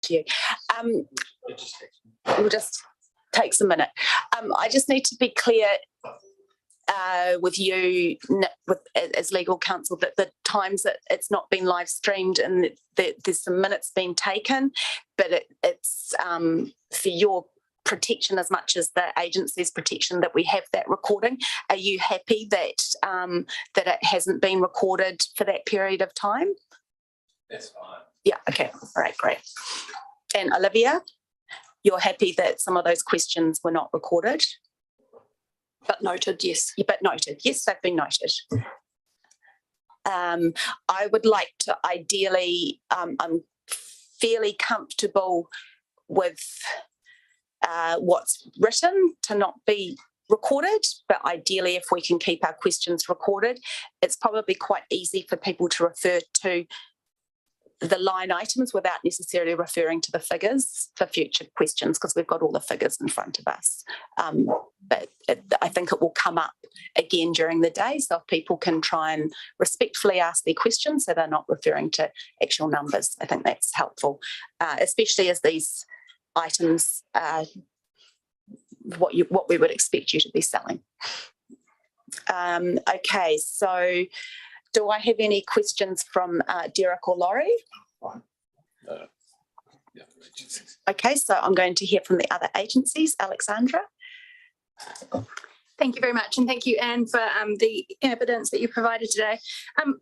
Thank you. We'll just take a minute. I just need to be clear with you as legal counsel that the times that it's not been live streamed and that there's some minutes being taken, but it's for your protection as much as the agency's protection that we have that recording. Are you happy that that it hasn't been recorded for that period of time? That's fine. Yeah, okay, all right, great. And Olivia, you're happy that some of those questions were not recorded? But noted, yes. Yeah, but noted, yes, they've been noted. I would like to ideally, I'm fairly comfortable with what's written to not be recorded, but ideally if we can keep our questions recorded, it's probably quite easy for people to refer to the line items without necessarily referring to the figures for future questions because we've got all the figures in front of us. But I think it will come up again during the day, so if people can try and respectfully ask their questions so they're not referring to actual numbers, I think that's helpful, especially as these items are what we would expect you to be selling. Okay, so do I have any questions from Derek or Laurie? Fine. Okay, so I'm going to hear from the other agencies. Alexandra? Thank you very much, and thank you, Anne, for the evidence that you provided today.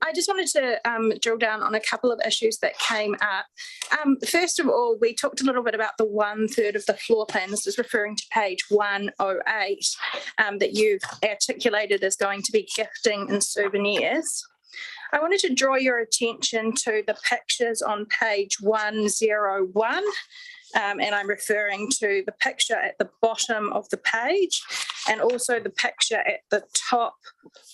I just wanted to drill down on a couple of issues that came up. First of all, we talked a little bit about the 1/3 of the floor plan. This is referring to page 108 that you've articulated as going to be gifting and souvenirs. I wanted to draw your attention to the pictures on page 101. And I'm referring to the picture at the bottom of the page and also the picture at the top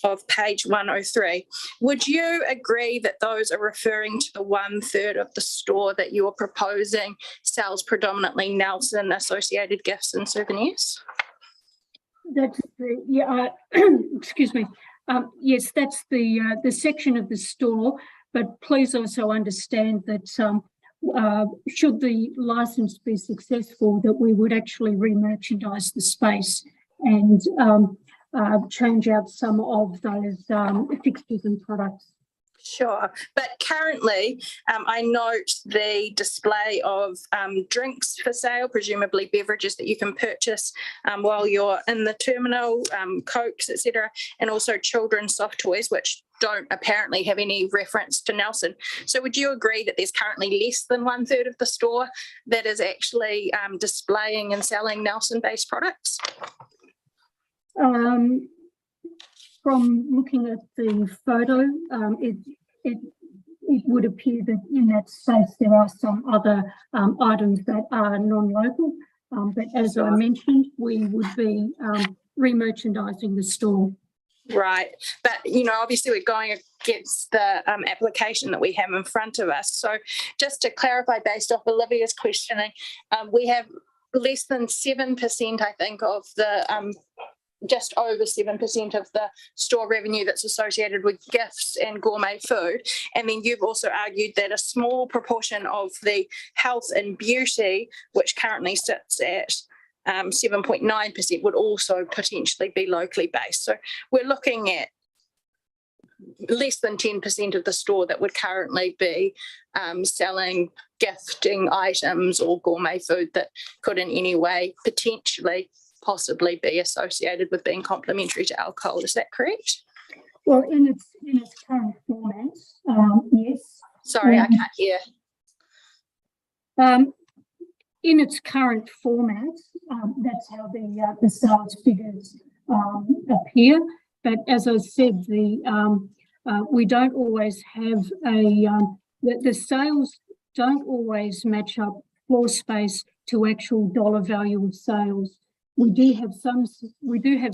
of page 103. Would you agree that those are referring to the 1/3 of the store that you're proposing sells predominantly Nelson associated gifts and souvenirs? That's the, yeah, excuse me. Yes, that's the section of the store, but please also understand that should the license be successful, that we would actually re-merchandise the space and change out some of those fixtures and products. Sure, but currently I note the display of drinks for sale, presumably beverages that you can purchase while you're in the terminal, Cokes, etc., and also children's soft toys, which don't apparently have any reference to Nelson. So would you agree that there's currently less than 1/3 of the store that is actually displaying and selling Nelson-based products? From looking at the photo, it would appear that in that space there are some other items that are non-local, but as I mentioned, we would be re-merchandising the store. Right, but obviously we're going against the application that we have in front of us. So just to clarify, based off Olivia's questioning, we have less than 7%, I think, of the just over 7% of the store revenue that's associated with gifts and gourmet food. And then you've also argued that a small proportion of the health and beauty, which currently sits at 7.9%, would also potentially be locally based. So we're looking at less than 10% of the store that would currently be selling gifting items or gourmet food that could in any way potentially possibly be associated with being complementary to alcohol. Is that correct? Well, in its current format, yes. Sorry, I can't hear. In its current format, that's how the sales figures appear. But as I said, we don't always have the sales don't always match up floor space to actual dollar value of sales. We do have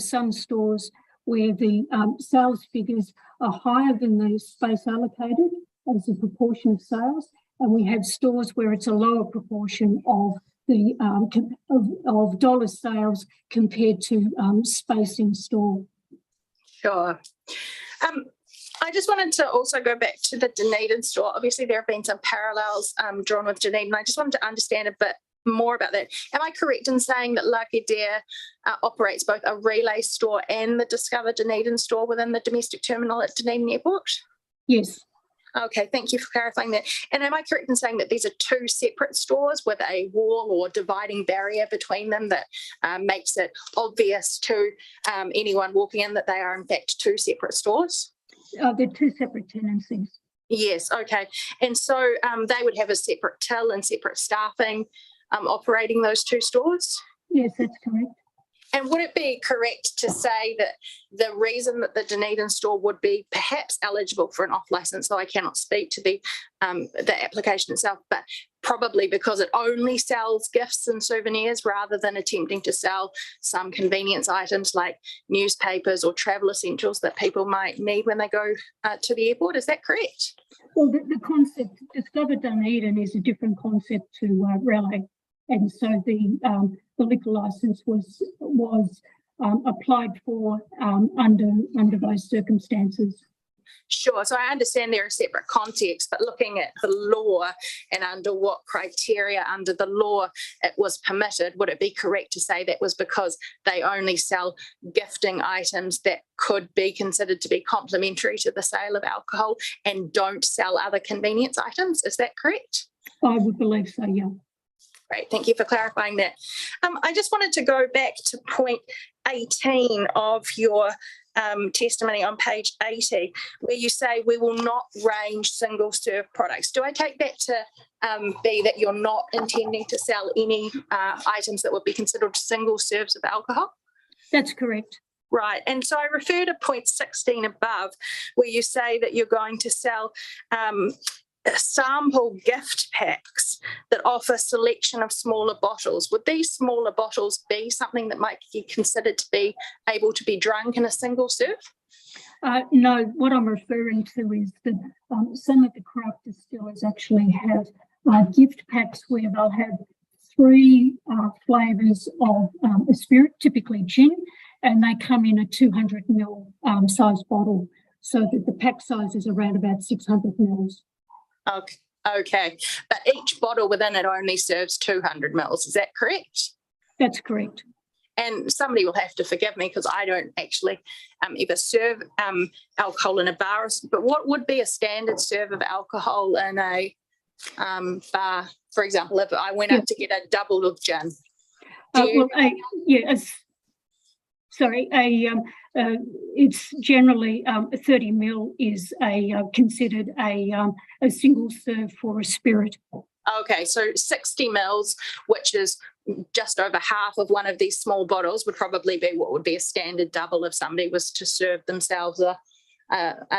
some stores where the sales figures are higher than the space allocated as a proportion of sales, and we have stores where it's a lower proportion of the of dollar sales compared to space in store. Sure. I just wanted to also go back to the Dunedin store. Obviously, there have been some parallels drawn with Dunedin. I just wanted to understand a bit more about that. Am I correct in saying that Lagardère operates both a relay store and the Discover Dunedin store within the domestic terminal at Dunedin Airport? Yes, Okay, thank you for clarifying that. And am I correct in saying that these are two separate stores with a wall or dividing barrier between them that makes it obvious to anyone walking in that they are in fact two separate stores? they're two separate tenancies. Yes, okay. And so they would have a separate till and separate staffing operating those two stores? Yes, that's correct. And would it be correct to say that the reason that the Dunedin store would be perhaps eligible for an off license, though I cannot speak to the application itself, but probably because it only sells gifts and souvenirs rather than attempting to sell some convenience items like newspapers or travel essentials that people might need when they go to the airport? Is that correct? Well, the concept, Discover Dunedin is a different concept to Relay. And so the liquor license was applied for under those circumstances. Sure. So I understand there are separate contexts, but looking at the law and under what criteria under the law it was permitted, would it be correct to say that was because they only sell gifting items that could be considered to be complementary to the sale of alcohol and don't sell other convenience items? Is that correct? I would believe so, yeah. Great, thank you for clarifying that. I just wanted to go back to point 18 of your testimony on page 80, where you say we will not range single serve products. Do I take that to be that you're not intending to sell any items that would be considered single serves of alcohol? That's correct. Right, and so I refer to point 16 above, where you say that you're going to sell sample gift packs that offer selection of smaller bottles. Would these smaller bottles be something that might be considered to be able to be drunk in a single serve? No, what I'm referring to is that some of the craft distillers actually have gift packs where they'll have 3 flavours of a spirit, typically gin, and they come in a 200 ml size bottle, so that the pack size is around about 600 mils. Okay, but each bottle within it only serves 200 mils. Is that correct? That's correct. And somebody will have to forgive me because I don't actually ever serve alcohol in a bar. But what would be a standard serve of alcohol in a bar? For example, if I went up to get a double of gin. It's generally 30 mil is considered a single serve for a spirit. Okay, so 60 mils, which is just over half of one of these small bottles, would probably be what would be a standard double if somebody was to serve themselves a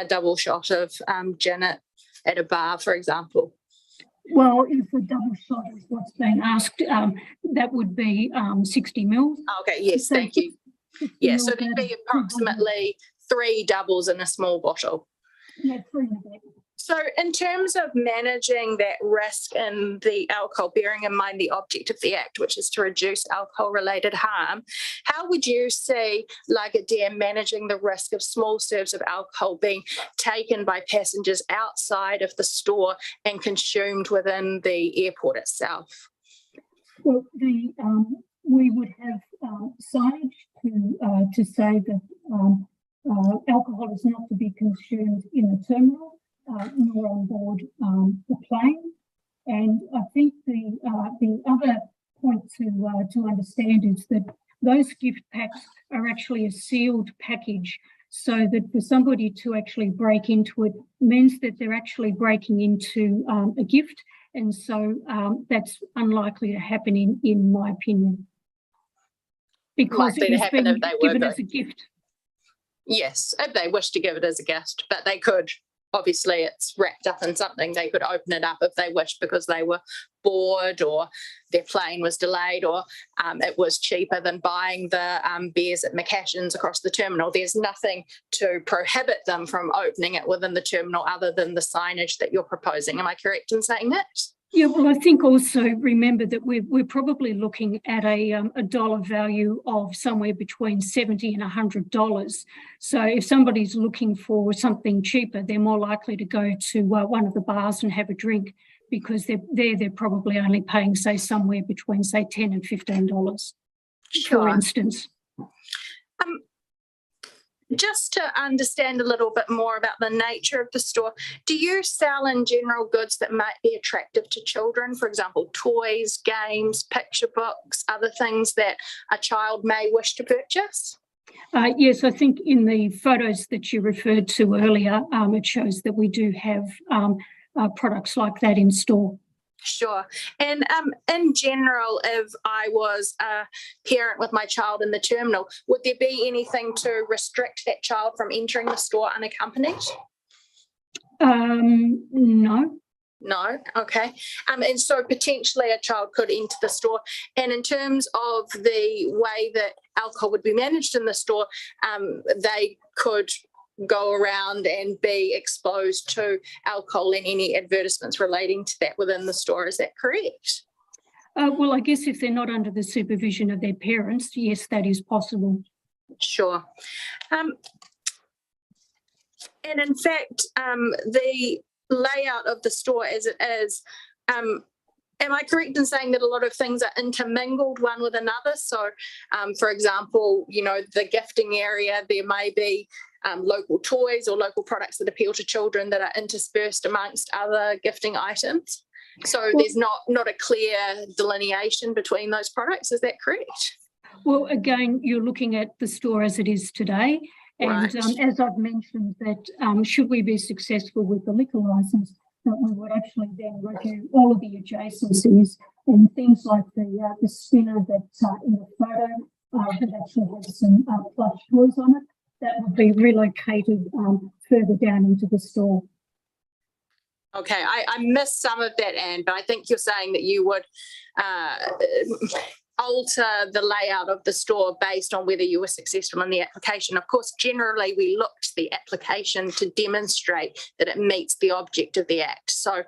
double shot of gin at a bar, for example. Well, if a double shot is what's being asked, that would be 60 mils. Okay, yes, So thank you. Yeah, so there'd be 200. approximately 3 doubles in a small bottle. Yeah, 3 of that. So in terms of managing that risk in the alcohol, bearing in mind the object of the act, which is to reduce alcohol-related harm, how would you see Lagardère managing the risk of small serves of alcohol being taken by passengers outside of the store and consumed within the airport itself? Well, we would have signage to say that alcohol is not to be consumed in the terminal nor on board the plane. And I think the other point to understand is that those gift packs are actually a sealed package, so that for somebody to actually break into it means that they're actually breaking into a gift. And so that's unlikely to happen in my opinion. Because Likely to happen if they were given as a gift. Yes, if they wish to give it as a gift, but they could. Obviously, it's wrapped up in something. They could open it up if they wished because they were bored or their plane was delayed or it was cheaper than buying the beers at McCashin's across the terminal. There's nothing to prohibit them from opening it within the terminal other than the signage that you're proposing. Am I correct in saying that? Yeah, well, I think also remember that we're probably looking at a dollar value of somewhere between $70 and $100. So if somebody's looking for something cheaper, they're more likely to go to one of the bars and have a drink, because they're probably only paying, say, somewhere between, say, $10 and $15, for instance. Just to understand a little bit more about the nature of the store, do you sell in general goods that might be attractive to children? For example, toys, games, picture books, other things that a child may wish to purchase? Yes, I think in the photos that you referred to earlier, it shows that we do have products like that in store. Sure. And in general, if I was a parent with my child in the terminal, would there be anything to restrict that child from entering the store unaccompanied? No. No. Okay. And so potentially a child could enter the store. And in terms of the way that alcohol would be managed in the store, they could go around and be exposed to alcohol and any advertisements relating to that within the store. Is that correct? Well, I guess if they're not under the supervision of their parents, yes, that is possible. Sure. And in fact, the layout of the store as it is, am I correct in saying that a lot of things are intermingled one with another? So, for example, the gifting area, there may be local toys or local products that appeal to children that are interspersed amongst other gifting items. So there's not a clear delineation between those products. Is that correct? Well, again, you're looking at the store as it is today. And Right. As I've mentioned, that should we be successful with the liquor license, that we would actually then review all of the adjacencies and things like the spinner that's in the photo that actually has some plush toys on it, that would be relocated further down into the store. Okay, I missed some of that, Anne, but I think you're saying that you would alter the layout of the store based on whether you were successful in the application. Of course, generally we look to the application to demonstrate that it meets the object of the Act. So,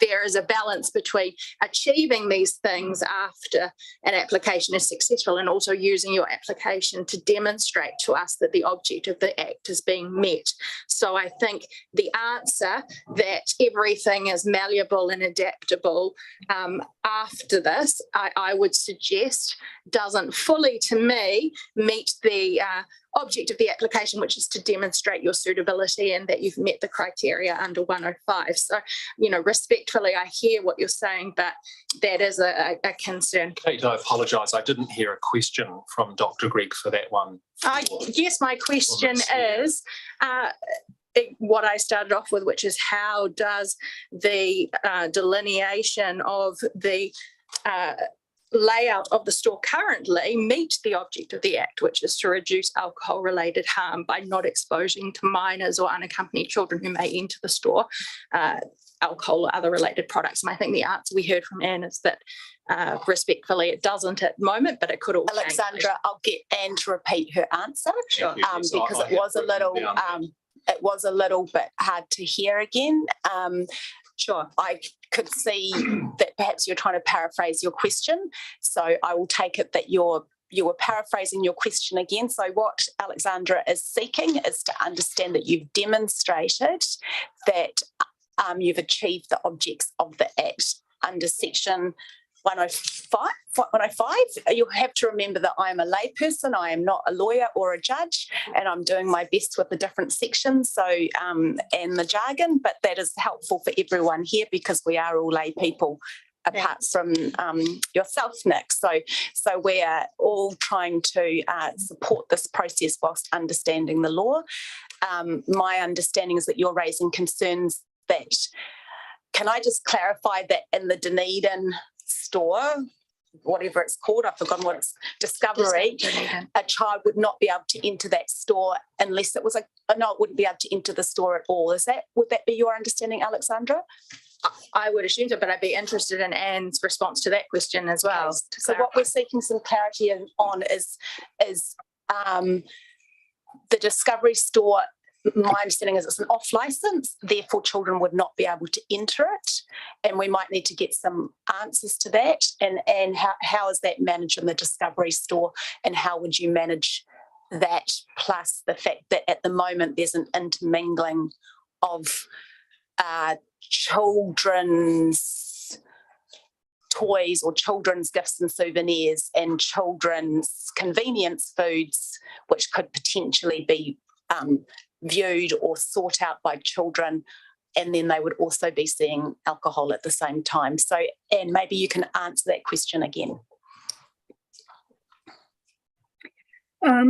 there is a balance between achieving these things after an application is successful and also using your application to demonstrate to us that the object of the Act is being met. So I think the answer that everything is malleable and adaptable after this, I would suggest, doesn't fully, to me, meet the object of the application, which is to demonstrate your suitability and that you've met the criteria under 105. So, respectfully, I hear what you're saying, but that is a concern. Kate, I apologise. I didn't hear a question from Dr. Greg for that one. Yes, my question is, what I started off with, which is how does the delineation of the layout of the store currently meet the object of the Act, which is to reduce alcohol-related harm by not exposing to minors or unaccompanied children who may enter the store alcohol or other related products. And I think the answer we heard from Anne is that respectfully it doesn't at the moment, but it could all change. Alexandra, I'll get Anne to repeat her answer because it was a little bit hard to hear again. Sure, I could see that perhaps you're trying to paraphrase your question. So I will take it that you were paraphrasing your question again. So what Alexandra is seeking is to understand that you've demonstrated that you've achieved the objects of the Act under section 105. You'll have to remember that I am a layperson. I am not a lawyer or a judge, and I'm doing my best with the different sections and the jargon, but that is helpful for everyone here because we are all lay people apart from yourself, Nick. So we are all trying to support this process whilst understanding the law. My understanding is that you're raising concerns that, can I just clarify that in the Dunedin store, whatever it's called, I've forgotten what it's, Discovery, a child would not be able to enter that store unless it was it wouldn't be able to enter the store at all. Would that be your understanding, Alexandra? I would assume so, but I'd be interested in Anne's response to that question as well. Okay. So what we're seeking some clarity on is the Discovery store my understanding is it's an off license, therefore children would not be able to enter it. And we might need to get some answers to that. And how is that managed in the Discovery store, and how would you manage that, plus the fact that at the moment there's an intermingling of children's toys or children's gifts and souvenirs and children's convenience foods, which could potentially be viewed or sought out by children, and then they would also be seeing alcohol at the same time. So, Anne, maybe you can answer that question again. I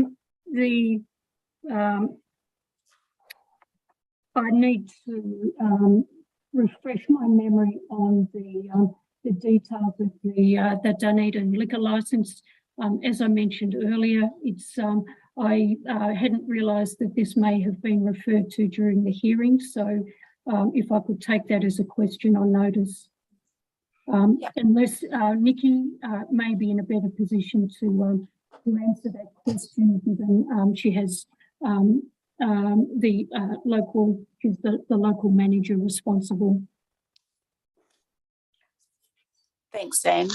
need to refresh my memory on the details of the Dunedin liquor licence. As I mentioned earlier, it's I hadn't realised that this may have been referred to during the hearing, so if I could take that as a question on notice. Unless Nikki may be in a better position to answer that question, given she has she's the local manager responsible. Thanks, Anne.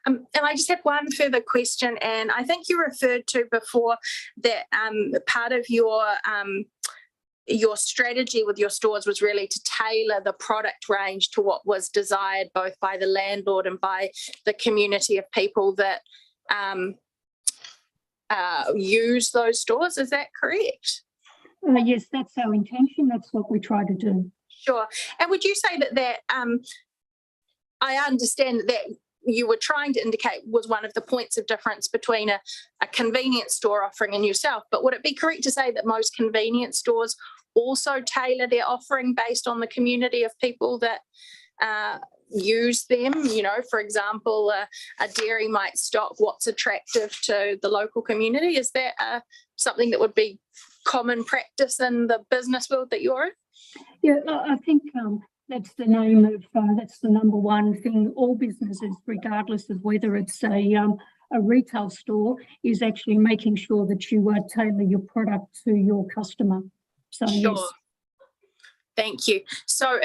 And I just have one further question, and I think you referred to before that part of your strategy with your stores was really to tailor the product range to what was desired both by the landlord and by the community of people that use those stores. Is that correct? Yes, that's our intention. That's what we try to do. Sure. And would you say that I understand that you were trying to indicate was one of the points of difference between a convenience store offering and yourself, but would it be correct to say that most convenience stores also tailor their offering based on the community of people that use them? You know, for example, a dairy might stock what's attractive to the local community. Is that something that would be common practice in the business world that you're in? Yeah, I think that's the name of that's the number one thing all businesses, regardless of whether it's a retail store, is actually making sure that you tailor your product to your customer. So sure. Yes. Thank you. So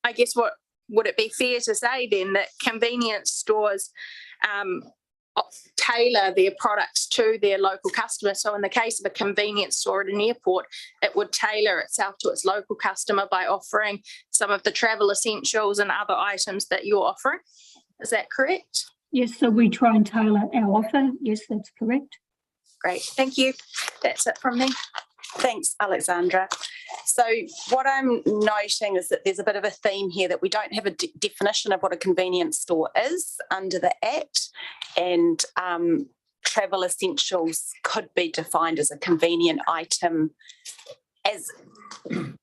I guess what would it be fair to say then that convenience stores tailor their products to their local customer? So in the case of a convenience store at an airport, it would tailor itself to its local customer by offering some of the travel essentials and other items that you're offering. Is that correct? Yes, so we try and tailor our offer. Yes, that's correct. Great, thank you. That's it from me. Thanks, Alexandra. So what I'm noting is that there's a bit of a theme here that we don't have a definition of what a convenience store is under the Act, and travel essentials could be defined as a convenient item as a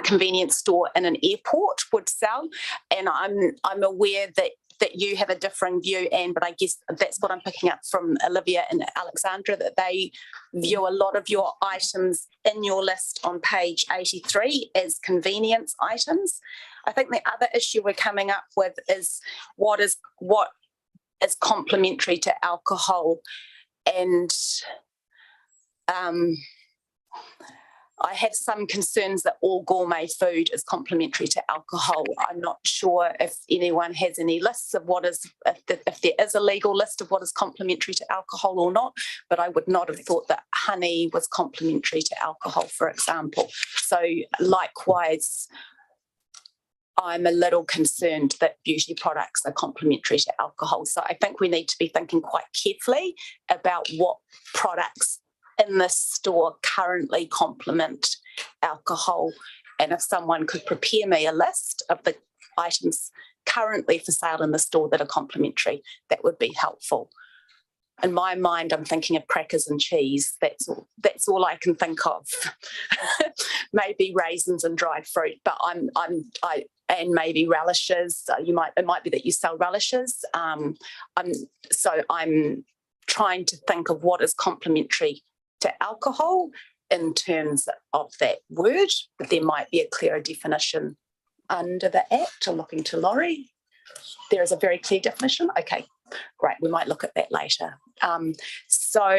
convenience store in an airport would sell. And I'm aware that you have a differing view, Anne, but I guess that's what I'm picking up from Olivia and Alexandra, that they view a lot of your items in your list on page 83 as convenience items. I think the other issue we're coming up with is what is complementary to alcohol, and I have some concerns that all gourmet food is complementary to alcohol. I'm not sure if anyone has any lists of if there is a legal list of what is complementary to alcohol or not, but I would not have thought that honey was complementary to alcohol, for example. So likewise, I'm a little concerned that beauty products are complementary to alcohol. So I think we need to be thinking quite carefully about what products in this store currently complement alcohol, and if someone could prepare me a list of the items currently for sale in the store that are complementary, that would be helpful. In my mind, I'm thinking of crackers and cheese. That's all I can think of. Maybe raisins and dried fruit, but and maybe relishes. It might be that you sell relishes. I'm trying to think of what is complementary to alcohol in terms of that word, but there might be a clearer definition under the Act. I'm looking to Laurie. There is a very clear definition. Okay, great. We might look at that later. So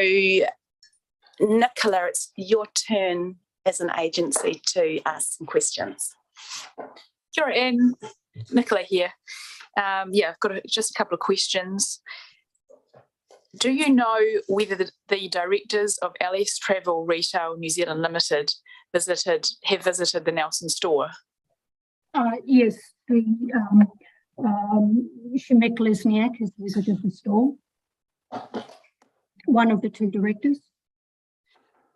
Nicola, it's your turn as an agency to ask some questions. Sure, and Nicola here. I've got just a couple of questions. Do you know whether the directors of LS Travel Retail New Zealand Limited have visited the Nelson store? Yes, the Shemek Lesniak has visited the store. One of the two directors.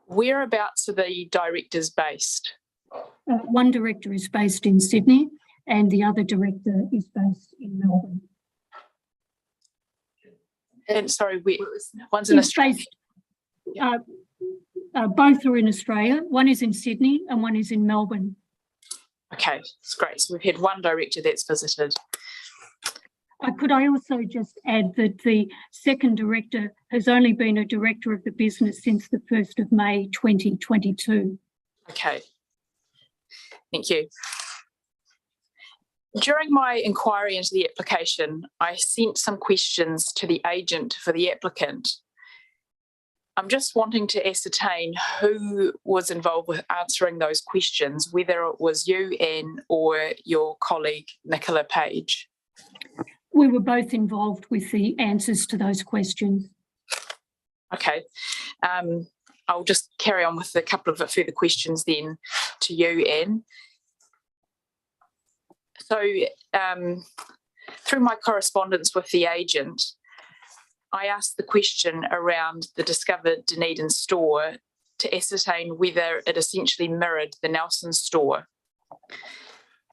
Whereabouts are the directors based? One director is based in Sydney and the other director is based in Melbourne. And sorry, one's in Australia. Both are in Australia. One is in Sydney and one is in Melbourne. Okay, that's great. So we've had one director that's visited. Could I also just add that the second director has only been a director of the business since the 1st of May 2022. Okay, thank you. During my inquiry into the application, I sent some questions to the agent for the applicant. I'm just wanting to ascertain who was involved with answering those questions, whether it was you, Anne, or your colleague, Nicola Page. We were both involved with the answers to those questions. Okay. I'll just carry on with a couple of further questions then to you, Anne. So through my correspondence with the agent, I asked the question around the Discover Dunedin store to ascertain whether it essentially mirrored the Nelson store.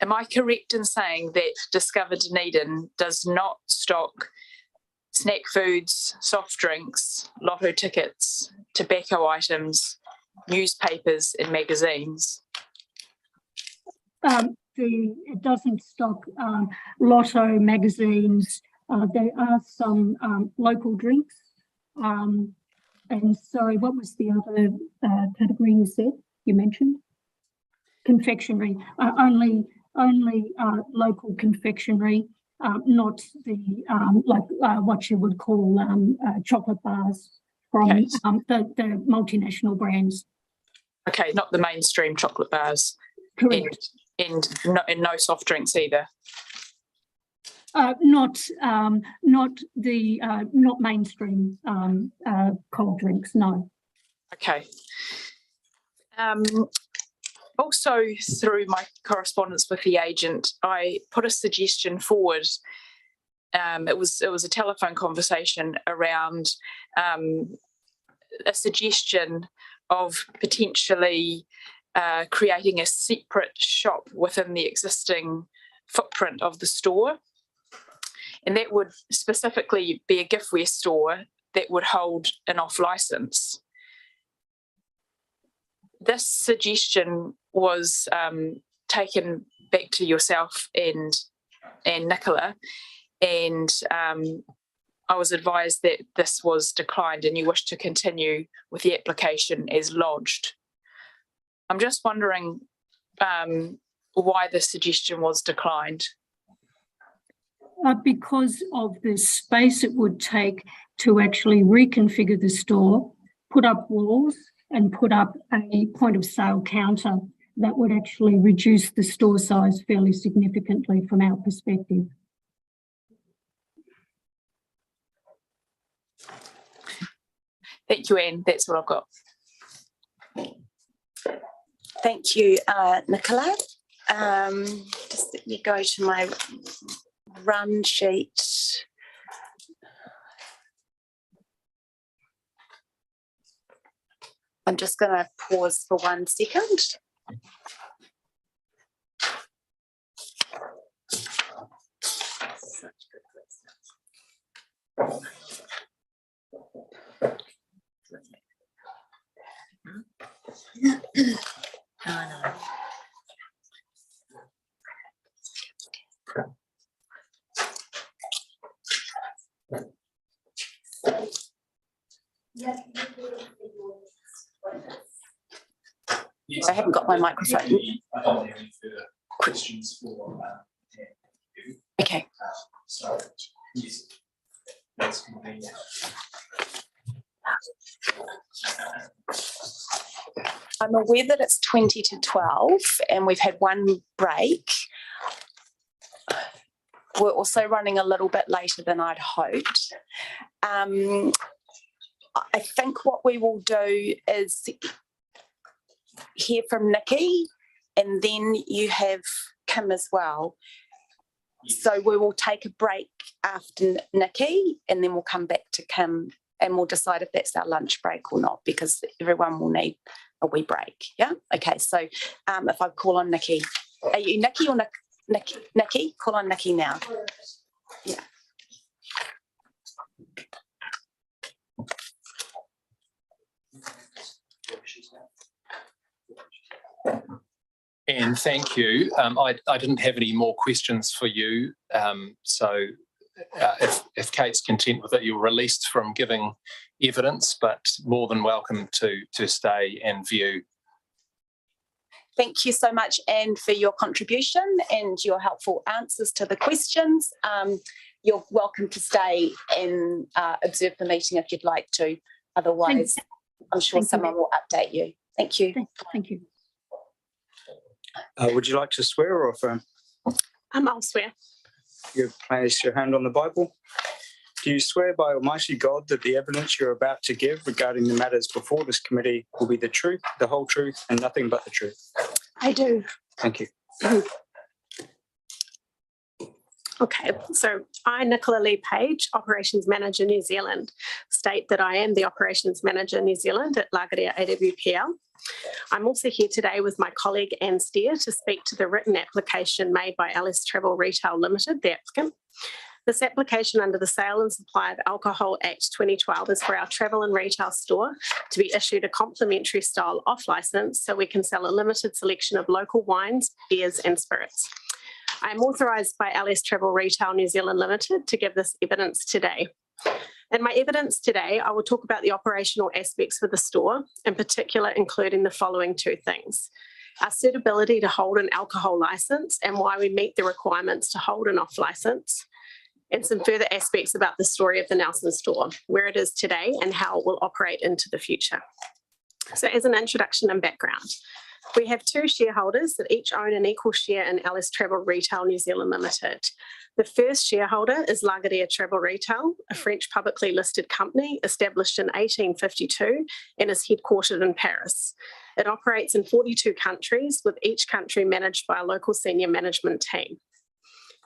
Am I correct in saying that Discover Dunedin does not stock snack foods, soft drinks, lotto tickets, tobacco items, newspapers and magazines? It doesn't stock lotto magazines. There are some local drinks. And sorry, what was the other category you mentioned? Confectionery. Only local confectionery, not the what you would call chocolate bars from the multinational brands. Okay, not the mainstream chocolate bars. Correct. And no soft drinks either. Not mainstream cold drinks. No. Okay. Also, through my correspondence with the agent, I put a suggestion forward. It was a telephone conversation around a suggestion of potentially creating a separate shop within the existing footprint of the store. And that would specifically be a giftware store that would hold an off license. This suggestion was taken back to yourself and Nicola, and I was advised that this was declined and you wish to continue with the application as lodged. I'm just wondering why the suggestion was declined. Because of the space it would take to actually reconfigure the store, put up walls and put up a point of sale counter that would actually reduce the store size fairly significantly from our perspective. Thank you, Anne. That's what I've got. Thank you, Nicola. Just let me go to my run sheet. I'm just going to pause for 1 second. I haven't got my microphone. I don't have any further questions for Okay. so yes, that's convenient. I'm aware that it's 20 to 12 and we've had one break. We're also running a little bit later than I'd hoped. I think what we will do is hear from Nikki, and then you have Kim as well. So we will take a break after Nikki, and then we'll come back to Kim, and we'll decide if that's our lunch break or not, because everyone will need a wee break. Yeah. Okay. So if I call on Nikki, are you Nikki or Nikki? Nikki, call on Nikki now. Yeah. And thank you. I didn't have any more questions for you. So if Kate's content with it, you're released from giving evidence, but more than welcome to stay and view. Thank you so much, Anne, for your contribution and your helpful answers to the questions. You're welcome to stay and observe the meeting if you'd like to. Otherwise, I'm sure someone will update you. Thank you. Thank you. Would you like to swear or affirm? I'll swear. You place your hand on the Bible. Do you swear by Almighty God that the evidence you're about to give regarding the matters before this committee will be the truth, the whole truth, and nothing but the truth? I do. Thank you. Okay, so I, Nicola Lee Page, Operations Manager New Zealand, state that I am the Operations Manager New Zealand at Lagaria AWPL. I'm also here today with my colleague Anne Steer to speak to the written application made by LS Travel Retail Limited, the applicant. This application under the Sale and Supply of Alcohol Act 2012 is for our travel and retail store to be issued a complimentary style off licence so we can sell a limited selection of local wines, beers and spirits. I am authorised by LS Travel Retail New Zealand Limited to give this evidence today. In my evidence today, I will talk about the operational aspects for the store, in particular including the following two things: our suitability to hold an alcohol licence and why we meet the requirements to hold an off licence, and some further aspects about the story of the Nelson store, where it is today and how it will operate into the future. So as an introduction and background, we have two shareholders that each own an equal share in LS Travel Retail New Zealand Limited. The first shareholder is Lagaria Travel Retail, a French publicly listed company established in 1852 and is headquartered in Paris. It operates in 42 countries, with each country managed by a local senior management team.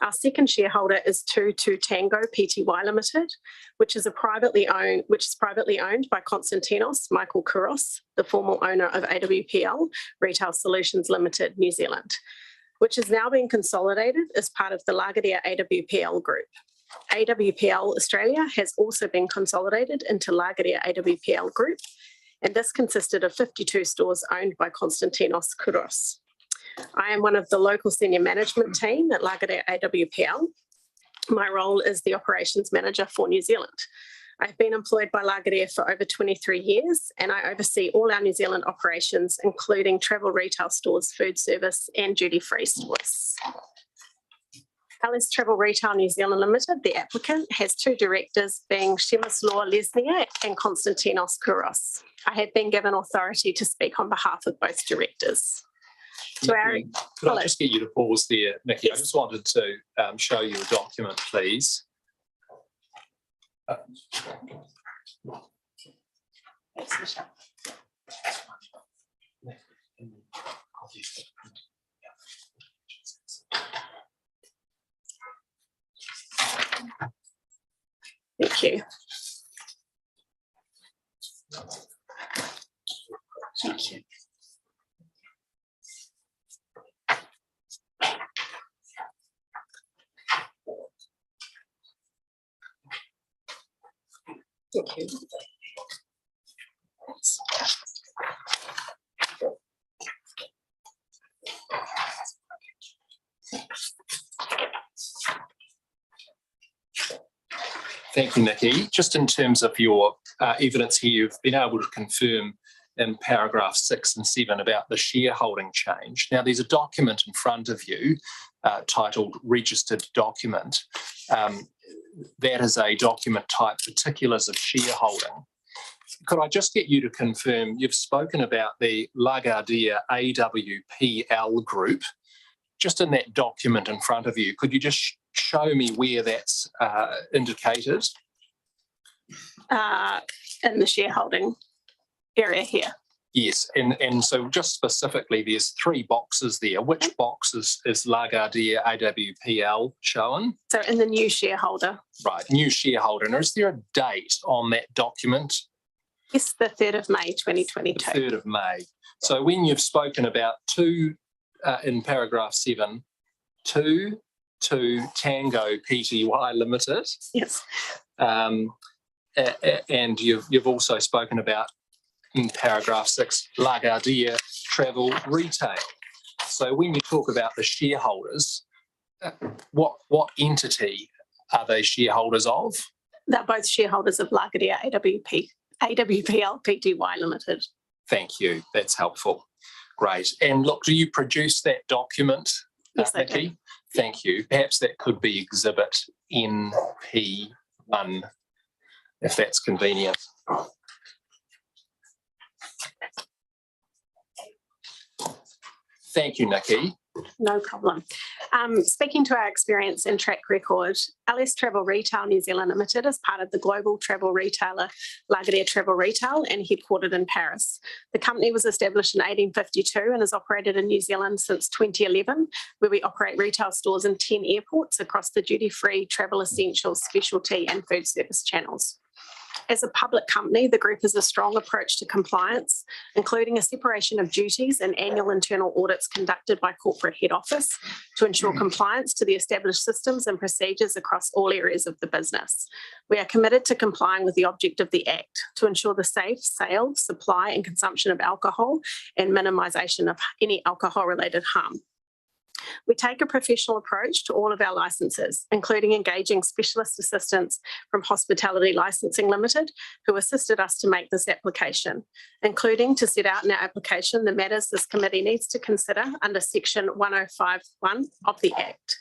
Our second shareholder is 22 Tango Pty Limited, which is privately owned by Konstantinos Michael Kouros, the former owner of AWPL Retail Solutions Limited, New Zealand, which is now being consolidated as part of the Lagaria AWPL group. AWPL Australia has also been consolidated into Lagaria AWPL group, and this consisted of 52 stores owned by Konstantinos Kouros. I am one of the local senior management team at Lagaria AWPL. My role is the operations manager for New Zealand. I've been employed by Lagaria for over 23 years, and I oversee all our New Zealand operations, including travel retail stores, food service, and duty-free stores. LS Travel Retail New Zealand Limited, the applicant, has two directors, being Przemysław Lesniak and Konstantinos Kouros. I have been given authority to speak on behalf of both directors. Could I just get you to pause there, Nikki? Yes. I just wanted to show you a document, please. Thanks, Michelle. Thank you. Thank you. Thank you. Thank you, Nikki. Just in terms of your evidence here, you've been able to confirm in paragraph 6 and 7 about the shareholding change. Now, there's a document in front of you titled Registered Document. That is a document type Particulars of Shareholding. could I just get you to confirm, you've spoken about the Lagardère AWPL group. Just in that document in front of you, could you just show me where that's indicated? In the shareholding area here. Yes, and so just specifically, there's 3 boxes there. Which box is Lagardère AWPL shown? So in the new shareholder. Right, new shareholder. And is there a date on that document? Yes, the 3rd of May, 2022. The 3rd of May. So when you've spoken about in paragraph 7, 2 Tango Pty Limited. Yes. And you've also spoken about in paragraph 6, Lagardère Travel Retail. So when you talk about the shareholders, what entity are they shareholders of? They're both shareholders of Lagardère AWPL Pty Limited. Thank you. That's helpful. Great. And look, do you produce that document, Yes, I Nikki? do. Thank you. Perhaps that could be exhibit NP1, if that's convenient. Thank you, Nikki. No problem. Speaking to our experience and track record, LS Travel Retail New Zealand Limited is part of the global travel retailer Lagardère Travel Retail and headquartered in Paris. The company was established in 1852 and has operated in New Zealand since 2011, where we operate retail stores in 10 airports across the duty-free, travel essentials, specialty and food service channels. As a public company, the group has a strong approach to compliance, including a separation of duties and annual internal audits conducted by corporate head office to ensure compliance to the established systems and procedures across all areas of the business. We are committed to complying with the object of the Act to ensure the safe sale, supply and consumption of alcohol and minimisation of any alcohol-related harm. We take a professional approach to all of our licenses, including engaging specialist assistants from Hospitality Licensing Limited, who assisted us to make this application, including to set out in our application the matters this committee needs to consider under section 105(1) of the Act.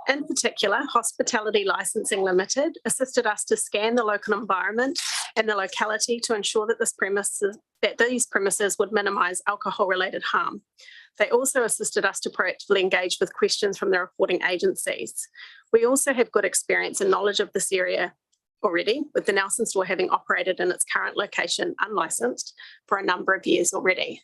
In particular, Hospitality Licensing Limited assisted us to scan the local environment and the locality to ensure that these premises would minimise alcohol-related harm. They also assisted us to proactively engage with questions from the reporting agencies. We also have good experience and knowledge of this area already, with the Nelson store having operated in its current location unlicensed for a number of years already.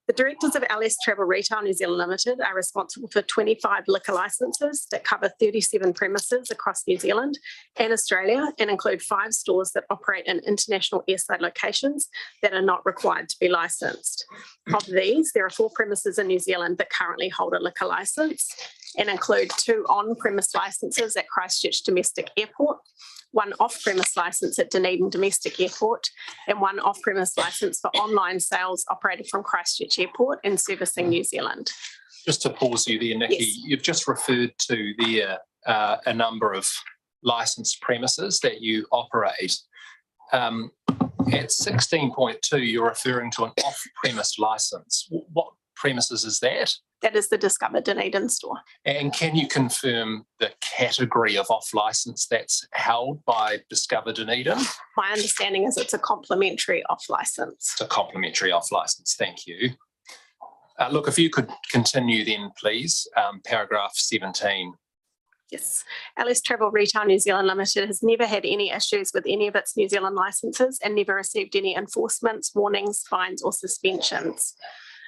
The directors of LS Travel Retail New Zealand Limited are responsible for 25 liquor licenses that cover 37 premises across New Zealand and Australia and include 5 stores that operate in international airside locations that are not required to be licensed. Of these, there are 4 premises in New Zealand that currently hold a liquor license and include 2 on-premise licenses at Christchurch Domestic Airport, 1 off-premise license at Dunedin Domestic Airport, and 1 off-premise license for online sales operated from Christchurch Airport and servicing New Zealand. Just to pause you there, Nikki, Yes. You've just referred to there a number of licensed premises that you operate. At 16.2, you're referring to an off-premise license. What premises is that? That is the Discover Dunedin store. And can you confirm the category of off-license that's held by Discover Dunedin? My understanding is it's a complimentary off-license. It's a complimentary off-license, thank you. Look, if you could continue then, please, paragraph 17. Yes. LS Travel Retail New Zealand Limited has never had any issues with any of its New Zealand licenses and never received any enforcements, warnings, fines or suspensions.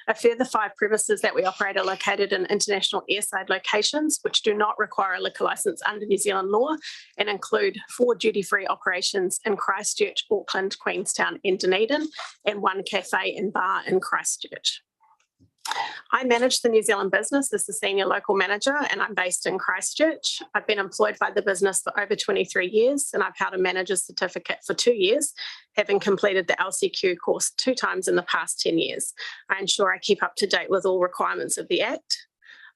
A further 5 premises that we operate are located in international airside locations, which do not require a liquor licence under New Zealand law and include 4 duty-free operations in Christchurch, Auckland, Queenstown and Dunedin, and 1 cafe and bar in Christchurch. I manage the New Zealand business as the senior local manager and I'm based in Christchurch. I've been employed by the business for over 23 years and I've held a manager's certificate for 2 years, having completed the LCQ course 2 times in the past 10 years. I ensure I keep up to date with all requirements of the Act.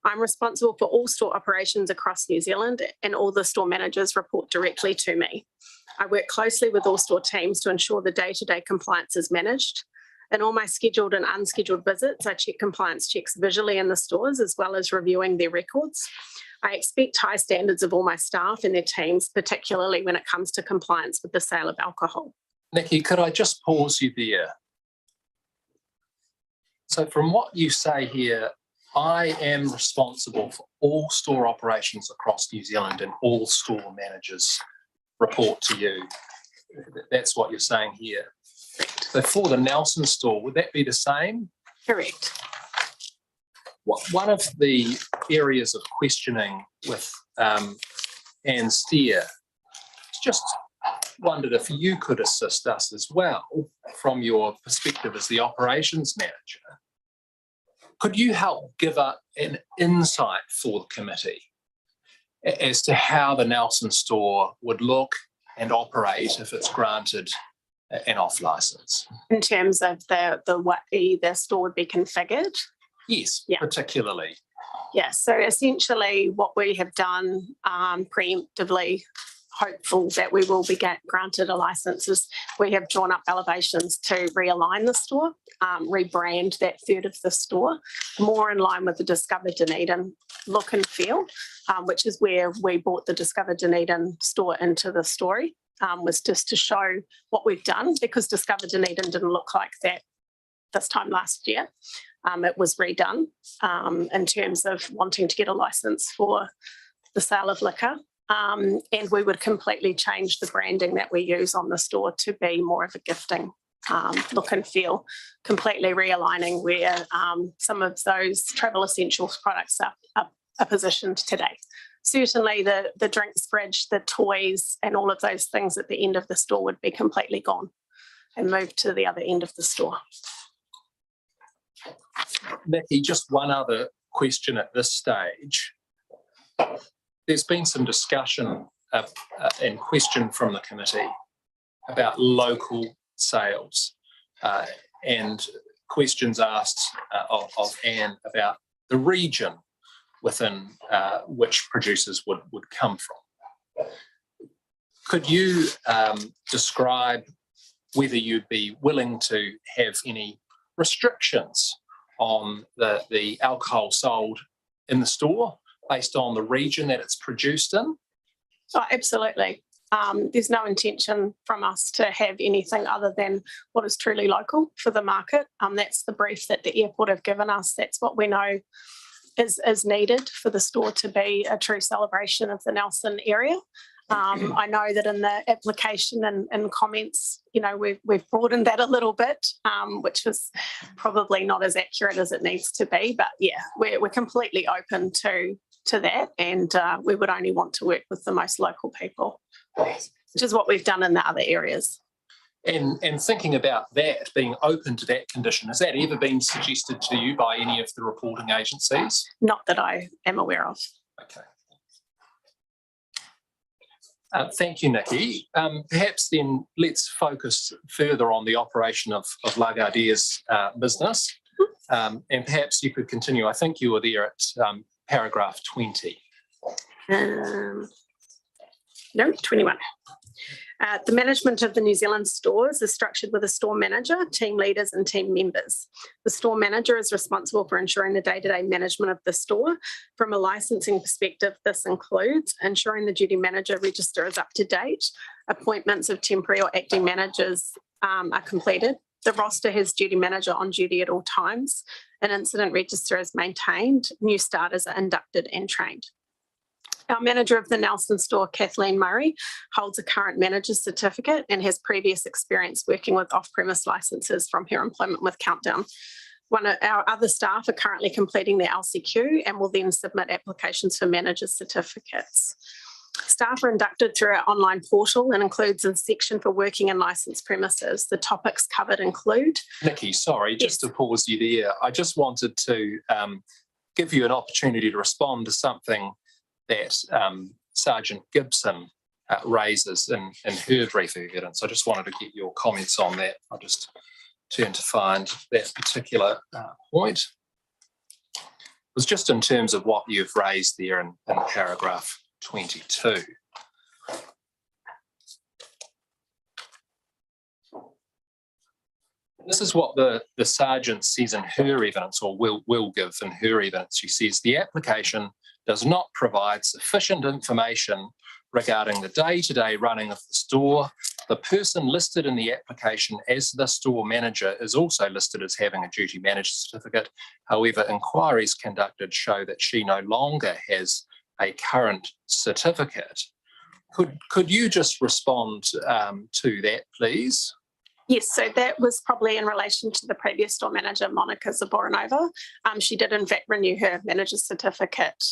I'm responsible for all store operations across New Zealand and all the store managers report directly to me. I work closely with all store teams to ensure the day-to-day compliance is managed. In all my scheduled and unscheduled visits, I check compliance checks visually in the stores as well as reviewing their records. I expect high standards of all my staff and their teams, particularly when it comes to compliance with the sale of alcohol. Nikki, could I just pause you there? So from what you say here, I am responsible for all store operations across New Zealand and all store managers report to you. That's what you're saying here. So for the Nelson store, would that be the same? Correct. One of the areas of questioning with Anne Steer, just wondered if you could assist us as well from your perspective as the operations manager. Could you help give an insight for the committee as to how the Nelson store would look and operate if it's granted an off license? In terms of the way the store would be configured? Yes, Yeah. particularly. Yeah, so essentially what we have done preemptively, hopeful that we will be granted a license, is we have drawn up elevations to realign the store, rebrand that third of the store, more in line with the Discover Dunedin look and feel, which is where we brought the Discover Dunedin store into the story, was just to show what we've done, because Discover Dunedin didn't look like that this time last year. It was redone in terms of wanting to get a license for the sale of liquor. And we would completely change the branding that we use on the store to be more of a gifting look and feel, completely realigning where some of those travel essentials products are positioned today. Certainly the drinks fridge, the toys and all of those things at the end of the store would be completely gone and moved to the other end of the store. Nikki, just one other question at this stage. There's been some discussion and question from the committee about local sales and questions asked of Anne about the region within which producers would come from. Could you describe whether you'd be willing to have any restrictions on the alcohol sold in the store based on the region that it's produced in? Oh, absolutely. There's no intention from us to have anything other than what is truly local for the market. That's the brief that the airport have given us. That's what we know is needed for the store to be a true celebration of the Nelson area. I know that in the application and comments, you know, we've broadened that a little bit, which was probably not as accurate as it needs to be. But yeah, we're completely open to that, and we would only want to work with the most local people, which is what we've done in the other areas. And thinking about that, being open to that condition, has that ever been suggested to you by any of the reporting agencies? Not that I am aware of. Okay. Thank you, Nikki. Perhaps then let's focus further on the operation of Lagardère's business. And perhaps you could continue. I think you were there at paragraph 20. No, 21. The management of the New Zealand stores is structured with a store manager, team leaders and team members. The store manager is responsible for ensuring the day-to-day management of the store. From a licensing perspective, this includes ensuring the duty manager register is up to date, appointments of temporary or acting managers are completed, the roster has duty manager on duty at all times, an incident register is maintained, new starters are inducted and trained. Our manager of the Nelson store, Kathleen Murray, holds a current manager's certificate and has previous experience working with off-premise licenses from her employment with Countdown. One of our other staff are currently completing their LCQ and will then submit applications for manager's certificates. Staff are inducted through our online portal and includes a section for working in licensed premises. The topics covered include... Nikki, sorry, just to pause you there. I just wanted to give you an opportunity to respond to something that Sergeant Gibson raises in her brief evidence. I just wanted to get your comments on that. I'll just turn to find that particular point. It was just in terms of what you've raised there in paragraph 22. This is what the sergeant says in her evidence, or will give in her evidence. She says the application does not provide sufficient information regarding the day-to-day running of the store The person listed in the application as the store manager is also listed as having a duty manager certificate. However, inquiries conducted show that she no longer has a current certificate. Could you just respond to that, please? Yes, so that was probably in relation to the previous store manager, Monica Zaboranova. She did in fact renew her manager's certificate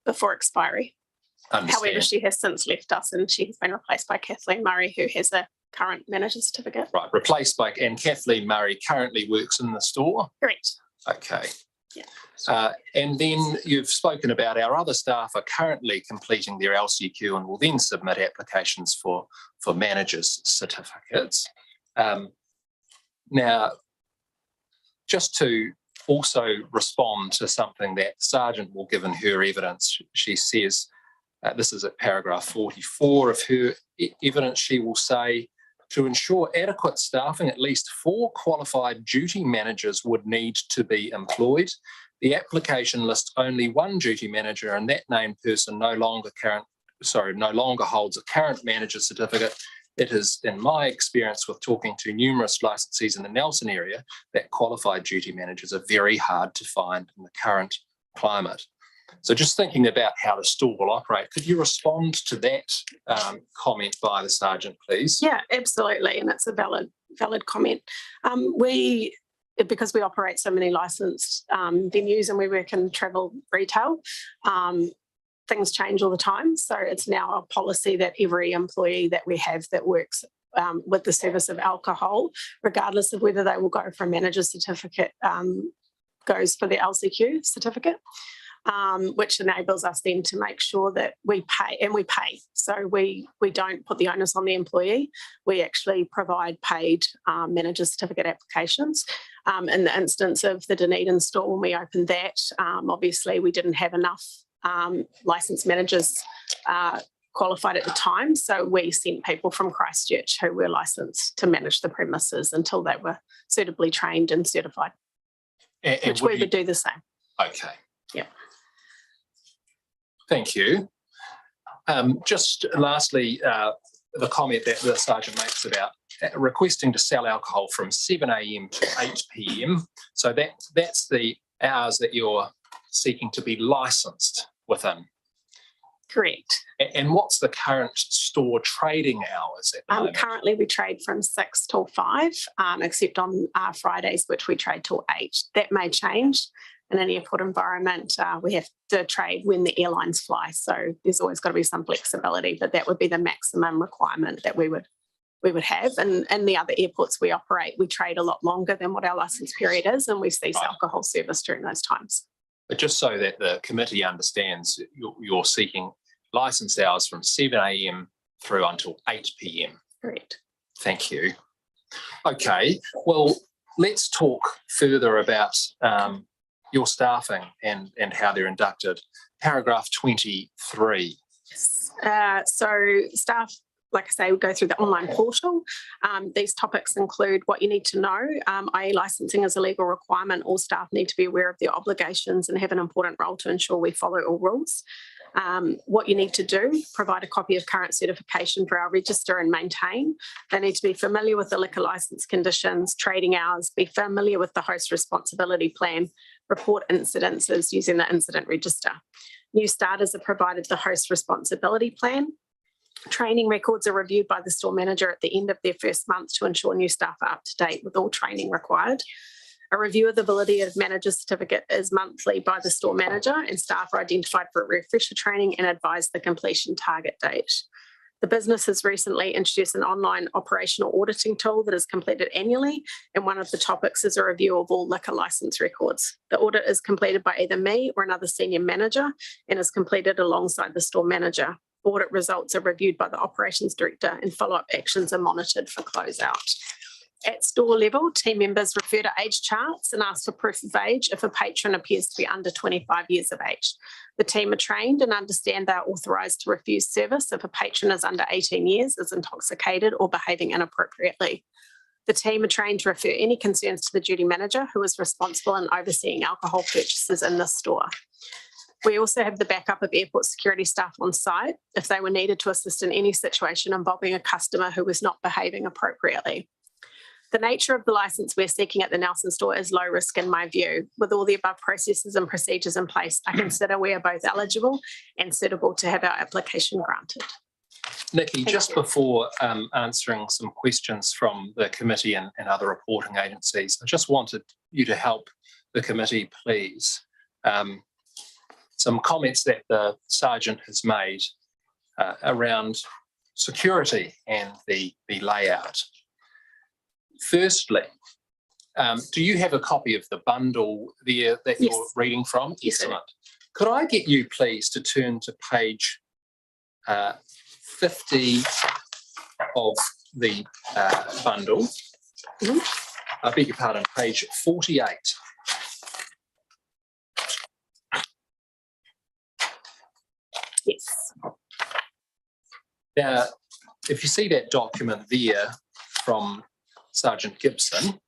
before expiry. Understand. However, she has since left us and she has been replaced by Kathleen Murray, who has a current manager's certificate. Right, replaced by, and Kathleen Murray currently works in the store? Correct. Okay. Yeah. And then you've spoken about our other staff are currently completing their LCQ and will then submit applications for managers' certificates. Now, just to also respond to something that Sergeant will give in her evidence, she says, this is at paragraph 44 of her evidence, she will say, to ensure adequate staffing, at least 4 qualified duty managers would need to be employed. The application lists only 1 duty manager, and that named person no longer holds a current manager's certificate. It is, in my experience with talking to numerous licensees in the Nelson area, that qualified duty managers are very hard to find in the current climate. So just thinking about how the store will operate, could you respond to that comment by the Sergeant, please? Yeah, absolutely, and it's a valid comment. Because we operate so many licensed venues and we work in travel retail, things change all the time. So it's now a policy that every employee that we have that works with the service of alcohol, regardless of whether they will go for a manager's certificate, goes for the LCQ certificate. Which enables us then to make sure that we pay, and we pay. So we don't put the onus on the employee. We actually provide paid manager certificate applications. In the instance of the Dunedin store, when we opened that, obviously we didn't have enough licensed managers qualified at the time. So we sent people from Christchurch who were licensed to manage the premises until they were suitably trained and certified, which we would do the same. Okay. Yeah. Thank you. Just lastly, the comment that the Sergeant makes about requesting to sell alcohol from 7 a.m. to 8 p.m. So that's the hours that you're seeking to be licensed within. Correct. And what's the current store trading hours at the moment? Currently we trade from 6 till 5, except on Fridays, which we trade till 8. That may change. In an airport environment, we have to trade when the airlines fly. So there's always got to be some flexibility, but that would be the maximum requirement that we would have. And the other airports we operate, we trade a lot longer than what our license period is, and we cease alcohol service during those times. But just so that the committee understands, you're seeking license hours from 7 a.m. through until 8 p.m. Correct. Thank you. Okay, well, let's talk further about your staffing and how they're inducted. Paragraph 23. Yes. So staff, like I say, we go through the online portal. These topics include what you need to know, i.e. licensing is a legal requirement. All staff need to be aware of their obligations and have an important role to ensure we follow all rules. What you need to do, provide a copy of current certification for our register and maintain. They need to be familiar with the liquor license conditions, trading hours, be familiar with the host responsibility plan, report incidences using the incident register. New starters are provided the host responsibility plan. Training records are reviewed by the store manager at the end of their first month to ensure new staff are up to date with all training required. A review of the validity of manager's certificate is monthly by the store manager, and staff are identified for refresher training and advise the completion target date. The business has recently introduced an online operational auditing tool that is completed annually, and one of the topics is a review of all liquor license records. The audit is completed by either me or another senior manager and is completed alongside the store manager. Audit results are reviewed by the operations director and follow-up actions are monitored for closeout. At store level, team members refer to age charts and ask for proof of age if a patron appears to be under 25 years of age. The team are trained and understand they are authorised to refuse service if a patron is under 18 years, is intoxicated or behaving inappropriately. The team are trained to refer any concerns to the duty manager, who is responsible in overseeing alcohol purchases in the store. We also have the backup of airport security staff on site if they were needed to assist in any situation involving a customer who was not behaving appropriately. The nature of the licence we're seeking at the Nelson store is low risk in my view. With all the above processes and procedures in place, I consider we are both eligible and suitable to have our application granted. Nikki, just before answering some questions from the committee and other reporting agencies, I just wanted you to help the committee, please. Some comments that the Sergeant has made around security and the layout. Firstly, do you have a copy of the bundle there that Yes. you're reading from? Yes, Excellent. Could I get you, please, to turn to page 50 of the bundle? I beg your pardon, page 48. Yes. Now, if you see that document there from Sergeant Gibson,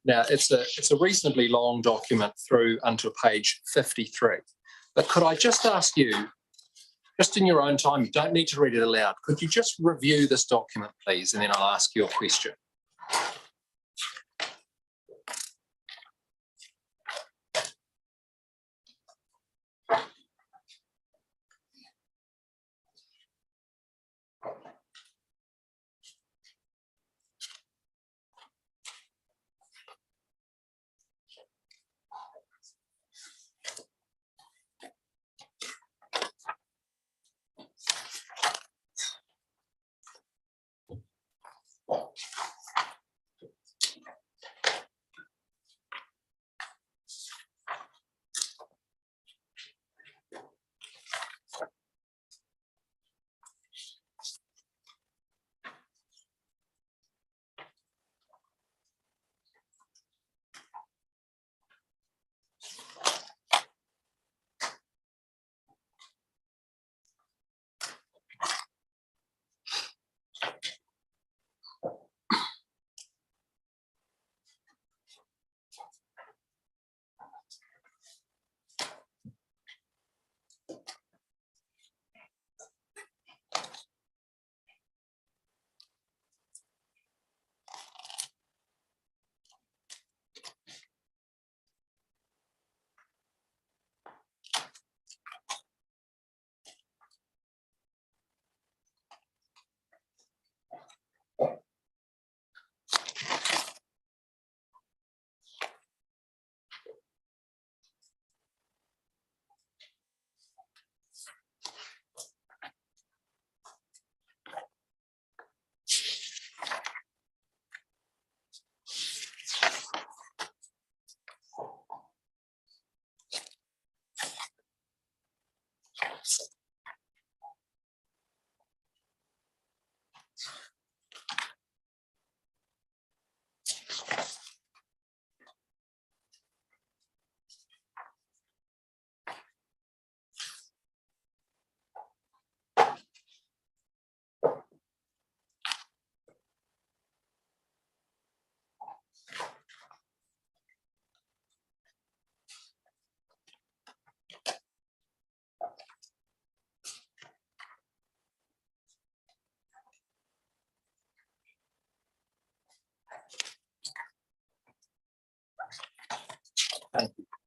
now it's a reasonably long document through until page 53. But could I just ask you, just in your own time, you don't need to read it aloud, could you just review this document, please, and then I'll ask you a question.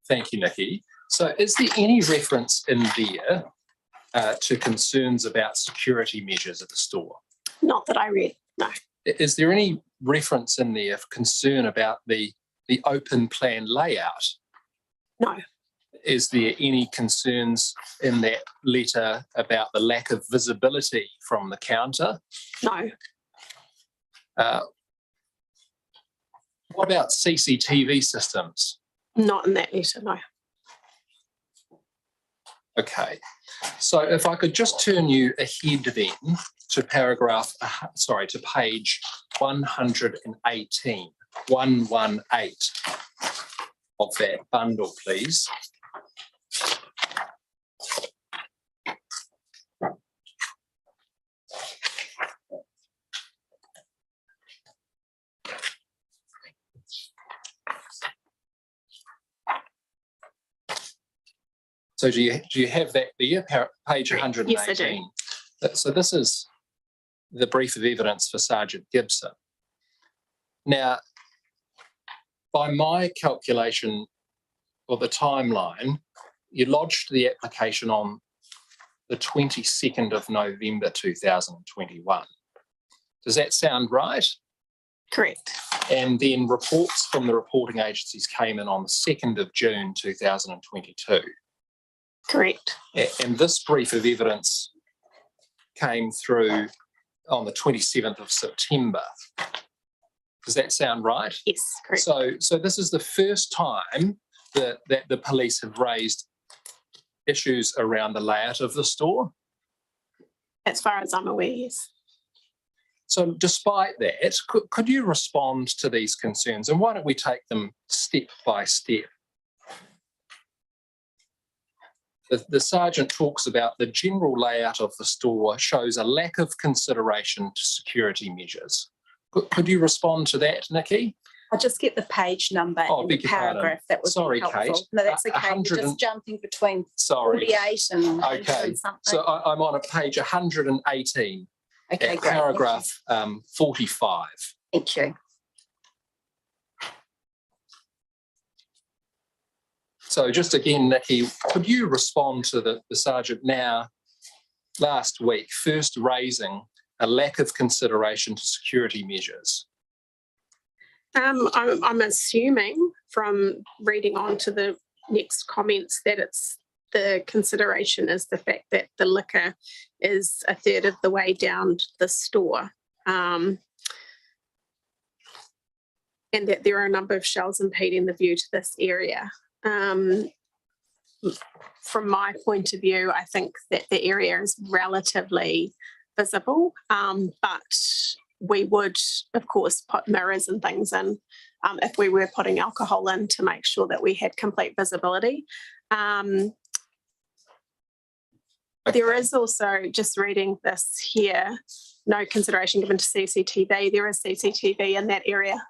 Thank you, Nikki. So is there any reference in there to concerns about security measures at the store? Not that I read, no. Is there any reference in there of concern about the open plan layout? No. Is there any concerns in that letter about the lack of visibility from the counter? No. What about CCTV systems? Not in that letter, no. Okay, so if I could just turn you ahead then to to page 118, 118 of that bundle, please. So do you have that there, page 118? Yes, I do. So this is the brief of evidence for Sergeant Gibson. Now, by my calculation or the timeline, you lodged the application on the 22nd of November 2021. Does that sound right? Correct. And then reports from the reporting agencies came in on the 2nd of June 2022. Correct. And this brief of evidence came through on the 27th of September. Does that sound right? Yes, correct. So this is the first time that the police have raised issues around the layout of the store. As far as I'm aware, yes. So despite that, could you respond to these concerns? And why don't we take them step by step? The sergeant talks about the general layout of the store shows a lack of consideration to security measures. Could you respond to that, Nikki? I'll just get the page number and the paragraph. That was Sorry, helpful. Kate. No, that's okay. You're just jumping between 48 and Okay. and something. So I'm on a page 118, Okay, at great. paragraph 45. Thank you. So just again, Nikki, could you respond to the sergeant now, last week, first raising a lack of consideration to security measures? I'm assuming from reading on to the next comments that it's the consideration is the fact that the liquor is a third of the way down the store. And that there are a number of shelves impeding the view to this area. From my point of view, I think that the area is relatively visible, but we would, of course, put mirrors and things in if we were putting alcohol in to make sure that we had complete visibility. There is also, just reading this here, no consideration given to CCTV. There is CCTV in that area.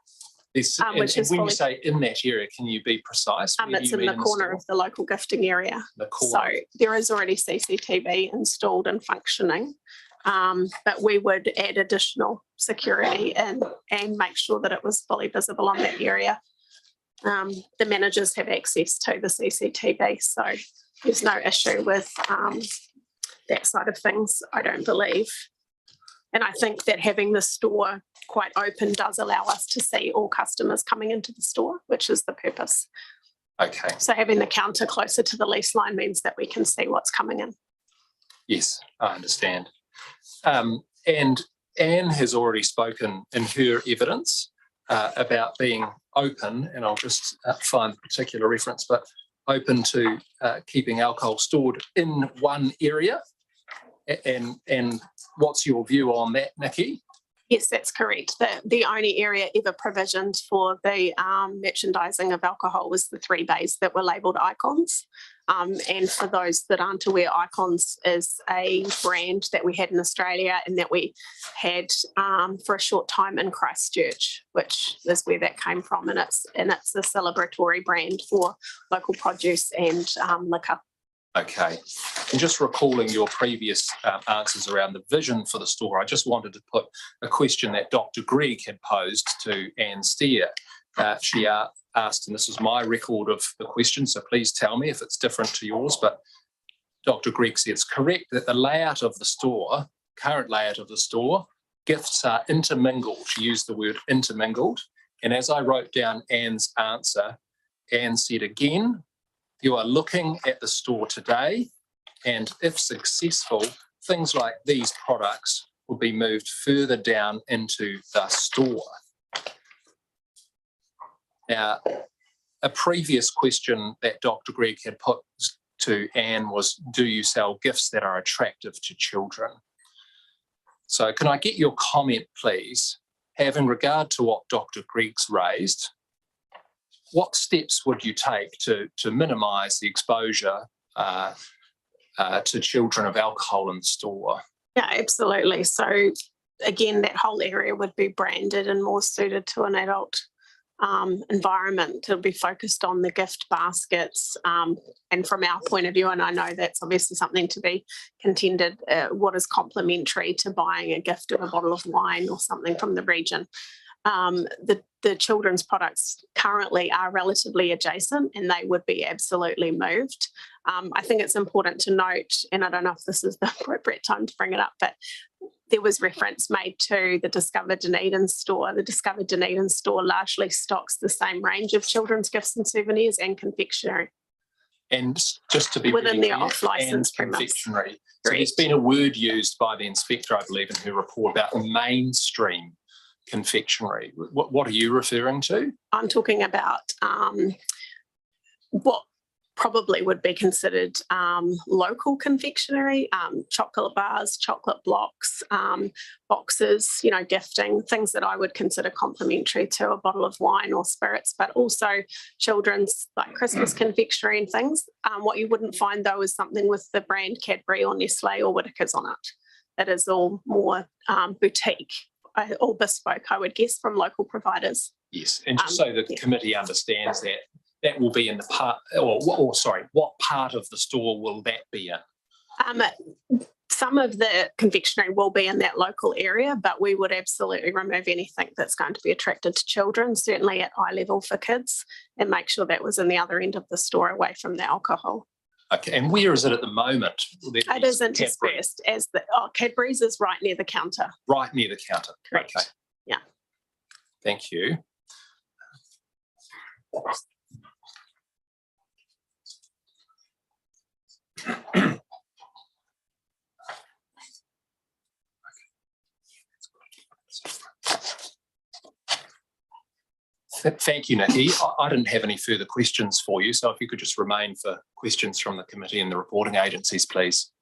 And when you say in that area, can you be precise? It's in the corner of the local gifting area. So there is already CCTV installed and functioning, but we would add additional security and make sure that it was fully visible on that area. The managers have access to the CCTV, so there's no issue with that side of things, I don't believe. And I think that having the store quite open does allow us to see all customers coming into the store, which is the purpose. Okay. So having the counter closer to the lease line means that we can see what's coming in. Yes, I understand. And Anne has already spoken in her evidence about being open, and I'll just find the particular reference, but open to keeping alcohol stored in one area. And what's your view on that, Nikki? Yes, that's correct. The only area ever provisioned for the merchandising of alcohol was the 3 bays that were labelled Icons. And for those that aren't aware, Icons is a brand that we had in Australia and that we had for a short time in Christchurch, which is where that came from. And it's a celebratory brand for local produce and liquor. Okay. And just recalling your previous answers around the vision for the store, I just wanted to put a question that Dr. Gregg had posed to Anne Steer. She asked, and this is my record of the question, so please tell me if it's different to yours, but Dr. Gregg said it's correct that the layout of the store, current layout of the store, gifts are intermingled. She used the word intermingled. And as I wrote down Anne's answer, Anne said again, you are looking at the store today, and if successful, things like these products will be moved further down into the store. Now, a previous question that Dr. Gregg had put to Anne was, do you sell gifts that are attractive to children? So can I get your comment, please, having regard to what Dr. Gregg's raised? What steps would you take to minimise the exposure to children of alcohol in the store? Yeah, absolutely. So again, that whole area would be branded and more suited to an adult environment. It'll be focused on the gift baskets, and from our point of view, and I know that's obviously something to be contended, what is complementary to buying a gift of a bottle of wine or something from the region. The children's products currently are relatively adjacent and they would be absolutely moved. I think it's important to note, and I don't know if this is the appropriate time to bring it up, but there was reference made to the Discover Dunedin store. The Discover Dunedin store largely stocks the same range of children's gifts and souvenirs and confectionery. And just to be within really their clear, off-licence and premise. confectionery. So there's been a word used by the inspector, I believe, in her report about mainstream confectionery. What are you referring to? I'm talking about what probably would be considered local confectionery, chocolate bars, chocolate blocks, boxes, gifting, things that I would consider complementary to a bottle of wine or spirits, but also children's like Christmas confectionery and things. What you wouldn't find though is something with the brand Cadbury or Nestle or Whittaker's on it. It is all more boutique or bespoke, I would guess, from local providers. Yes, and just so the committee understands that, that will be in the part, what part of the store will that be in? Some of the confectionery will be in that local area, but we would absolutely remove anything that's going to be attracted to children, certainly at eye level for kids, and make sure that was in the other end of the store away from the alcohol. Okay, and where is it at the moment? It is interspersed as Cadbury's is right near the counter. Right near the counter. Correct. Okay. Yeah. Thank you. Thank you, Nikki. I didn't have any further questions for you, so if you could just remain for questions from the committee and the reporting agencies, please.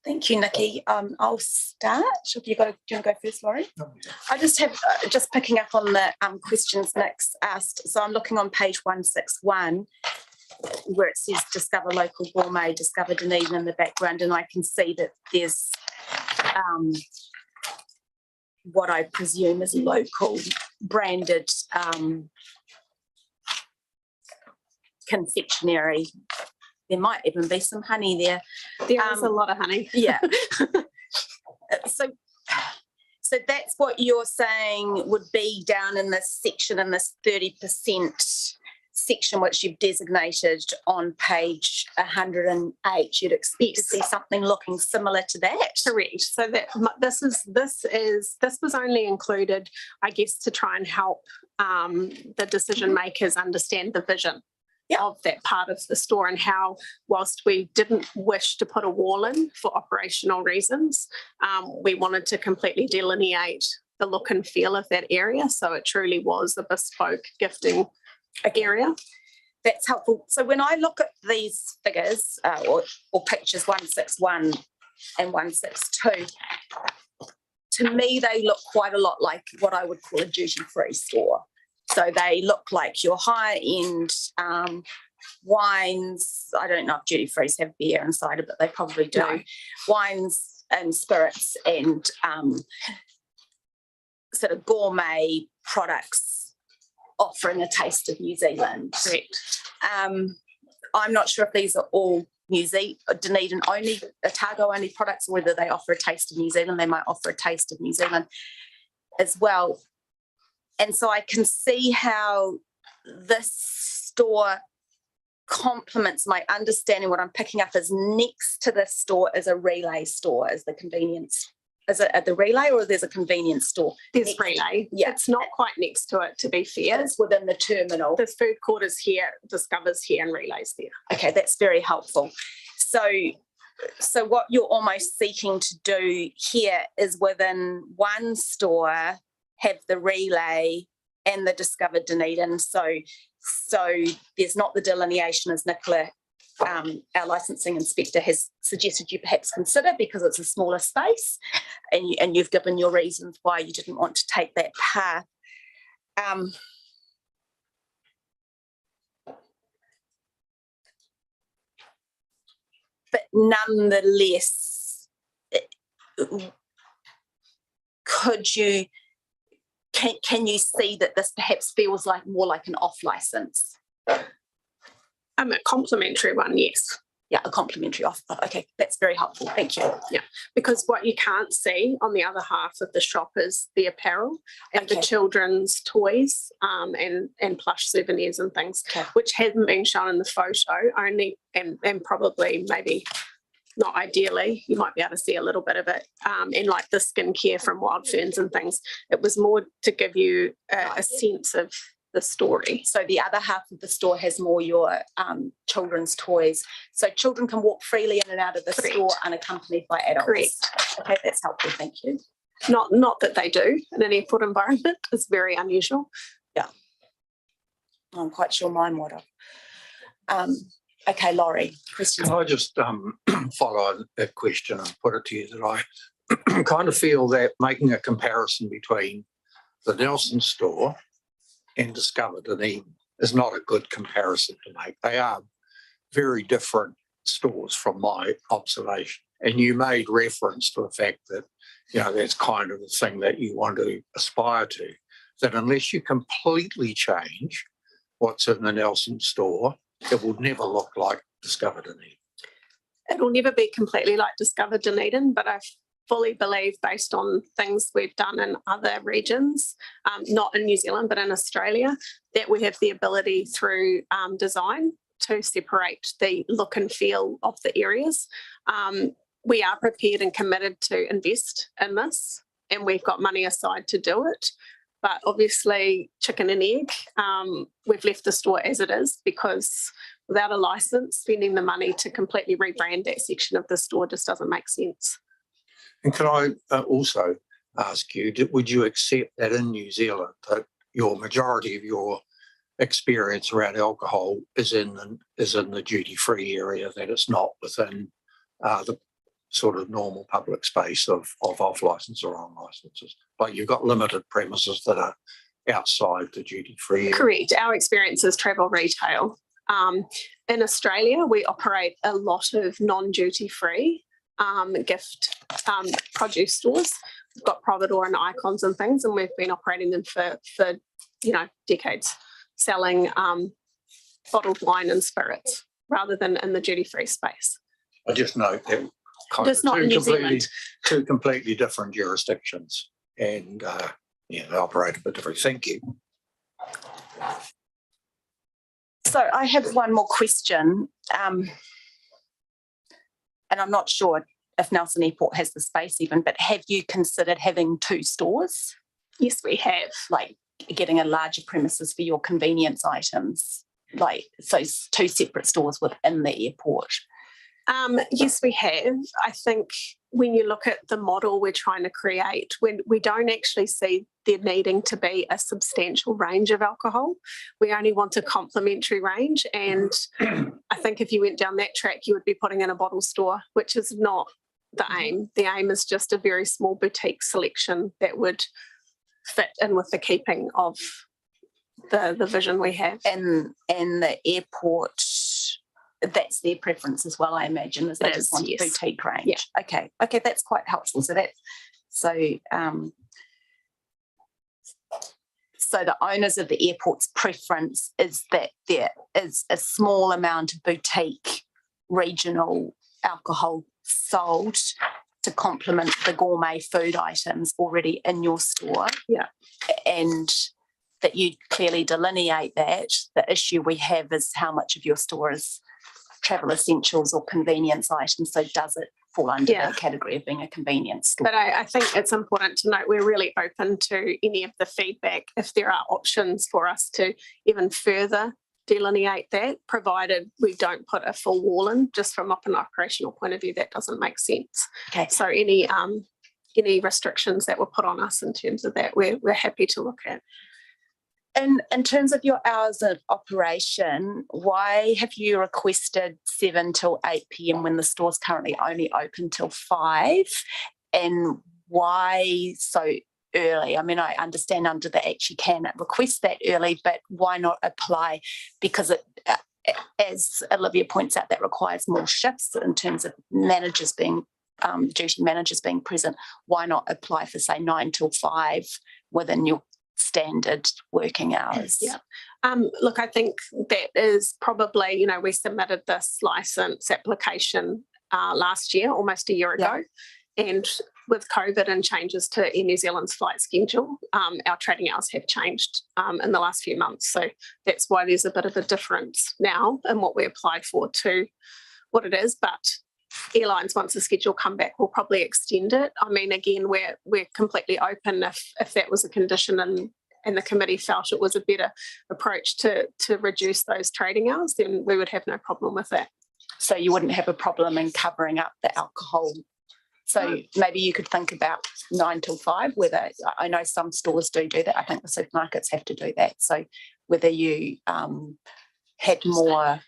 Thank you, Nikki. I'll start. Do you want to go first, Laurie? I just have, just picking up on the questions Nick's asked. So I'm looking on page 161, where it says Discover Local Gourmet, Discover Dunedin in the background, and I can see that there's what I presume is local branded confectionery. There might even be some honey there. There is a lot of honey. Yeah. So that's what you're saying would be down in this section, in this 30% section which you've designated on page 108. You'd expect to see something looking similar to that. Correct. So that this was only included, I guess, to try and help the decision makers understand the vision of that part of the store, and how, whilst we didn't wish to put a wall in for operational reasons, we wanted to completely delineate the look and feel of that area. So it truly was a bespoke gifting area. That's helpful. So when I look at these figures or pictures 161 and 162, to me they look quite a lot like what I would call a duty-free store. So they look like your high-end wines. I don't know if duty-frees have beer inside it, but they probably do. No. Wines and spirits and sort of gourmet products offering a taste of New Zealand. Correct. I'm not sure if these are all Dunedin only, Otago only products, or whether they offer a taste of New Zealand. They might offer a taste of New Zealand as well. And so I can see how this store complements my understanding. What I'm picking up is next to this store is a relay store, is the convenience. Is it at the relay, or there's a convenience store? There's relay. Yeah. It's not quite next to it, to be fair. It's within the terminal. There's food court is here, Discover's here, and relay's there. Okay, that's very helpful. So what you're almost seeking to do here is within one store have the relay and the Discover Dunedin. So there's not the delineation as Nicola, our licensing inspector, has suggested you perhaps consider, because it's a smaller space, and you've given your reasons why you didn't want to take that path. But nonetheless, could you can you see that this perhaps feels like more like an off license? A complimentary one, yes. Yeah, a complimentary off. Okay, that's very helpful. Thank you. Yeah, because what you can't see on the other half of the shop is the apparel and the Okay. children's toys and plush souvenirs and things, Okay. which hasn't been shown in the photo only, and probably maybe not ideally, you might be able to see a little bit of it, and like the skincare from Wild Ferns and things. It was more to give you a sense of the story. So the other half of the store has more your children's toys. So children can walk freely in and out of the Correct. store unaccompanied by adults. Correct. Okay, that's helpful. Thank you. Not that they do in an airport environment. It's very unusual. I'm quite sure mine would have. Okay, Laurie, questions? Can I just follow that question and put it to you that I kind of feel that making a comparison between the Nelson store and Discover Dunedin is not a good comparison to make. They are very different stores from my observation. And you made reference to the fact that, that's kind of the thing that you want to aspire to, that unless you completely change what's in the Nelson store, it will never look like Discover Dunedin. It'll never be completely like Discover Dunedin, but I fully believe, based on things we've done in other regions, not in New Zealand, but in Australia, that we have the ability through design to separate the look and feel of the areas. We are prepared and committed to invest in this, and we've got money aside to do it. But obviously, chicken and egg, we've left the store as it is, because without a license, spending the money to completely rebrand that section of the store just doesn't make sense. And can I also ask you, would you accept that in New Zealand, that your majority of your experience around alcohol is in the duty-free area, that it's not within the sort of normal public space of off-licence or on-licences? Like you've got limited premises that are outside the duty-free area. Correct. Our experience is travel retail. In Australia, we operate a lot of non-duty-free gift produce stores. We've got Providore and Icons and things, and we've been operating them for decades, selling bottled wine and spirits rather than in the duty-free space. I just note that Just not in New Zealand. two completely different jurisdictions, and they operate a bit different. Thank you. So I have one more question, and I'm not sure if Nelson Airport has the space even, but have you considered having two stores? Yes, we have. Like getting a larger premises for your convenience items, like so two separate stores within the airport? Yes, we have. I think when you look at the model we're trying to create, when we don't actually see there needing to be a substantial range of alcohol, we only want a complementary range. And I think if you went down that track, you would be putting in a bottle store, which is not the aim. The aim is just a very small boutique selection that would fit in with the keeping of the vision we have. And the airport, that's their preference as well, I imagine, is they just want a boutique range. Yeah. Okay, that's quite helpful. So the owners of the airport's preference is that there is a small amount of boutique regional alcohol sold to complement the gourmet food items already in your store. Yeah. And that you clearly delineate that. The issue we have is how much of your store is travel essentials or convenience items. So does it fall under that category of being a convenience store? But I think it's important to note we're really open to any of the feedback if there are options for us to even further delineate that, provided we don't put a full wall in. Just from an operational point of view, that doesn't make sense. Okay. So any restrictions that were put on us in terms of that, we're happy to look at. In terms of your hours of operation, why have you requested 7 till 8 p.m. when the store's currently only open till 5? And why so early? I mean, I understand under the Act you can request that early, but why not apply? Because it, as Olivia points out, that requires more shifts in terms of managers being duty managers being present. Why not apply for, say, 9 till 5 within your standard working hours? Yeah. Look, I think that is probably, you know, we submitted this license application last year, almost a year ago. And with COVID and changes to Air New Zealand's flight schedule, our trading hours have changed in the last few months. So that's why there's a bit of a difference now in what we applied for to what it is. But airlines, once the schedule come back, will probably extend it. I mean, again, we're completely open if that was a condition and the committee felt it was a better approach to reduce those trading hours, then we would have no problem with that. So you wouldn't have a problem in covering up the alcohol. So maybe you could think about 9 till 5, whether, I know some stores do that. I think the supermarkets have to do that. So whether you had more,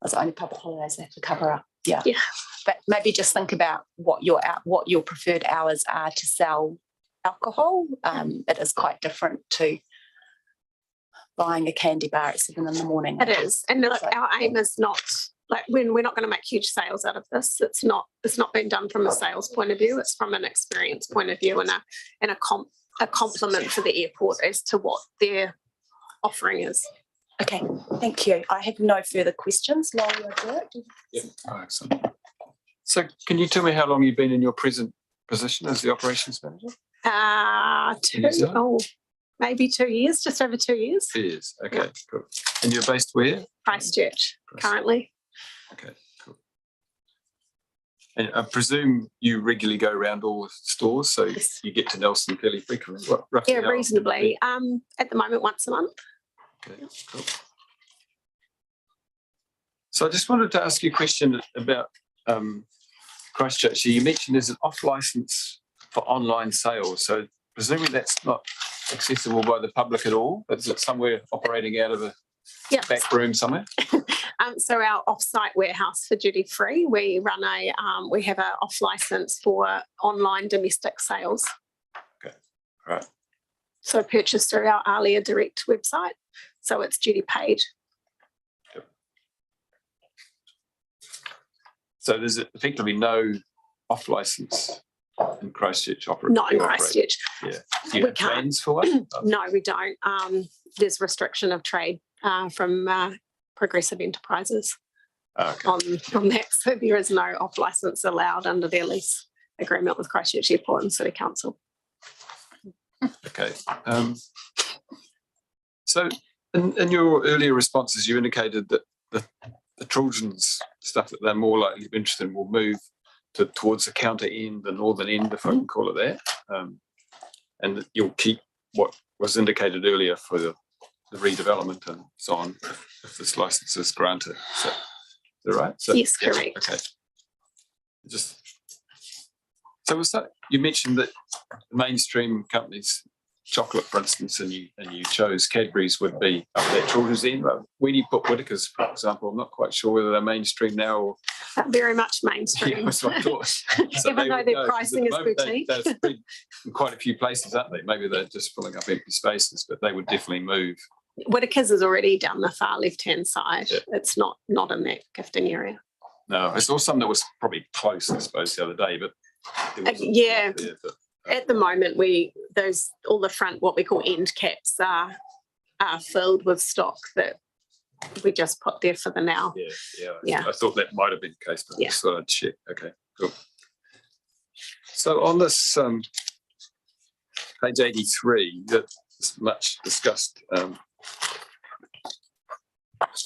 it's only public holidays they have to cover up. Yeah. But maybe just think about what your preferred hours are to sell alcohol. It is quite different to buying a candy bar at 7 in the morning. It is. And look, our aim is not, like, when we're not going to make huge sales out of this. It's not been done from a sales point of view. It's from an experience point of view and a compliment to the airport as to what their offering is. Okay, thank you. I have no further questions. Laurie or Dirk? Excellent. So can you tell me how long you've been in your present position as the operations manager? Maybe 2 years, just over 2 years. 2 years. Okay, cool. And you're based where? Christchurch, currently. Okay, cool. And I presume you regularly go around all the stores, so you get to Nelson fairly frequently. What, roughly? Yeah, reasonably. At the moment, once a month. Okay, cool. So I just wanted to ask you a question about Christchurch. So you mentioned there's an off license for online sales. So presumably that's not accessible by the public at all. Is it somewhere operating out of a back room somewhere? So our off-site warehouse for duty free, we run we have an off license for online domestic sales. Okay, all right. So purchased through our Alia Direct website. So it's duty paid. Yep. So there's effectively no off license in Christchurch operating? Not in Christchurch. Yeah. Do you have plans for one? No, we don't. There's restriction of trade from Progressive Enterprises on that. So there is no off licence allowed under their lease agreement with Christchurch Airport and City Council. Okay. So in your earlier responses, you indicated that the children's stuff that they're more likely to be interested in will move towards the counter end, the northern end, if I can call it that, and that you'll keep what was indicated earlier for the redevelopment and so on if this license is granted. So, is that right? So, yes, correct. Okay. So was that, you mentioned that mainstream companies, chocolate, for instance, and you chose Cadbury's would be up at that children's end. When you put Whittaker's, for example, I'm not quite sure whether they're mainstream now or very much mainstream. Yeah, that's what I thought. So even though their pricing is boutique. They're spread in quite a few places, aren't they? Maybe they're just filling up empty spaces, but they would definitely move. Whittaker's is already down the far left-hand side. Yeah. It's not in that gifting area. No, I saw some that was probably close, I suppose, the other day, but yeah. At the moment, all the front, what we call end caps, are filled with stock that we just put there for the now. Yeah. I thought that might have been the case, but yeah. I just thought I'd check. Okay, cool. So on this page 83, that's much discussed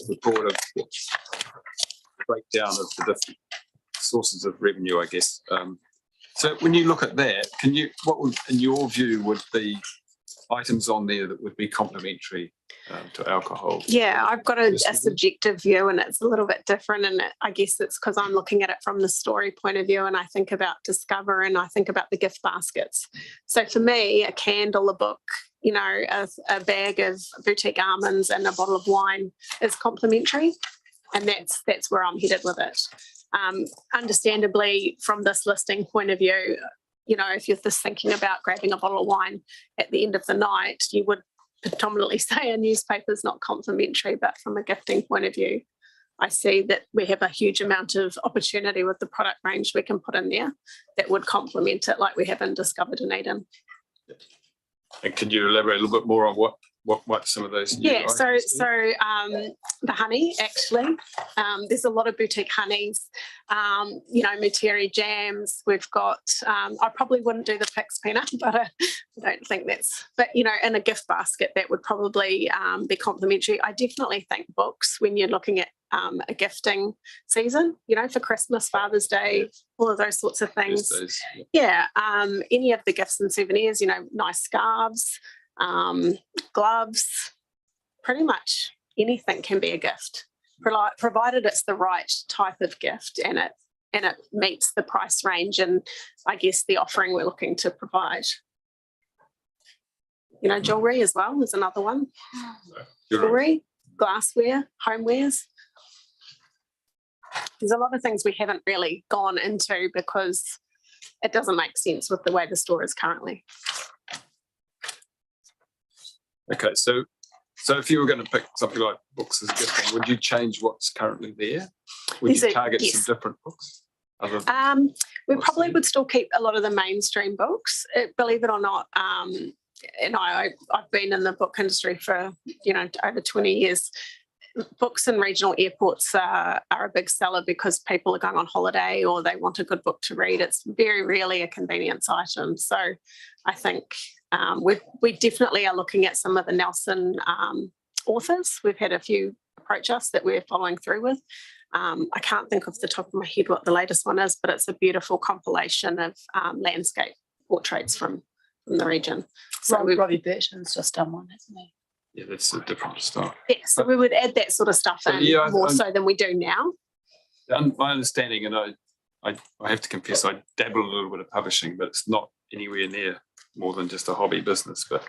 report of breakdown of the different sources of revenue, I guess. So when you look at that, what would, in your view, would be items on there that would be complementary to alcohol? Yeah, I've got a subjective view and it's a little bit different, and I guess it's because I'm looking at it from the story point of view and I think about Discover and I think about the gift baskets. So for me, a candle, a book, a bag of boutique almonds and a bottle of wine is complementary, and that's where I'm headed with it. Understandably, from this listing point of view, if you're just thinking about grabbing a bottle of wine at the end of the night, you would predominantly say a newspaper is not complimentary, but from a gifting point of view, I see that we have a huge amount of opportunity with the product range we can put in there that would complement it like we have in Discover Dunedin. And can you elaborate a little bit more on what some of those new Yeah, so items do? the honey, actually, there's a lot of boutique honeys, Muteri jams. We've got, I probably wouldn't do the Pix peanut butter. I don't think but in a gift basket, that would probably be complimentary. I definitely think books when you're looking at a gifting season, for Christmas, Father's Day, all of those sorts of things. Yeah, any of the gifts and souvenirs, nice scarves, gloves, pretty much anything can be a gift, provided it's the right type of gift and it meets the price range and I guess the offering we're looking to provide. Jewelry as well is another one. Jewelry, glassware, homewares. There's a lot of things we haven't really gone into because it doesn't make sense with the way the store is currently. Okay, so if you were going to pick something like books as a gifting, would you change what's currently there? Would you target some different books? We probably would still keep a lot of the mainstream books. Believe it or not, I've been in the book industry for over 20 years. Books in regional airports are a big seller because people are going on holiday or they want a good book to read. It's very rarely a convenience item. So I think we definitely are looking at some of the Nelson authors. We've had a few approach us that we're following through with. I can't think off the top of my head what the latest one is, but it's a beautiful compilation of landscape portraits from the region. So Robbie Burton's just done one, hasn't he? Yeah, that's a different style. Yeah, so we would add that sort of stuff in more so than we do now. My understanding, and I have to confess, I dabble a little bit of publishing, but it's not anywhere near more than just a hobby business. But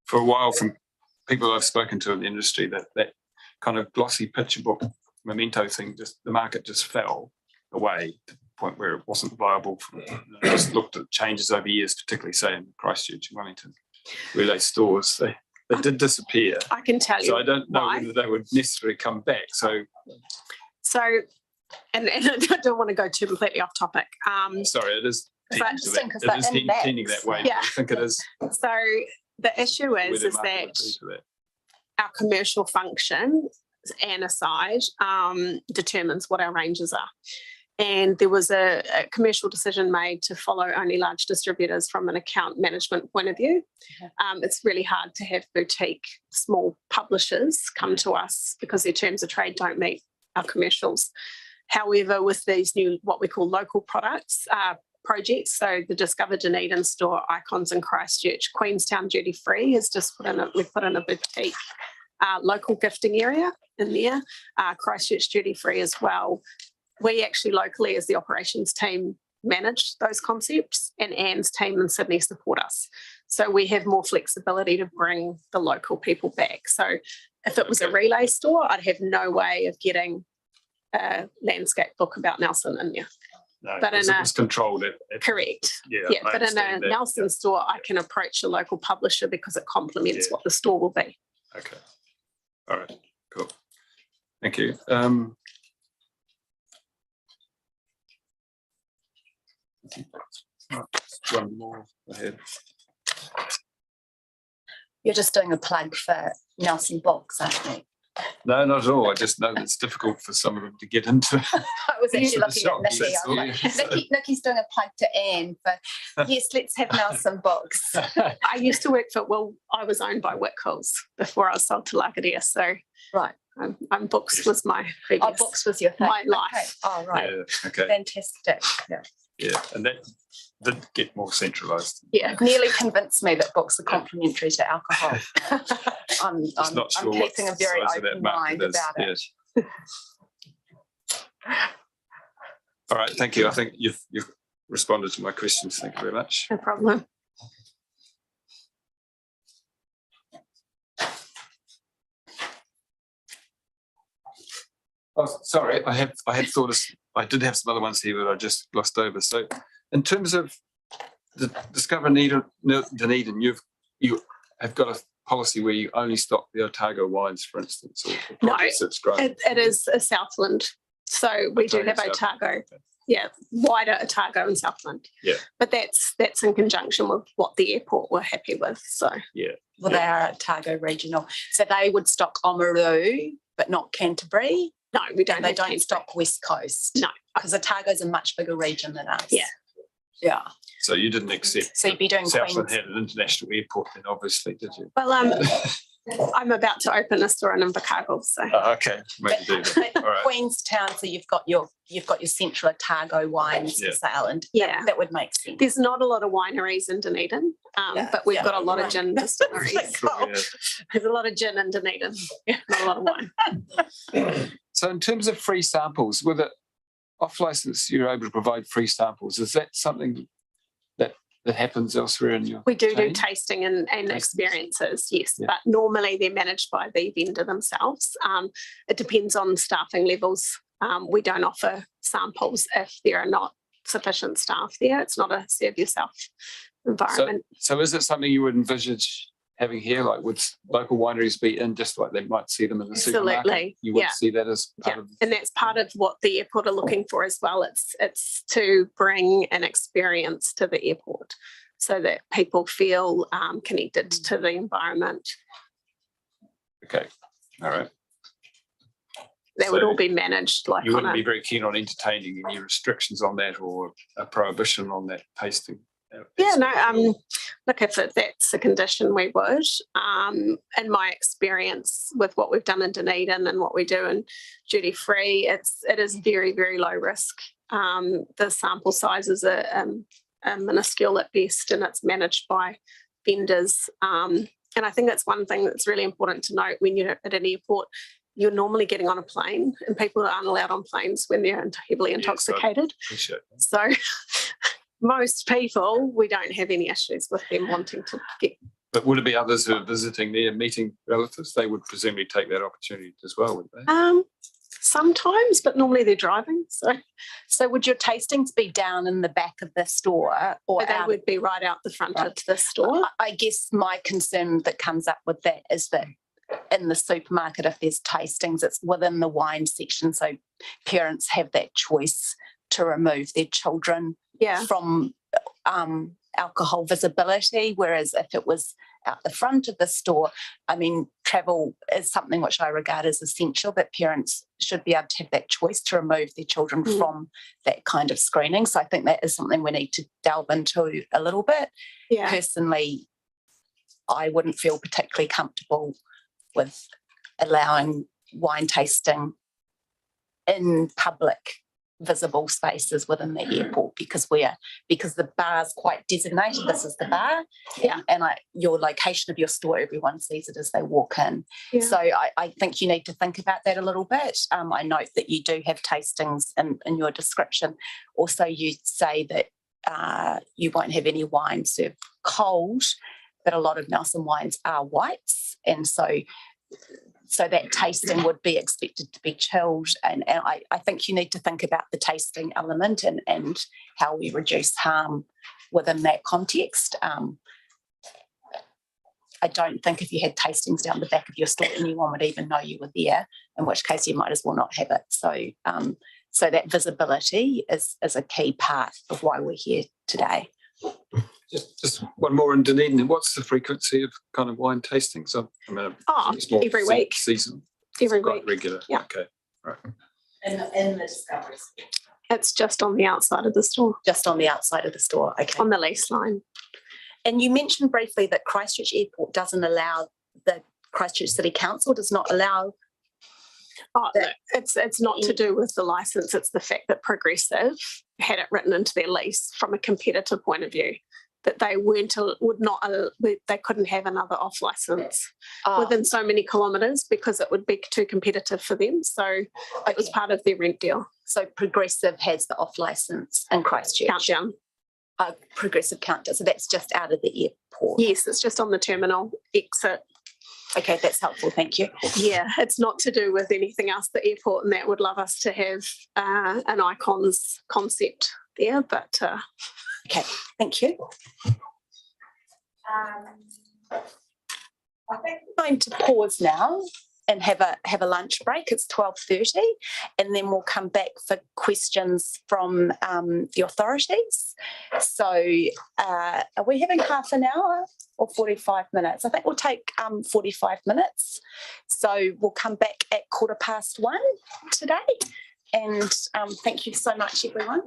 for a while, from people I've spoken to in the industry, that kind of glossy picture book memento thing, the market just fell away to the point where it wasn't viable. I just looked at changes over years, particularly say in Christchurch and Wellington, relay stores. They did disappear. I can tell you. So I don't know why. whether they would necessarily come back. So and I don't want to go too completely off topic. Sorry, it is. But It is tending that way. Yeah. I think it is. So the issue is that our commercial function and aside determines what our ranges are. And there was a commercial decision made to follow only large distributors from an account management point of view. It's really hard to have boutique small publishers come to us because their terms of trade don't meet our commercials. However, with these new, what we call local projects, so the Discover Dunedin store, Icons in Christchurch, Queenstown Duty Free has just we've put in a boutique local gifting area in there, Christchurch Duty Free as well. We actually locally as the operations team manage those concepts and Anne's team in Sydney support us. So we have more flexibility to bring the local people back. So if it was a relay store, I'd have no way of getting a landscape book about Nelson in there. No, but it was controlled. Correct. Yeah, but in a Nelson store, I can approach a local publisher because it complements what the store will be. Okay. All right. Cool. Thank you. One more ahead. You're just doing a plug for Nelson Books, aren't you? No, not at all. I just know that it's difficult for some of them to get into. I was actually looking at Nikki. That's all. I was like, Nikki's doing a plug to Anne, but yes, let's have Nelson Books. I used to work I was owned by Whitcoulls before I was sold to Lagardère. So right. Books was my previous. Books was your thing. My life. Okay. Oh, right. Yeah, okay. Fantastic. Yeah, and that did get more centralised. Yeah, nearly convinced me that books are complementary to alcohol. I'm keeping a very open mind about it. Yes. All right, thank you. I think you've responded to my questions. Thank you very much. No problem. Oh, sorry, I had thought I did have some other ones here, but I just glossed over. So, in terms of the Discover Dunedin, you have got a policy where you only stock the Otago wines, for instance, or No, produce that's grown? It is a Southland. So we do have Otago. Yeah, wider Otago and Southland. Yeah. But that's in conjunction with what the airport were happy with. So Well, they are Otago regional. So they would stock Oamaru, but not Canterbury. no, we don't. And they have don't Canterbury. stock West Coast. No. Because Otago's a much bigger region than us. Yeah. Yeah. So you didn't accept So you'd be doing Southland Queens. had an international airport then, obviously, did you? Well, I'm about to open a store in Invercargill, so Okay, maybe do that. But All right. Queenstown, so you've got your central Otago wines for sale, and that would make sense. there's not a lot of wineries in Dunedin, but we've got a lot of gin distilleries. There's a lot of gin in Dunedin, not a lot of wine. So in terms of free samples, with it off license, you're able to provide free samples. Is that something that happens elsewhere in your We do chain? tasting and Tastings? experiences, yes, Yeah. but normally they're managed by the vendor themselves. It depends on staffing levels. We don't offer samples if there are not sufficient staff there. It's not a serve yourself environment. So is it something you would envisage having here, like would local wineries be in just like they might see them in the supermarket? Absolutely, You would yeah. see that as part Yeah, of and that's part of what the airport are looking for as well. It's to bring an experience to the airport so that people feel connected to the environment. Okay, all right. They would So all be managed like You on wouldn't a, be very keen on entertaining any restrictions on that or a prohibition on that tasting? yeah, no, look, if that's a condition, we would. In my experience with what we've done in Dunedin and what we do in duty free, it is very, very low risk. The sample sizes are minuscule at best, and it's managed by vendors. And I think that's one thing that's really important to note when you're at an airport. You're normally getting on a plane, and people aren't allowed on planes when they're heavily intoxicated. Appreciate that. So most people, we don't have any issues with them wanting to get. But would it be others who are visiting there, meeting relatives? They would presumably take that opportunity as well, would they? Sometimes, but normally they're driving. So would your tastings be down in the back of the store, or They out? would be right out the front of the store. I guess my concern that comes up with that is that in the supermarket, if there's tastings, it's within the wine section, so parents have that choice to remove their children Yeah. from alcohol visibility, whereas if it was out the front of the store, I mean, travel is something which I regard as essential, that parents should be able to have that choice to remove their children from that kind of screening. So I think that is something we need to delve into a little bit. Yeah. Personally, I wouldn't feel particularly comfortable with allowing wine tasting in public visible spaces within the airport, because the bar is quite designated. This is the bar, and your location of your store, everyone sees it as they walk in. Yeah. So I think you need to think about that a little bit. I note that you do have tastings in your description. Also, you say that you won't have any wine served cold, but a lot of Nelson wines are whites, and so that tasting would be expected to be chilled. And I think you need to think about the tasting element and how we reduce harm within that context. I don't think if you had tastings down the back of your store, anyone would even know you were there, in which case you might as well not have it. So that visibility is a key part of why we're here today. Just one more in Dunedin. What's the frequency of kind of wine tastings? It's more every week. Season. Every Quite week. regular. Yeah. Okay. Right. In the discoveries. It's just on the outside of the store, Just on the outside of the store, okay. on the lease line. And you mentioned briefly that Christchurch Airport doesn't allow, the Christchurch City Council does not allow. It's not to do with the license. It's the fact that Progressive had it written into their lease from a competitor point of view that they they couldn't have another off license within so many kilometres because it would be too competitive for them. So it was part of their rent deal. So Progressive has the off license in Christchurch. Countdown. Progressive Countdown. So that's just out of the airport. Yes, it's just on the terminal exit. Okay, that's helpful. Thank you. Yeah, it's not to do with anything else. The airport and that would love us to have an icons concept there, but okay, thank you. I think we're going to pause now and have a lunch break. It's 12:30, and then we'll come back for questions from the authorities. So are we having half an hour or 45 minutes? I think we'll take 45 minutes. So we'll come back at 1:15 today. And thank you so much, everyone.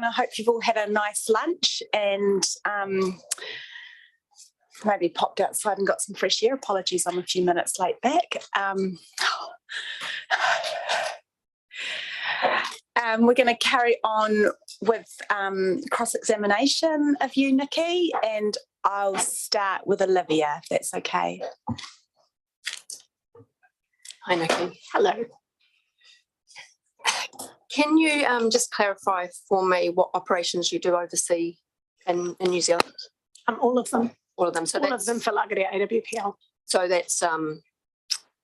I hope you've all had a nice lunch and maybe popped outside and got some fresh air. Apologies, I'm a few minutes late back. We're going to carry on with cross-examination of you, Nikki, and I'll start with Olivia, if that's okay. Hi, Nikki. Hello. Can you just clarify for me what operations you do oversee in New Zealand? All of them. All of them. So All of them for Lagaria AWPL. So that's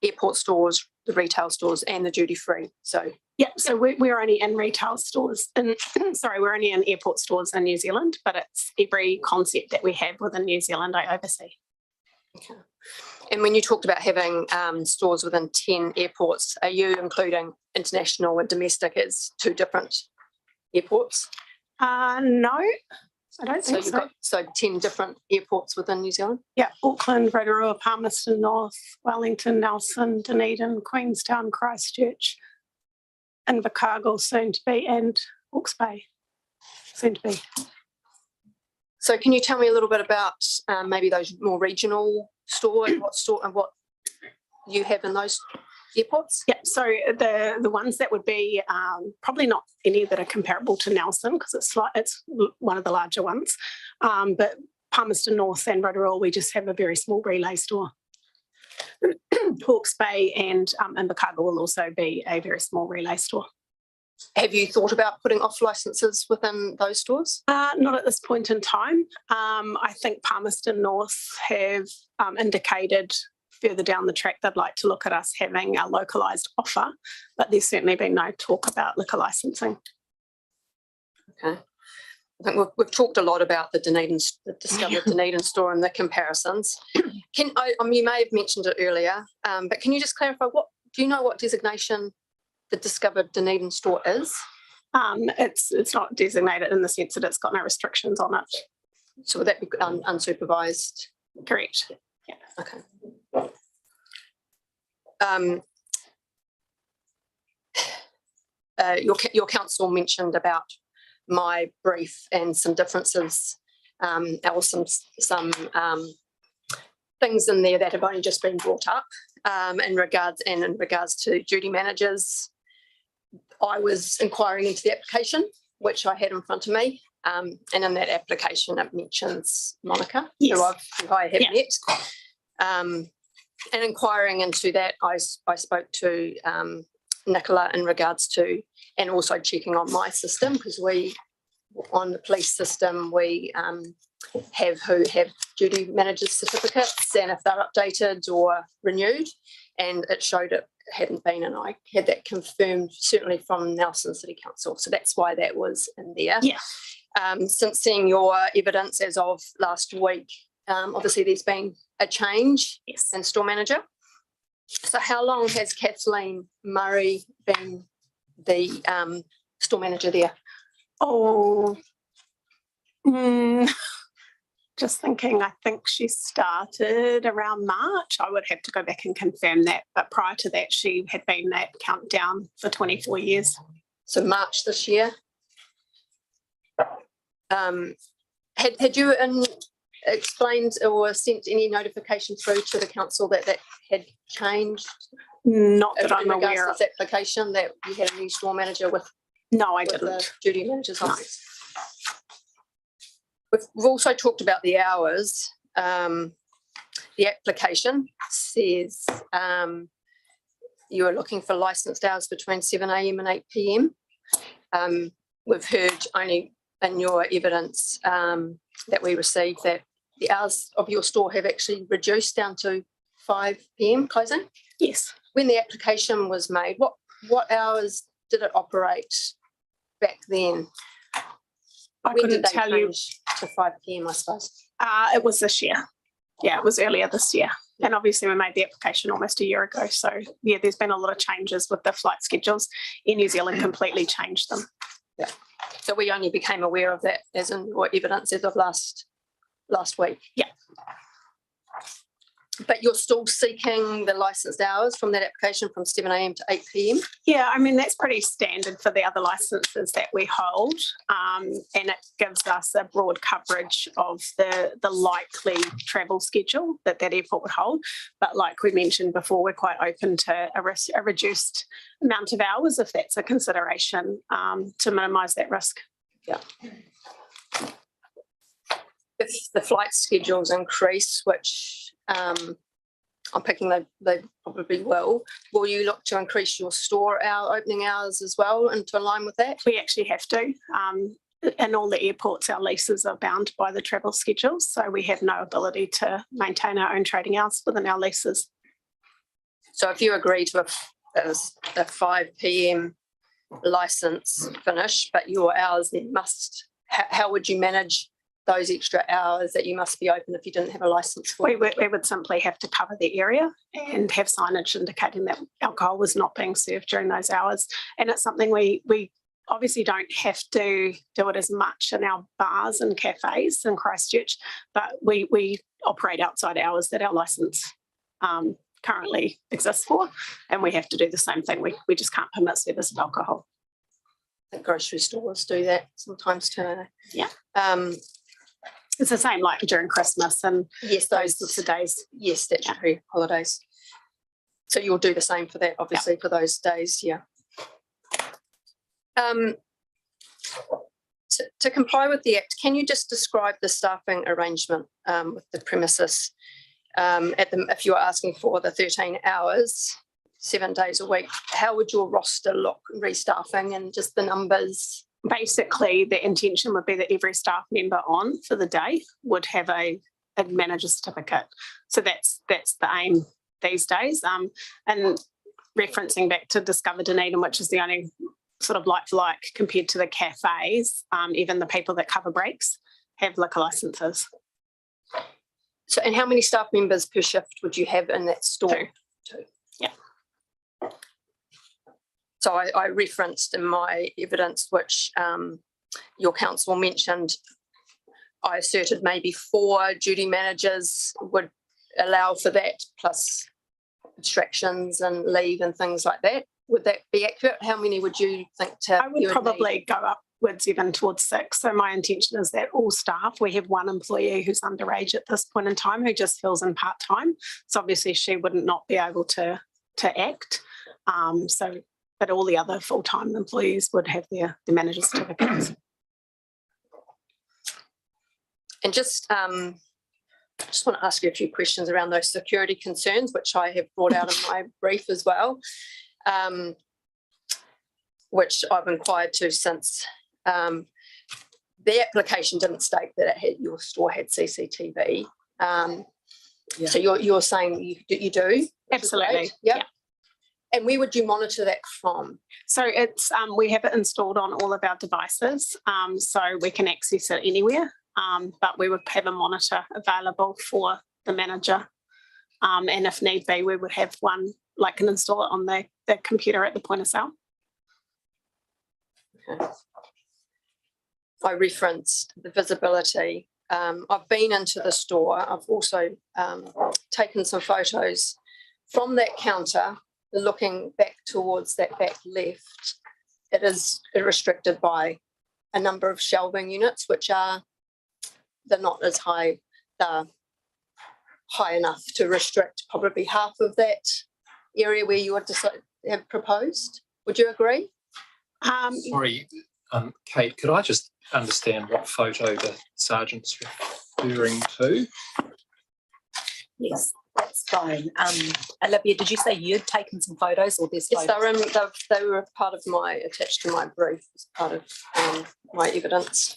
airport stores, the retail stores, and the duty free. So Yeah, so we're only in retail stores, and sorry, we're only in airport stores in New Zealand, but it's every concept that we have within New Zealand I oversee. okay. And when you talked about having stores within 10 airports, are you including international and domestic as two different airports? No, I don't So think you've so. got 10 different airports within New Zealand? Yeah, Auckland, Rotorua, Palmerston North, Wellington, Nelson, Dunedin, Queenstown, Christchurch, Invercargill soon to be, and Hawke's Bay soon to be. So can you tell me a little bit about maybe those more regional stores, what you have in those airports? Yeah, so the ones that would be probably not any that are comparable to Nelson because it's one of the larger ones, but Palmerston North and Rotorua, we just have a very small relay store. Hawke's Bay and Invercargill will also be a very small relay store. Have you thought about putting off licenses within those stores? Not at this point in time. I think Palmerston North have indicated further down the track they'd like to look at us having a localised offer, but there's certainly been no talk about liquor licensing. Okay. I think we've talked a lot about the discovered Dunedin store and the comparisons. You may have mentioned it earlier, but can you just clarify do you know what designation the discovered Dunedin store is? It's not designated in the sense that it's got no restrictions on it. So would that be unsupervised? Correct. Yeah. Okay. Your council mentioned about my brief and some differences. There was some things in there that have only just been brought up in regards to duty managers. I was inquiring into the application, which I had in front of me, and in that application it mentions Monica, Yes. who I have met. And inquiring into that, I spoke to Nicola in regards to, and also checking on my system, because on the police system, we have duty managers certificates, and if they're updated or renewed, and it showed it hadn't been, and I had that confirmed certainly from Nelson City Council. So that's why that was in there. Yeah. Since seeing your evidence as of last week, obviously there's been a change in store manager. So how long has Kathleen Murray been the store manager there? Just thinking, I think she started around March. I would have to go back and confirm that. But prior to that, she had been at Countdown for 24 years. So March this year. Had you explained or sent any notification through to the council that had changed? Not that I'm in regards aware to of. this application that you had a new store manager with? No, I with didn't. the duty managers on. We've also talked about the hours. The application says you are looking for licensed hours between 7 a.m. and 8 p.m. We've heard only in your evidence that we received that the hours of your store have actually reduced down to 5 p.m. closing. Yes. When the application was made, what hours did it operate back then? I When couldn't did they tell you. change to 5 p.m, I suppose? It was this year. Yeah, it was earlier this year. And obviously we made the application almost a year ago. So yeah, there's been a lot of changes with the flight schedules. Air New Zealand completely changed them. Yeah. So we only became aware of that as in your evidence as of last week. Yeah. But you're still seeking the licensed hours from that application from 7 a.m. to 8 p.m. Yeah, I mean, that's pretty standard for the other licenses that we hold. And it gives us a broad coverage of the likely travel schedule that airport would hold. But like we mentioned before, we're quite open to a reduced amount of hours if that's a consideration to minimise that risk. Yeah. If the flight schedules increase, which I'm picking they probably will you look to increase your store opening hours as well and to align with that? We actually have to. In all the airports, our leases are bound by the travel schedules, so we have no ability to maintain our own trading hours within our leases. So if you agree to a 5 p.m. license finish, but your hours then how would you manage those extra hours that you must be open if you didn't have a license for? We would simply have to cover the area and have signage indicating that alcohol was not being served during those hours. And it's something we obviously don't have to do it as much in our bars and cafes in Christchurch, but we operate outside hours that our license currently exists for, and we have to do the same thing. We just can't permit service of alcohol. I think grocery stores do that sometimes too. Yeah. It's the same like during Christmas and yes, those sorts of days. Yes, statutory holidays. So you'll do the same for that, obviously, for those days, yeah. To comply with the Act, can you just describe the staffing arrangement with the premises if you are asking for the 13 hours, 7 days a week? How would your roster look, restaffing and just the numbers? Basically, the intention would be that every staff member on for the day would have a manager certificate. So that's the aim these days. And referencing back to Discover Dunedin, which is the only sort of like for like compared to the cafes, even the people that cover breaks have liquor licenses. So, and how many staff members per shift would you have in that store? Two. Yeah. So I referenced in my evidence, which your counsel mentioned, I asserted maybe 4 duty managers would allow for that, plus abstractions and leave and things like that. Would that be accurate? How many would you think I would probably go upwards even towards 6. So my intention is that all staff, we have one employee who's underage at this point in time who just fills in part-time. So obviously she would not be able to act. But all the other full-time employees would have their manager certificates. And just want to ask you a few questions around those security concerns, which I have brought out in my brief as well, which I've inquired to since the application didn't state that your store had CCTV. So you're saying you do? Absolutely. Yeah. And where would you monitor that from? So it's we have it installed on all of our devices, so we can access it anywhere. But we would have a monitor available for the manager, and if need be, we would have one like an installer on the computer at the point of sale. Okay. I referenced the visibility. I've been into the store. I've also taken some photos from that counter. Looking back towards that back left, it is restricted by a number of shelving units, which they're not as high, they're high enough to restrict probably half of that area where you have proposed. Would you agree? Sorry, Kate, could I just understand what photo the sergeant's referring to? Yes, that's fine. Olivia, did you say you'd taken some photos or there's Yes, photos? they were part of attached to my brief as part of my evidence.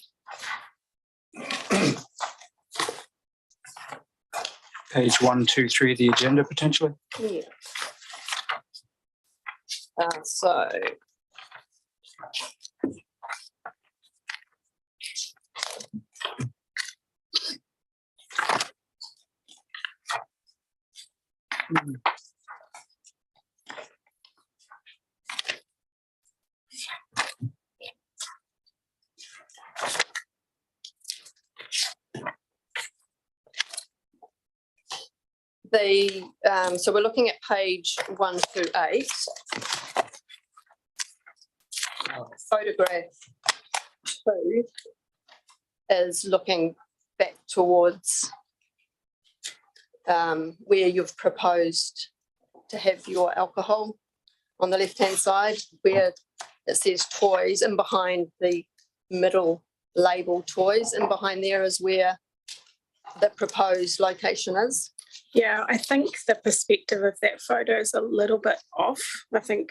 Page 1, 2, 3 of the agenda potentially. Yeah. So. So we're looking at page 128. Photograph 2 is looking back towards where you've proposed to have your alcohol on the left-hand side, where it says toys, and behind the middle label toys, and behind there is where the proposed location is. Yeah, I think the perspective of that photo is a little bit off. I think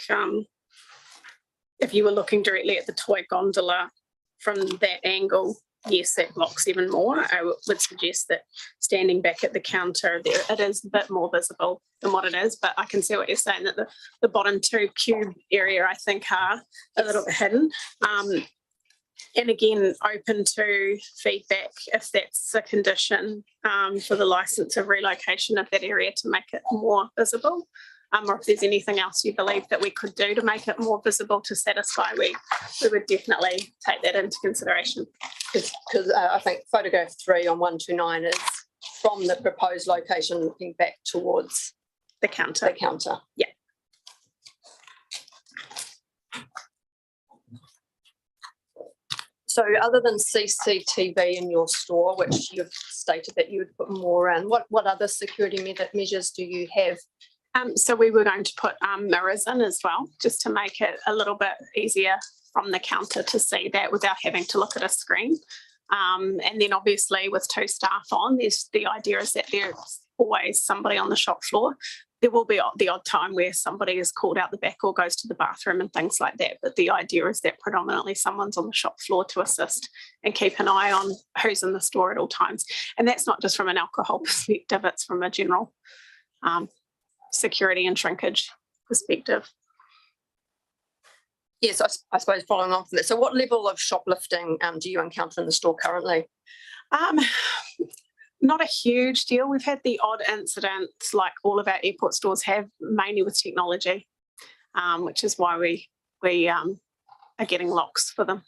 if you were looking directly at the toy gondola from that angle, yes, that blocks even more. I would suggest that standing back at the counter, there it is a bit more visible than what it is, but I can see what you're saying, that the bottom two cube area, I think, are a little bit hidden. And again, open to feedback if that's a condition for the license of relocation of that area to make it more visible. Or if there's anything else you believe that we could do to make it more visible to satisfy, we would definitely take that into consideration. Because I think photograph 3 on 129 is from the proposed location looking back towards the counter. The counter. Yeah. So other than CCTV in your store, which you've stated that you would put more in, what other security measures do you have? So we were going to put mirrors in as well, just to make it a little bit easier from the counter to see that without having to look at a screen. And then obviously with 2 staff on, the idea is that there's always somebody on the shop floor. There will be the odd time where somebody is called out the back or goes to the bathroom and things like that. But the idea is that predominantly someone's on the shop floor to assist and keep an eye on who's in the store at all times. And that's not just from an alcohol perspective, it's from a general security and shrinkage perspective. Yes, I suppose following on from that. So what level of shoplifting do you encounter in the store currently? Not a huge deal. We've had the odd incidents like all of our airport stores have, mainly with technology, which is why we are getting locks for them.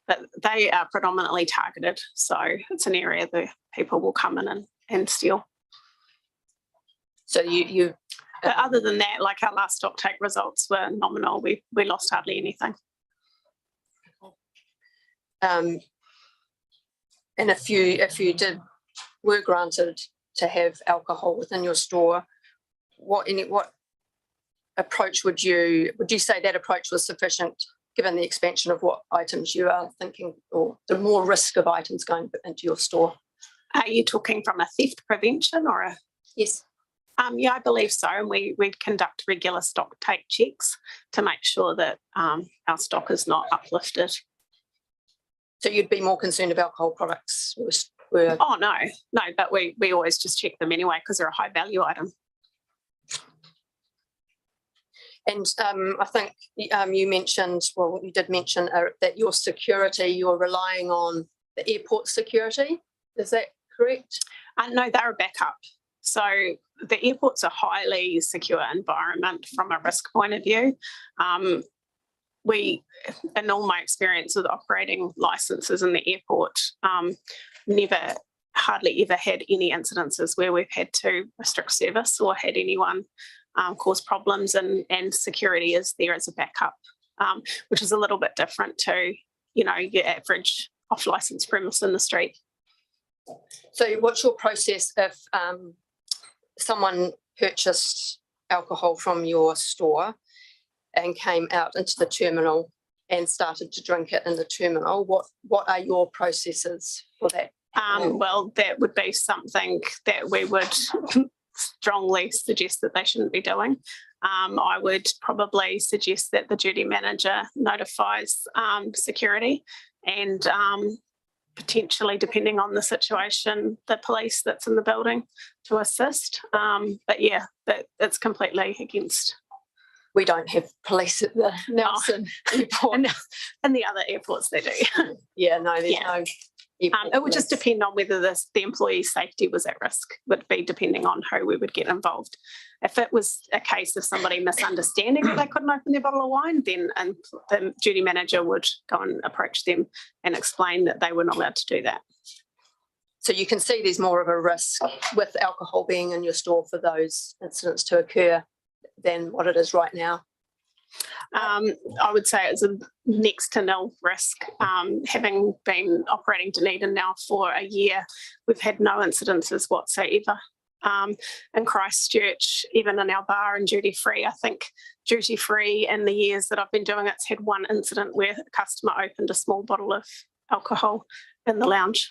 But they are predominantly targeted. So it's an area that people will come in and steal. So you but other than that, like our last stock take results were nominal. We lost hardly anything. And if you were granted to have alcohol within your store, what approach would you say that approach was sufficient given the expansion of what items you are thinking, or the more risk of items going into your store? Are you talking from a theft prevention or a? Yes. Yeah, I believe so. And we conduct regular stock take checks to make sure that our stock is not uplifted. So you'd be more concerned if alcohol products were... Oh, no, but we always just check them anyway because they're a high value item. And I think you mentioned, well, you did mention that your security, you're relying on the airport security. Is that correct? No, they're a backup. So the airport's a highly secure environment from a risk point of view. We, in all my experience with operating licenses in the airport, hardly ever had any incidences where we've had to restrict service or had anyone cause problems, and security is there as a backup, which is a little bit different to, your average off-licence premise in the street. So what's your process if someone purchased alcohol from your store and came out into the terminal and started to drink it in the terminal? What are your processes for that? Well, that would be something that we would strongly suggest that they shouldn't be doing. I would probably suggest that the duty manager notifies security and potentially, depending on the situation, the police that's in the building to assist. But yeah, it's completely against. We don't have police at the Nelson airport. And the other airports they do. Yeah, no, there's no. It would just depend on whether the employee's safety was at risk, would be depending on who we would get involved. If it was a case of somebody misunderstanding that they couldn't open their bottle of wine, then the duty manager would go and approach them and explain that they were not allowed to do that. So you can see there's more of a risk with alcohol being in your store for those incidents to occur than what it is right now. I would say it's a next to nil risk. Having been operating Dunedin now for a year, we've had no incidences whatsoever. In Christchurch, even in our bar and duty free, I think duty free in the years that I've been doing it's had one incident where a customer opened a small bottle of alcohol in the lounge.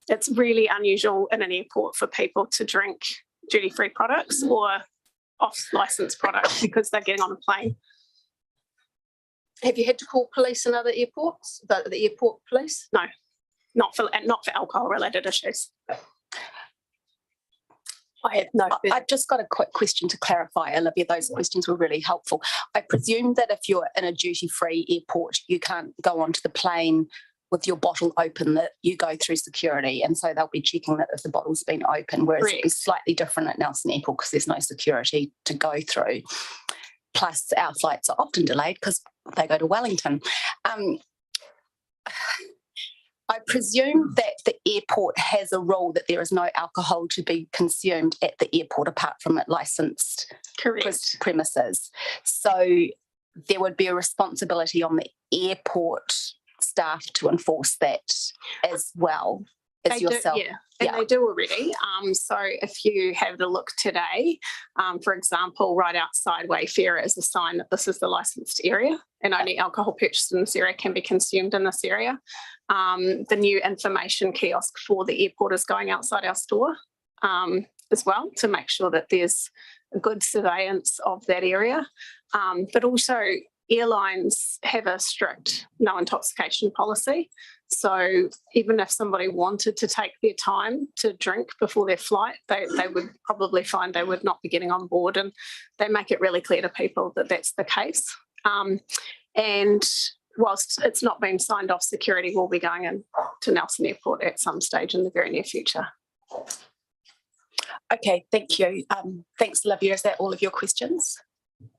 It's really unusual in an airport for people to drink duty free products or off licensed products because they're getting on a plane. Have you had to call police in other airports, the airport police? No, not for alcohol related issues. I have no. I've just got a quick question to clarify, Olivia. Those questions were really helpful. I presume that if you're in a duty-free airport, you can't go onto the plane with your bottle open, that you go through security, and so they'll be checking that if the bottle's been open, whereas it'll be slightly different at Nelson Airport because there's no security to go through. Plus, our flights are often delayed because they go to Wellington. I presume that the airport has a rule that there is no alcohol to be consumed at the airport apart from at licensed premises. So there would be a responsibility on the airport staff to enforce that as well as yourself. They do already. So if you have a look today, for example, right outside Wayfarer is a sign that this is the licensed area and only alcohol purchased in this area can be consumed in this area. The new information kiosk for the airport is going outside our store as well to make sure that there's a good surveillance of that area. But also airlines have a strict no intoxication policy. So even if somebody wanted to take their time to drink before their flight, they would probably find they would not be getting on board, and they make it really clear to people that that's the case. And whilst it's not been signed off, security will be going in to Nelson Airport at some stage in the very near future. Okay, thank you. Thanks, Olivia. Is that all of your questions?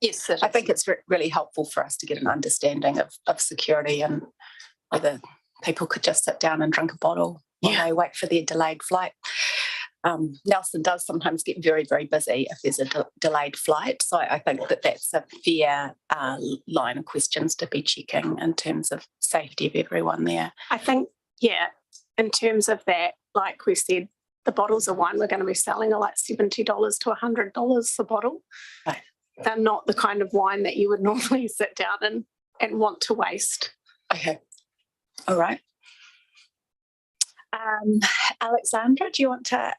Yes, I think it's really helpful for us to get an understanding of security and whether people could just sit down and drink a bottle while they wait for their delayed flight. Nelson does sometimes get very, very busy if there's a delayed flight. So I think that that's a fair line of questions to be checking in terms of safety of everyone there. I think, in terms of that, like we said, the bottles of wine we're going to be selling are like $70 to $100 a bottle. Right. They're not the kind of wine that you would normally sit down and want to waste. Okay. All right. Alexandra, do you want to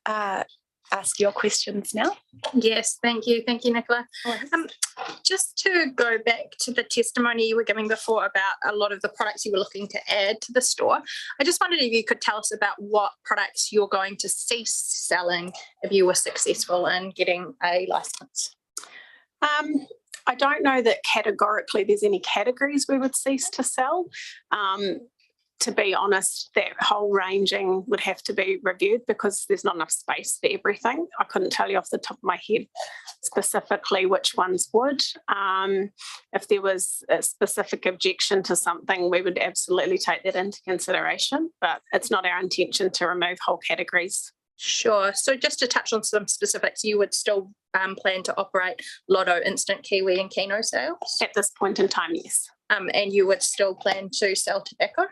ask your questions now? Yes, thank you. Thank you, Nicola. Just to go back to the testimony you were giving before about a lot of the products you were looking to add to the store, I just wondered if you could tell us about what products you're going to cease selling if you were successful in getting a license. I don't know that categorically there's any categories we would cease to sell. To be honest, that whole ranging would have to be reviewed because there's not enough space for everything. I couldn't tell you off the top of my head specifically which ones would. If there was a specific objection to something, we would absolutely take that into consideration, but it's not our intention to remove whole categories. Sure. So just to touch on some specifics, you would still plan to operate Lotto, Instant Kiwi and Keno sales? At this point in time, yes. And you would still plan to sell tobacco?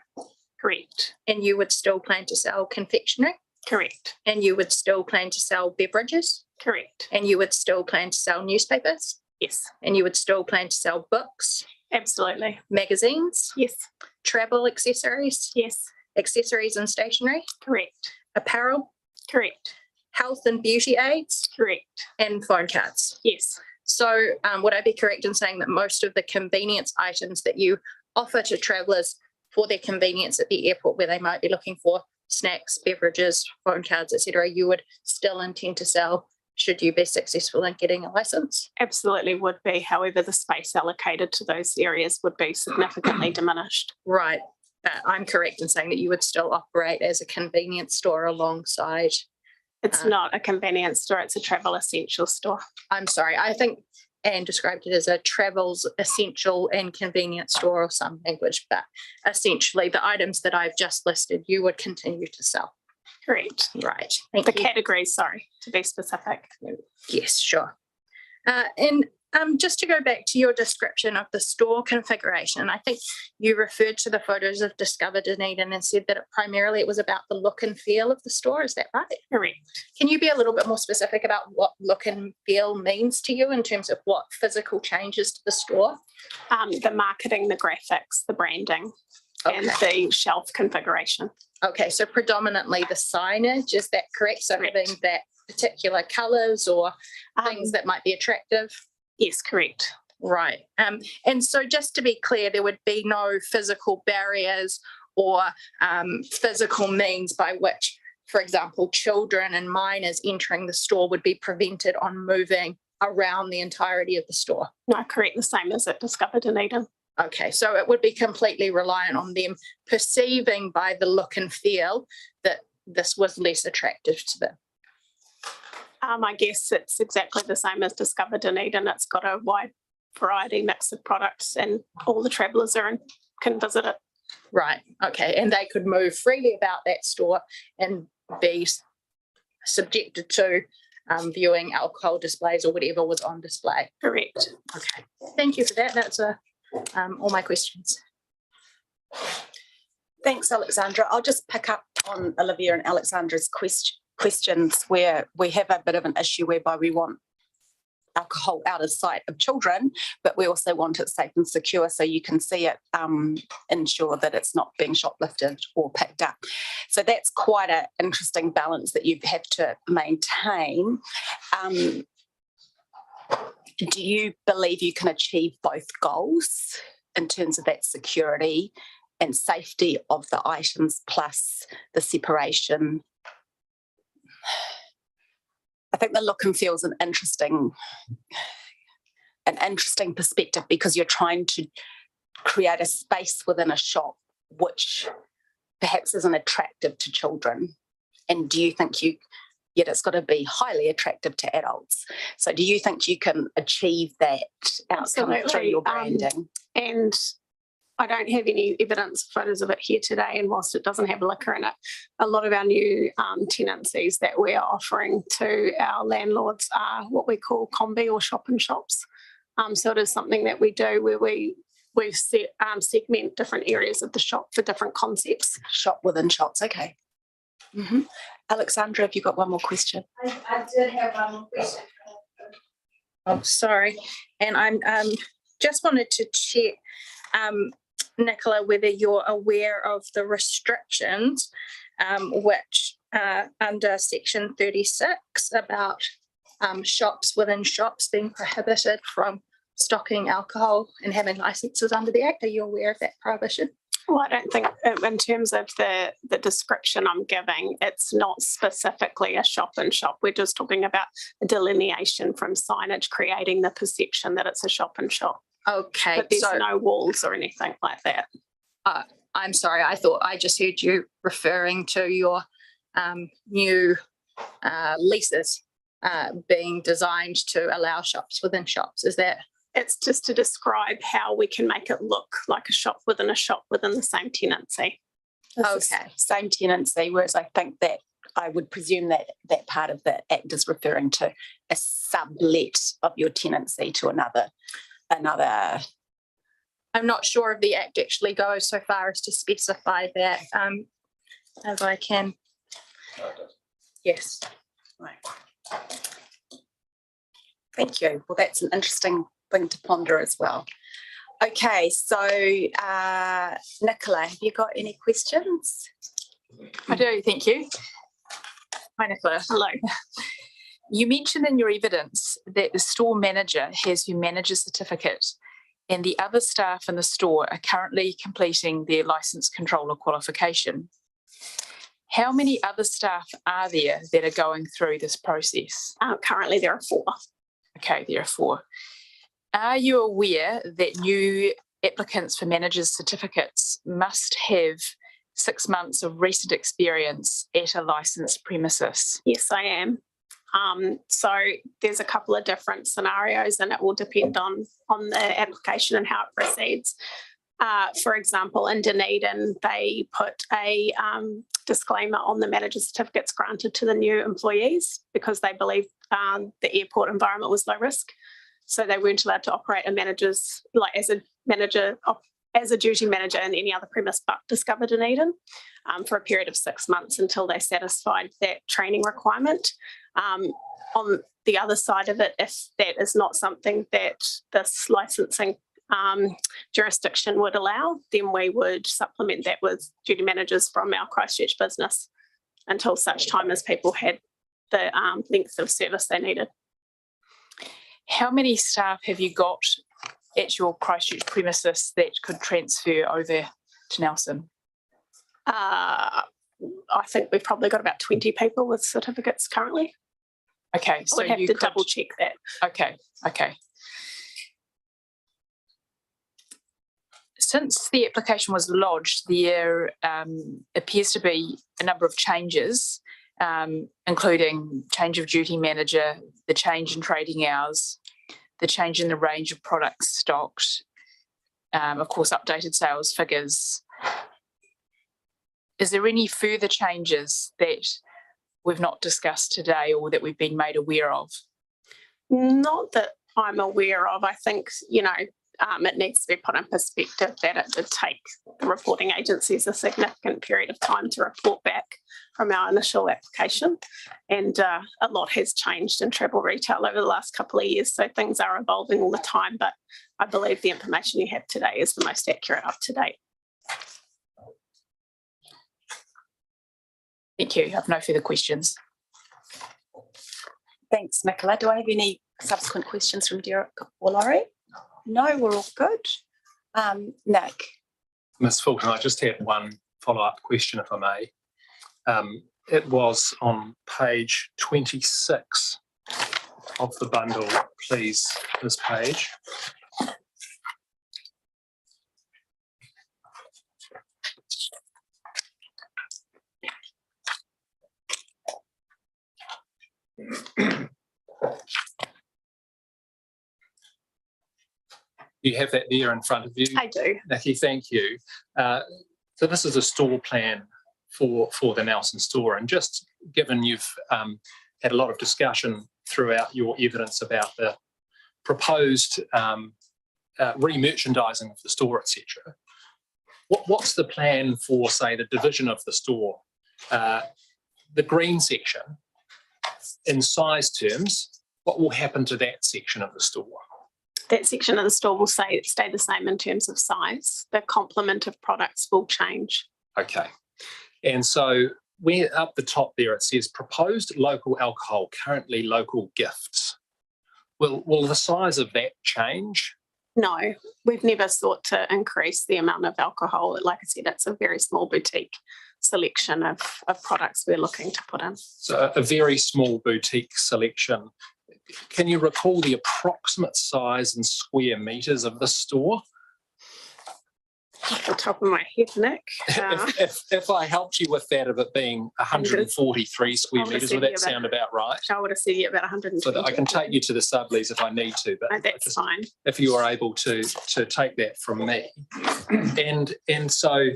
Correct. And you would still plan to sell confectionery? Correct. And you would still plan to sell beverages? Correct. And you would still plan to sell newspapers? Yes. And you would still plan to sell books? Absolutely. Magazines? Yes. Travel accessories? Yes. Accessories and stationery? Correct. Apparel? Correct. Health and beauty aids? Correct. And phone cards? Yes. So would I be correct in saying that most of the convenience items that you offer to travellers for their convenience at the airport, where they might be looking for snacks, beverages, phone cards, etc., you would still intend to sell should you be successful in getting a licence? Absolutely would be. However, the space allocated to those areas would be significantly diminished. Right. I'm correct in saying that you would still operate as a convenience store alongside. It's not a convenience store, it's a travel essential store. I'm sorry. I think and described it as a travels essential and convenience store or some language, but essentially the items that I've just listed, you would continue to sell. Correct. Right. Thank The you. categories, sorry, to be specific. Yes, sure. And just to go back to your description of the store configuration, I think you referred to the photos of Discover Dunedin and said that primarily it was about the look and feel of the store. Is that right? Correct. Can you be a little bit more specific about what look and feel means to you in terms of what physical changes to the store? The marketing, the graphics, the branding, and the shelf configuration. Okay, so predominantly the signage, is that correct? So Correct. having that particular colours or things that might be attractive? Yes, correct. Right. And so just to be clear, there would be no physical barriers or physical means by which, for example, children and minors entering the store would be prevented on moving around the entirety of the store. No, correct. The same as at Discover Dunedin. Okay, so it would be completely reliant on them perceiving by the look and feel that this was less attractive to them. I guess it's exactly the same as Discover Dunedin. It's got a wide variety mix of products and all the travellers can visit it. Right, okay, and they could move freely about that store and be subjected to viewing alcohol displays or whatever was on display. Correct. Okay, thank you for that. That's all my questions. Thanks, Alexandra. I'll just pick up on Olivia and Alexandra's questions where we have a bit of an issue whereby we want alcohol out of sight of children, but we also want it safe and secure so you can see it, ensure that it's not being shoplifted or picked up. So that's quite an interesting balance that you have to maintain. Do you believe you can achieve both goals in terms of that security and safety of the items plus the separation? I think the look and feel is an interesting perspective because you're trying to create a space within a shop which perhaps isn't attractive to children. And do you think yet it's got to be highly attractive to adults. So do you think you can achieve that outcome through your branding? And I don't have any evidence photos of it here today, and whilst it doesn't have liquor in it, a lot of our new tenancies that we're offering to our landlords are what we call combi or shop and shops. So it is something that we do where we segment different areas of the shop for different concepts. Shop within shops, okay. Mm-hmm. Alexandra, have you got one more question? I did have one more question. Oh, sorry. And I'm just wanted to check, Nicola, whether you're aware of the restrictions which under section 36 about shops within shops being prohibited from stocking alcohol and having licenses under the Act. Are you aware of that prohibition? Well, I don't think in terms of the description I'm giving, it's not specifically a shop and shop. We're just talking about a delineation from signage creating the perception that it's a shop and shop. Okay. But there's no walls or anything like that. I'm sorry, I thought I just heard you referring to your new leases being designed to allow shops within shops. Is that? It's just to describe how we can make it look like a shop within the same tenancy. Okay, same tenancy, whereas I think that I would presume that that part of the Act is referring to a sublet of your tenancy to another. I'm not sure if the Act actually goes so far as to specify that, as I can. Yes. Right. Thank you. Well, that's an interesting thing to ponder as well. Okay, so Nicola, have you got any questions? I do, thank you. Hi, Nicola. Hello. You mentioned in your evidence that the store manager has her manager certificate and the other staff in the store are currently completing their licence controller qualification. How many other staff are there that are going through this process? Currently there are 4. Okay, there are 4. Are you aware that new applicants for managers' certificates must have 6 months of recent experience at a licensed premises? Yes, I am. So there's a couple of different scenarios, and it will depend on the application and how it proceeds. For example, in Dunedin, they put a disclaimer on the manager certificates granted to the new employees because they believed the airport environment was low risk. So they weren't allowed to operate as a duty manager in any other premise but Discover Dunedin for a period of 6 months until they satisfied that training requirement. On the other side of it, if that is not something that this licensing jurisdiction would allow, then we would supplement that with duty managers from our Christchurch business until such time as people had the length of service they needed. How many staff have you got at your Christchurch premises that could transfer over to Nelson? I think we've probably got about 20 people with certificates currently. Okay, so we'd have to double check that. Okay. Since the application was lodged, there appears to be a number of changes, including change of duty manager, the change in trading hours, the change in the range of products stocked, of course, updated sales figures. Is there any further changes that we've not discussed today or that we've been made aware of? Not that I'm aware of. I think, it needs to be put in perspective that it did take the reporting agencies a significant period of time to report back from our initial application. And a lot has changed in travel retail over the last couple of years. So things are evolving all the time, but I believe the information you have today is the most accurate up to date. Thank you. I have no further questions. Thanks, Nicola. Do I have any subsequent questions from Derek or Laurie? No, we're all good. Nick. Ms. Fulton, I just had one follow-up question, if I may. It was on page 26 of the bundle, please, this page. You have that there in front of you? I do. Nikki, thank you. So this is a store plan for the Nelson store, and just given you've had a lot of discussion throughout your evidence about the proposed re-merchandising of the store, etc. What's the plan for, say, the division of the store? The green section, in size terms, what will happen to that section of the store? That section of the store will stay the same in terms of size. The complement of products will change. Okay. And so where up the top there it says proposed local alcohol, currently local gifts. Will the size of that change? No, we've never sought to increase the amount of alcohol. Like I said, it's a very small boutique selection of products we're looking to put in. So a very small boutique selection. Can you recall the approximate size in square metres of the store? Off the top of my head, Nick. If I helped you with that of it being 143 square metres, would that sound about right? I would have said about 120. So that I can take you to the sublease if I need to, but that's fine. If you are able to take that from me. And so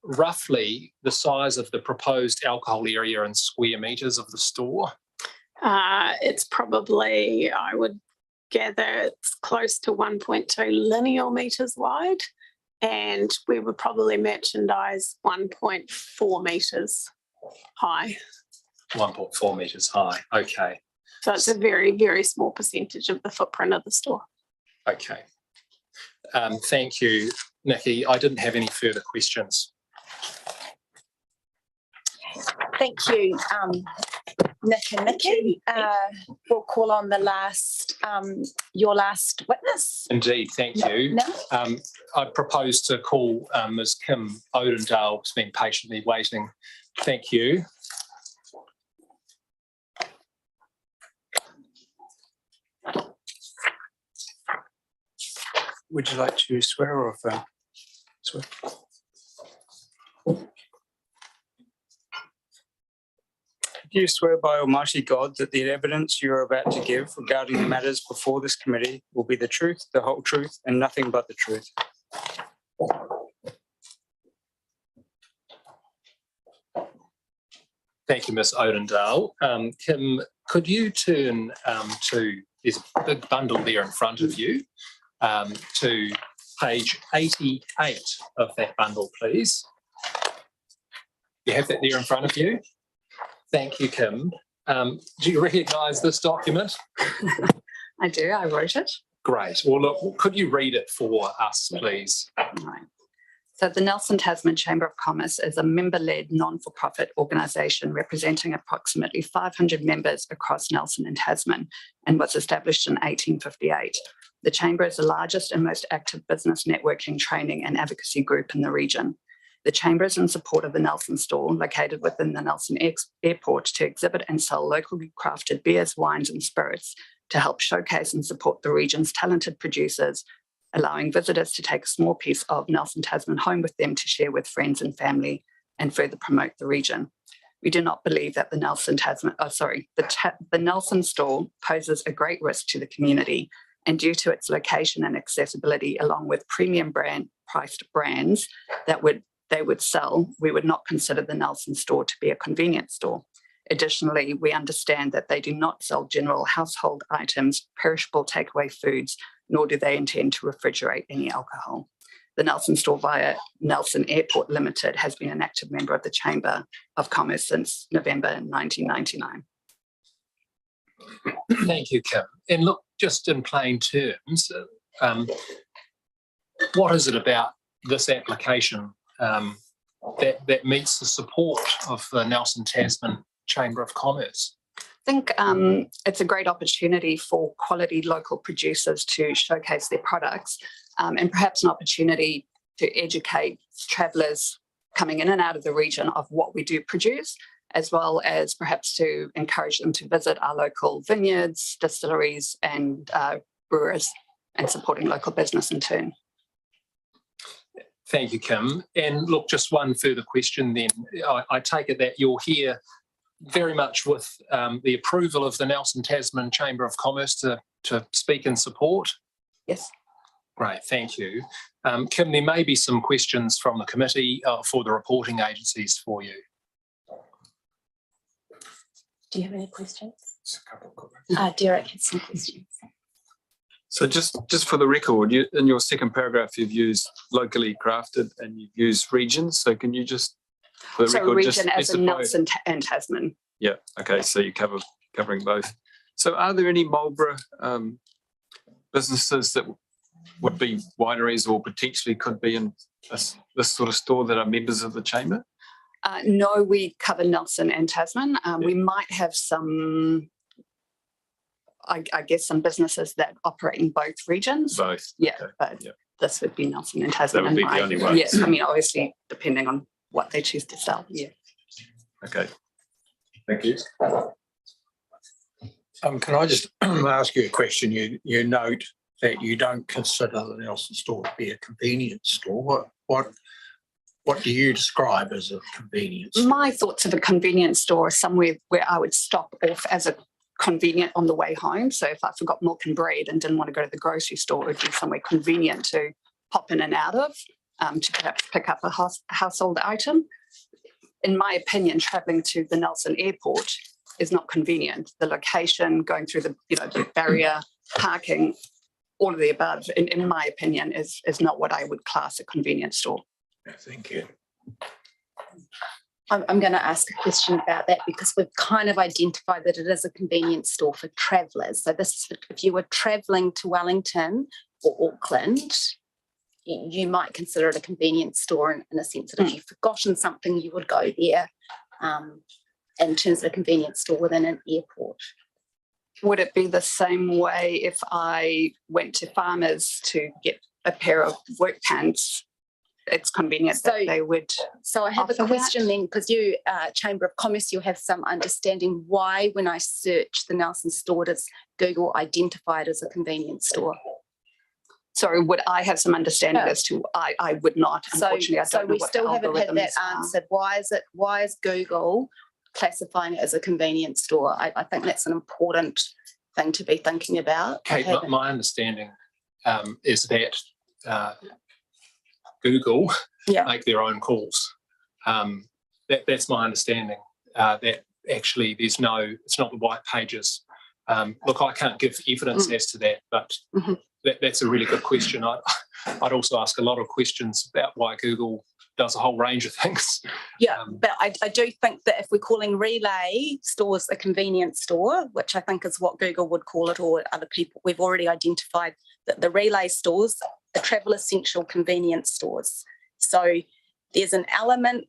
roughly the size of the proposed alcohol area in square metres of the store? It's probably, I would gather, it's close to 1.2 linear metres wide, and we would probably merchandise 1.4 metres high. 1.4 metres high, okay. So it's a very, very small percentage of the footprint of the store. Okay. Thank you, Nikki. I didn't have any further questions. Thank you, Nick and Nikki. We'll call on the last, your last witness. Indeed, thank you. No? I propose to call Ms. Kim Odendale, who's been patiently waiting. Thank you. Would you like to swear or affirm? Swear. Do you swear by Almighty God that the evidence you are about to give regarding the matters before this committee will be the truth, the whole truth, and nothing but the truth? Thank you, Ms. Odendale. Kim, could you turn to, there's a big bundle there in front of you, to page 88 of that bundle, please. You have that there in front of you? Thank you, Kim. Do you recognise this document? I do, I wrote it. Great. Well, look, could you read it for us, please? Right. So the Nelson Tasman Chamber of Commerce is a member-led non-for-profit organisation representing approximately 500 members across Nelson and Tasman and was established in 1858. The Chamber is the largest and most active business networking, training and advocacy group in the region. The Chamber is in support of the Nelson store located within the Nelson Airport to exhibit and sell locally crafted beers, wines and spirits to help showcase and support the region's talented producers, allowing visitors to take a small piece of Nelson Tasman home with them to share with friends and family and further promote the region. We do not believe that the Nelson store poses a great risk to the community, and due to its location and accessibility, along with premium priced brands that they would sell, we would not consider the Nelson store to be a convenience store. Additionally, we understand that they do not sell general household items, perishable takeaway foods, nor do they intend to refrigerate any alcohol. The Nelson store via Nelson Airport Limited has been an active member of the Chamber of Commerce since November 1999. Thank you, Kim. And look, just in plain terms, what is it about this application that meets the support of the Nelson Tasman Chamber of Commerce? I think it's a great opportunity for quality local producers to showcase their products, and perhaps an opportunity to educate travellers coming in and out of the region of what we do produce, as well as perhaps to encourage them to visit our local vineyards, distilleries and brewers, and supporting local business in turn. Thank you, Kim. And look, just one further question then. I take it that you're here very much with the approval of the Nelson Tasman Chamber of Commerce to speak in support? Yes. Great, thank you. Kim, there may be some questions from the committee for the reporting agencies for you. Do you have any questions? Just a couple of comments. Derek has some questions. So just for the record, in your second paragraph, you've used locally crafted and you've used regions. So can you just, for the So record, just region as in specify? Nelson and Tasman. Yeah, okay, so you're covering both. So are there any Marlborough businesses that would be wineries or potentially could be in this sort of store that are members of the Chamber? No, we cover Nelson and Tasman. We might have some, I guess, some businesses that operate in both regions. Both. Yeah, okay. but Yeah. this would be Nelson and Tasman. That would be the only one. Yes, I mean, obviously, depending on what they choose to sell. Yeah. Okay. Thank you. Can I just ask you a question? You note that you don't consider the Nelson store to be a convenience store. What do you describe as a convenience store? My thoughts of a convenience store are somewhere where I would stop off as a convenient on the way home. So if I forgot milk and bread and didn't want to go to the grocery store, it would be somewhere convenient to pop in and out of, to perhaps pick up a household item. In my opinion, travelling to the Nelson Airport is not convenient. The location, going through the barrier, parking, all of the above, in my opinion, is not what I would class a convenience store. Thank you. I'm going to ask a question about that because we've kind of identified that it is a convenience store for travellers. So this is if you were travelling to Wellington or Auckland, you might consider it a convenience store in a sense that if you've forgotten something, you would go there in terms of a convenience store within an airport. Would it be the same way if I went to Farmers to get a pair of work pants? It's convenient that they would. So I have a offer question that. then, because you, Chamber of Commerce, you have some understanding why when I search the Nelson store, does Google identify it as a convenience store? Sorry, would I have some understanding as to I would not, unfortunately. I don't know we what still the haven't had that algorithms are. answered. Why is Google classifying it as a convenience store. I think that's an important thing to be thinking about. Kate, my understanding is that Google make their own calls. That's my understanding, that actually it's not the white pages. Look, I can't give evidence as to that, but that's a really good question. I'd also ask a lot of questions about why Google does a whole range of things. Yeah, but I do think that if we're calling relay stores a convenience store, which I think is what Google would call it, or other people, we've already identified that the relay stores are travel essential convenience stores. So there's an element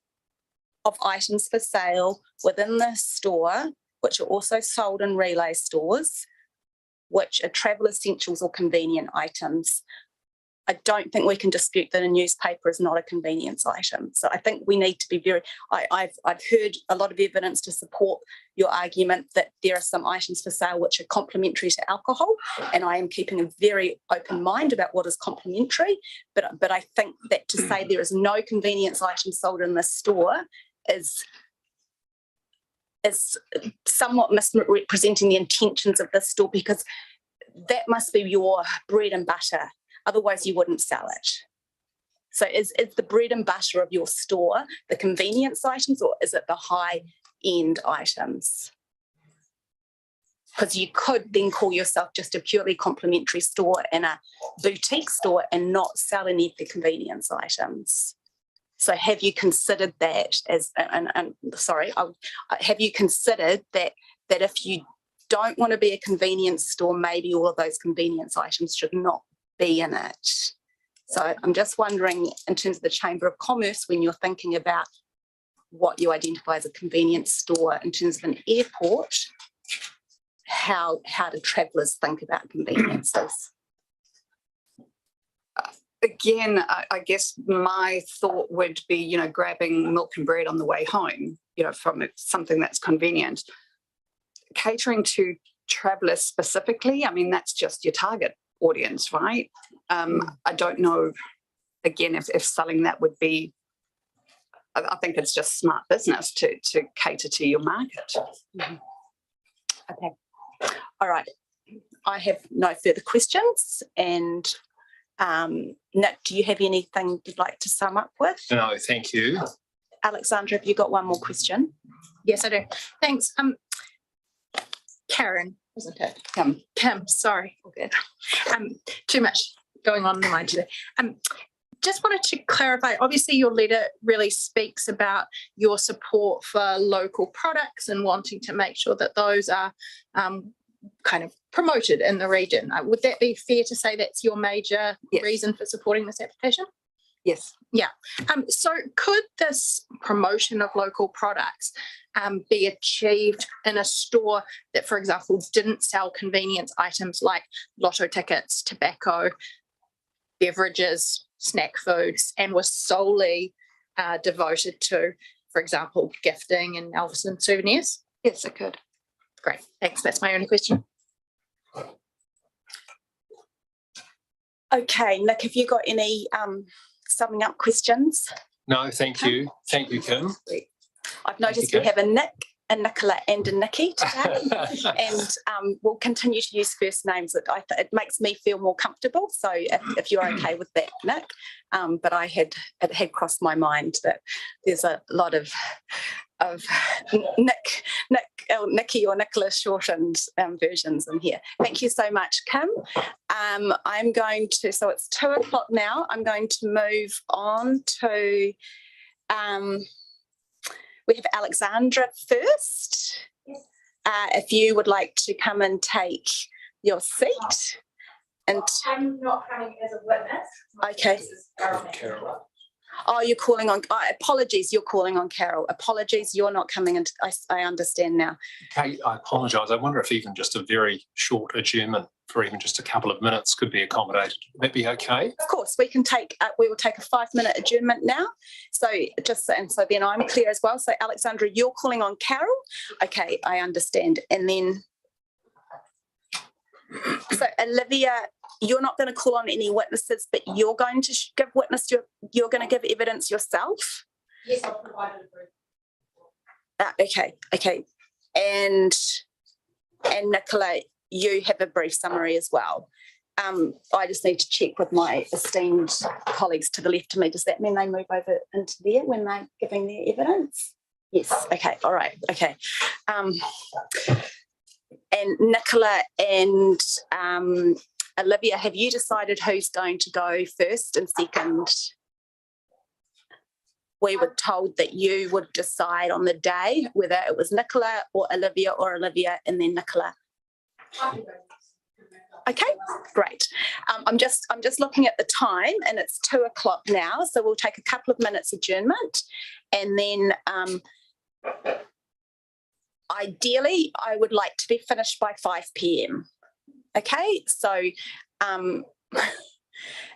of items for sale within the store, which are also sold in relay stores, which are travel essentials or convenient items. I don't think we can dispute that a newspaper is not a convenience item. So I think we need to be very, I've heard a lot of evidence to support your argument that there are some items for sale which are complementary to alcohol, and I am keeping a very open mind about what is complementary, but I think that to say there is no convenience item sold in this store is somewhat misrepresenting the intentions of this store, because that must be your bread and butter. Otherwise, you wouldn't sell it. So is the bread and butter of your store the convenience items, or is it the high-end items? Because you could then call yourself just a purely complementary store and a boutique store and not sell any of the convenience items. So have you considered that have you considered that if you don't want to be a convenience store, maybe all of those convenience items should not be in it? So I'm just wondering, in terms of the Chamber of Commerce, when you're thinking about what you identify as a convenience store in terms of an airport, how do travellers think about conveniences? Again, I guess my thought would be, grabbing milk and bread on the way home, from something that's convenient. Catering to travellers specifically, I mean, that's just your target audience, right? I don't know, again, if selling that would be, I think it's just smart business to cater to your market. Okay. All right. I have no further questions. And Nick, do you have anything you'd like to sum up with? No, thank you. Alexandra, have you got one more question? Yes, I do. Thanks. Karen, wasn't it? Kim, sorry. All good. Too much going on in the mind today. Just wanted to clarify, obviously your letter really speaks about your support for local products and wanting to make sure that those are kind of promoted in the region. Would that be fair to say that's your major reason for supporting this application? Yes. Yeah. So could this promotion of local products be achieved in a store that, for example, didn't sell convenience items like lotto tickets, tobacco, beverages, snack foods, and was solely devoted to, for example, gifting and Elvis souvenirs? Yes, it could. Great. Thanks. That's my only question. Okay, Nick, have you got any summing up questions? No, thank you. Thank you, Kim. I've noticed we have a Nick, a Nicola and a Nikki today, and we'll continue to use first names. It makes me feel more comfortable, so if you're okay with that, Nick. But it had crossed my mind that there's a lot of Nikki or Nicola shortened versions in here. Thank you so much, Kim. I'm going to, so it's 2:00 now, I'm going to move on to, we have Alexandra first. Yes. If you would like to come and take your seat. And I'm not coming as a witness. Okay. Carol. Oh, you're calling on, apologies, you're calling on Carol. Apologies, you're not coming in. I understand now. Kate, I apologise. I wonder if even just a very short adjournment for even just a couple of minutes could be accommodated. Would that be okay? Of course, we will take a 5-minute adjournment now. So so then I'm clear as well. So Alexandra, you're calling on Carol. Okay, I understand. And then, so Olivia, you're not going to call on any witnesses, but you're going to give witness, you're going to give evidence yourself? Yes, I'll provide a brief. Okay. And Nicola, you have a brief summary as well. I just need to check with my esteemed colleagues to the left of me. Does that mean they move over into there when they're giving their evidence? Yes. Okay. All right. Okay. And Nicola and Olivia, have you decided who's going to go first and second? We were told that you would decide on the day whether it was Nicola or Olivia and then Nicola. Okay, great. I'm just looking at the time and it's 2:00 now, so we'll take a couple of minutes adjournment, and then ideally I would like to be finished by 5 p.m. Okay, so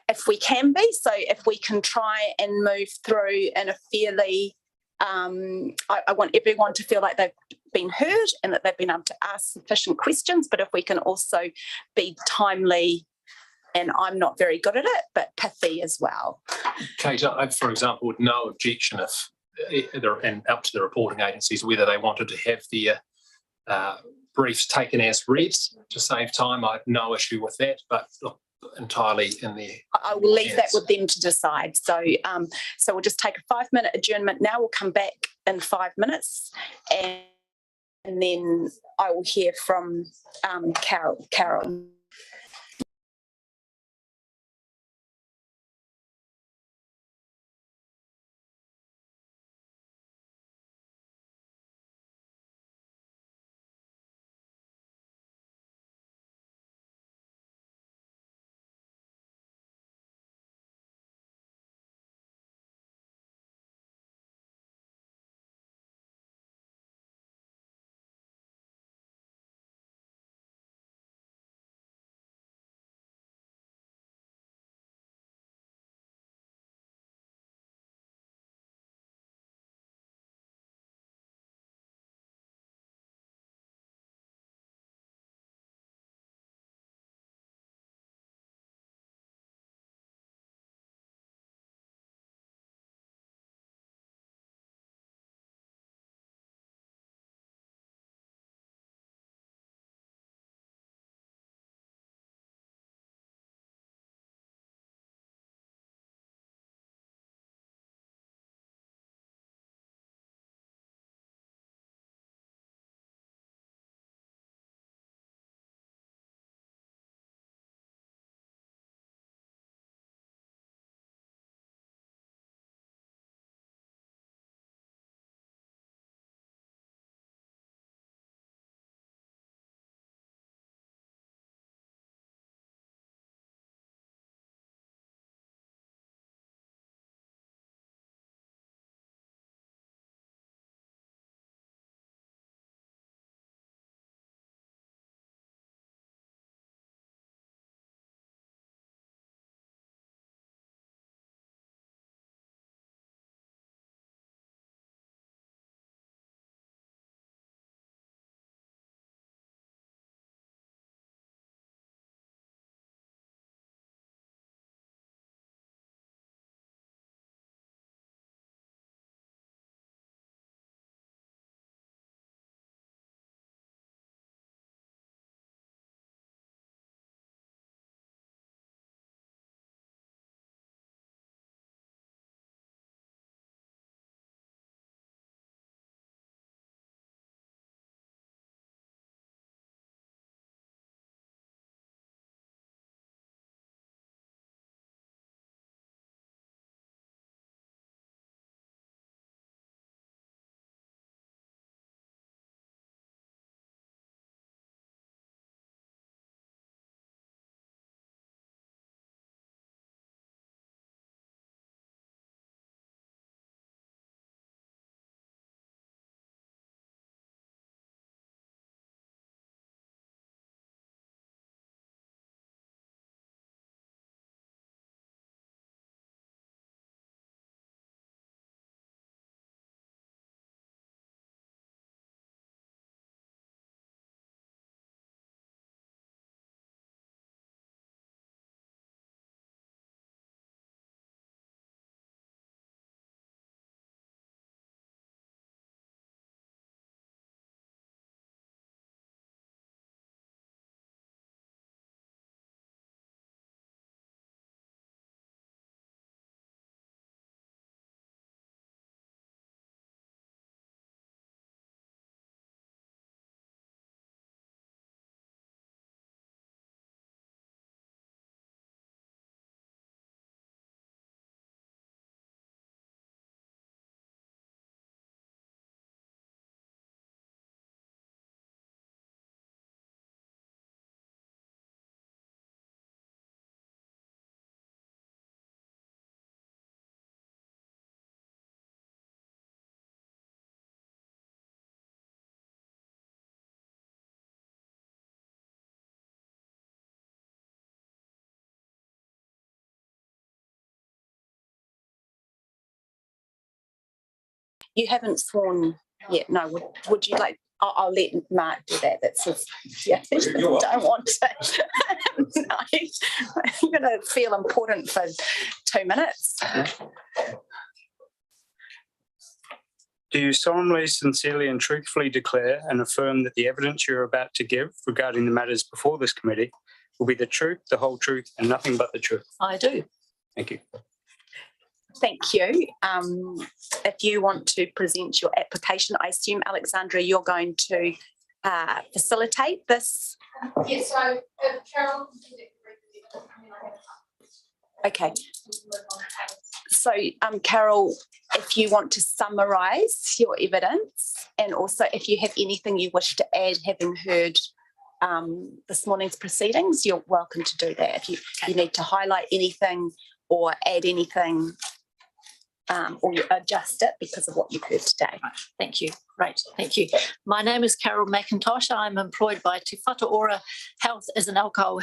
if we can be, so if we can try and move through in a fairly, I want everyone to feel like they've been heard and that they've been able to ask sufficient questions, but if we can also be timely, and I'm not very good at it, but pithy as well. Kate, I, for example, would no objection and up to the reporting agencies whether they wanted to have their briefs taken as read to save time. I have no issue with that, but look, entirely in their I will leave that with them to decide. So so we'll just take a 5-minute adjournment now. We'll come back in 5 minutes, and then I will hear from Carol. You haven't sworn yet. No, would you like, I'll let Mark do that. That's his, yeah, don't want to. No, I'm going to feel important for 2 minutes. Do you solemnly, sincerely and truthfully declare and affirm that the evidence you're about to give regarding the matters before this committee will be the truth, the whole truth and nothing but the truth? I do. Thank you. Thank you. If you want to present your application, I assume, Alexandra, you're going to facilitate this. Yes, so Carol. Okay. So, Carol, if you want to summarise your evidence, and also if you have anything you wish to add, having heard this morning's proceedings, you're welcome to do that. If you need to highlight anything or add anything, or you adjust it because of what you've heard today. Thank you. Great. Thank you. My name is Carol McIntosh. I'm employed by Te Whatu Ora Health as an alcohol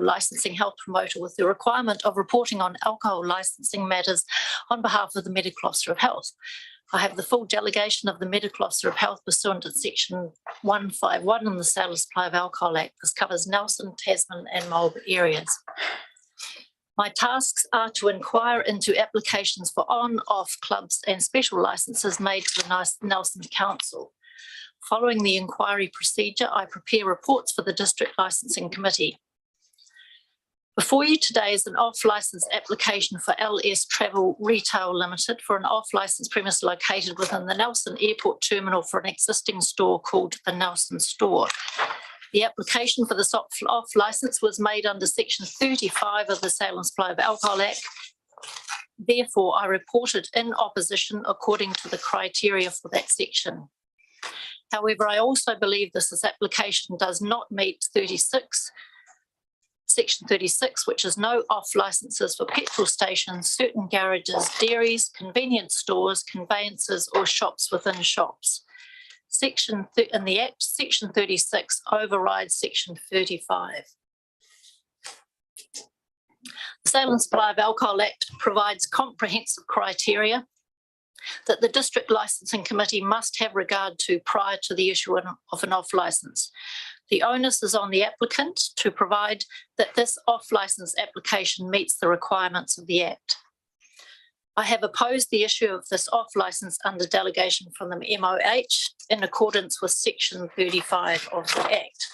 licensing health promoter with the requirement of reporting on alcohol licensing matters on behalf of the Medical Officer of Health. I have the full delegation of the Medical Officer of Health pursuant to Section 151 in the Sale and Supply of Alcohol Act. This covers Nelson, Tasman and Marlborough areas. My tasks are to inquire into applications for on-off clubs and special licences made to the Nelson Council. Following the inquiry procedure, I prepare reports for the District Licensing Committee. Before you today is an off-licence application for LS Travel Retail Limited for an off-licence premise located within the Nelson Airport Terminal for an existing store called the Nelson Store. The application for this off-licence was made under Section 35 of the Sale and Supply of Alcohol Act. Therefore, I reported in opposition according to the criteria for that section. However, I also believe this application does not meet Section 36, which is no off licences for petrol stations, certain garages, dairies, convenience stores, conveyances or shops within shops. In the Act, Section 36 overrides Section 35. The Sale and Supply of Alcohol Act provides comprehensive criteria that the District Licensing Committee must have regard to prior to the issue of an off-licence. The onus is on the applicant to provide that this off-licence application meets the requirements of the Act. I have opposed the issue of this off-licence under delegation from the MOH in accordance with Section 35 of the Act.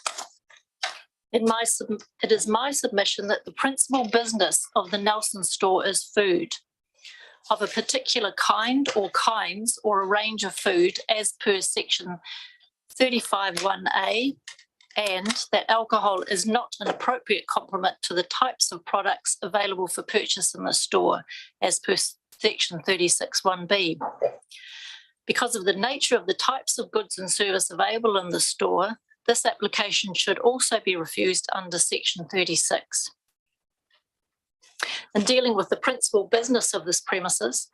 It is my submission that the principal business of the Nelson Store is food of a particular kind or kinds or a range of food as per Section 35(1)(a), and that alcohol is not an appropriate complement to the types of products available for purchase in the store as per Section 36(1)(b). Because of the nature of the types of goods and service available in the store, this application should also be refused under Section 36. In dealing with the principal business of this premises,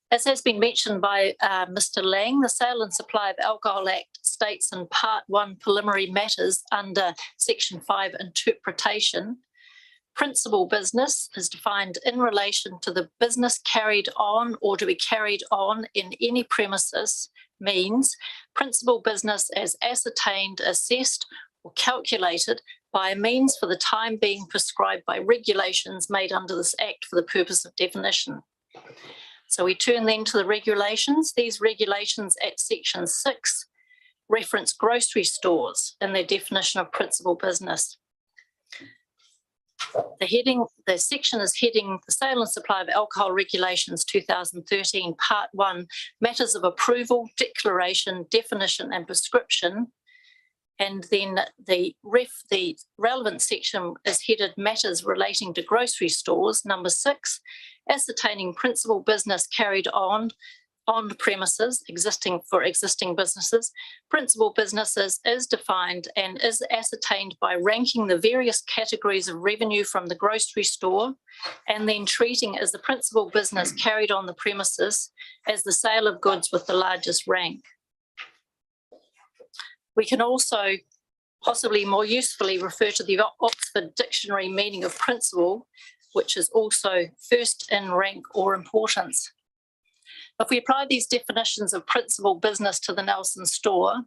as has been mentioned by Mr. Lang, the Sale and Supply of Alcohol Act states in Part 1 preliminary matters under Section 5 interpretation, principal business is defined in relation to the business carried on or to be carried on in any premises, means principal business as ascertained, assessed or calculated by a means for the time being prescribed by regulations made under this Act for the purpose of definition. So we turn then to the regulations. These regulations at Section 6 reference grocery stores in their definition of principal business. The section is heading the Sale and Supply of Alcohol Regulations 2013, Part 1, Matters of Approval, Declaration, Definition and Prescription. And then the relevant section is headed Matters Relating to Grocery Stores, number 6, Ascertaining Principal Business Carried on the premises for existing businesses. Principal businesses is defined and is ascertained by ranking the various categories of revenue from the grocery store and then treating as the principal business carried on the premises as the sale of goods with the largest rank. We can also possibly more usefully refer to the Oxford Dictionary meaning of principal, which is also first in rank or importance. If we apply these definitions of principal business to the Nelson store,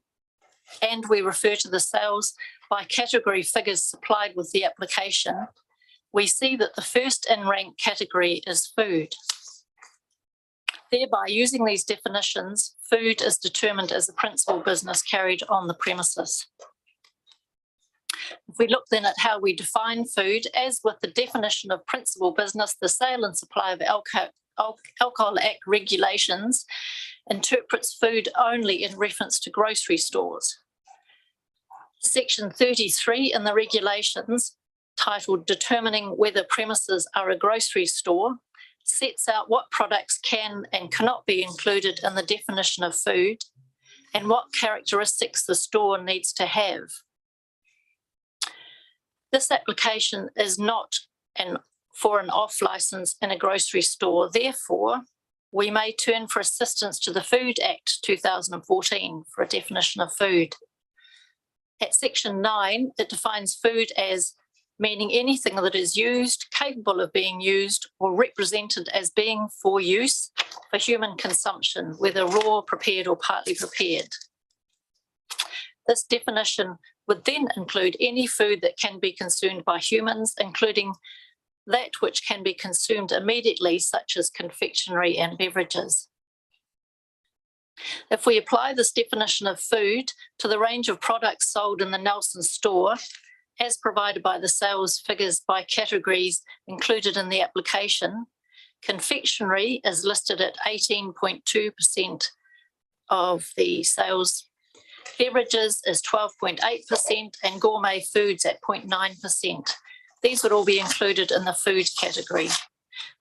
and we refer to the sales by category figures supplied with the application, we see that the first in rank category is food. Thereby, using these definitions, food is determined as a principal business carried on the premises. If we look then at how we define food, as with the definition of principal business, the Sale and Supply of Alcohol Act regulations interprets food only in reference to grocery stores. Section 33 in the regulations, titled Determining Whether Premises Are a Grocery Store, sets out what products can and cannot be included in the definition of food and what characteristics the store needs to have. This application is not for an off license in a grocery store. Therefore, we may turn for assistance to the Food Act 2014 for a definition of food. At section 9, it defines food as meaning anything that is used, capable of being used, or represented as being for use for human consumption, whether raw, prepared, or partly prepared. This definition would then include any food that can be consumed by humans, including that which can be consumed immediately, such as confectionery and beverages. If we apply this definition of food to the range of products sold in the Nelson store, as provided by the sales figures by categories included in the application, confectionery is listed at 18.2% of the sales, beverages is 12.8%, and gourmet foods at 0.9%. These would all be included in the food category.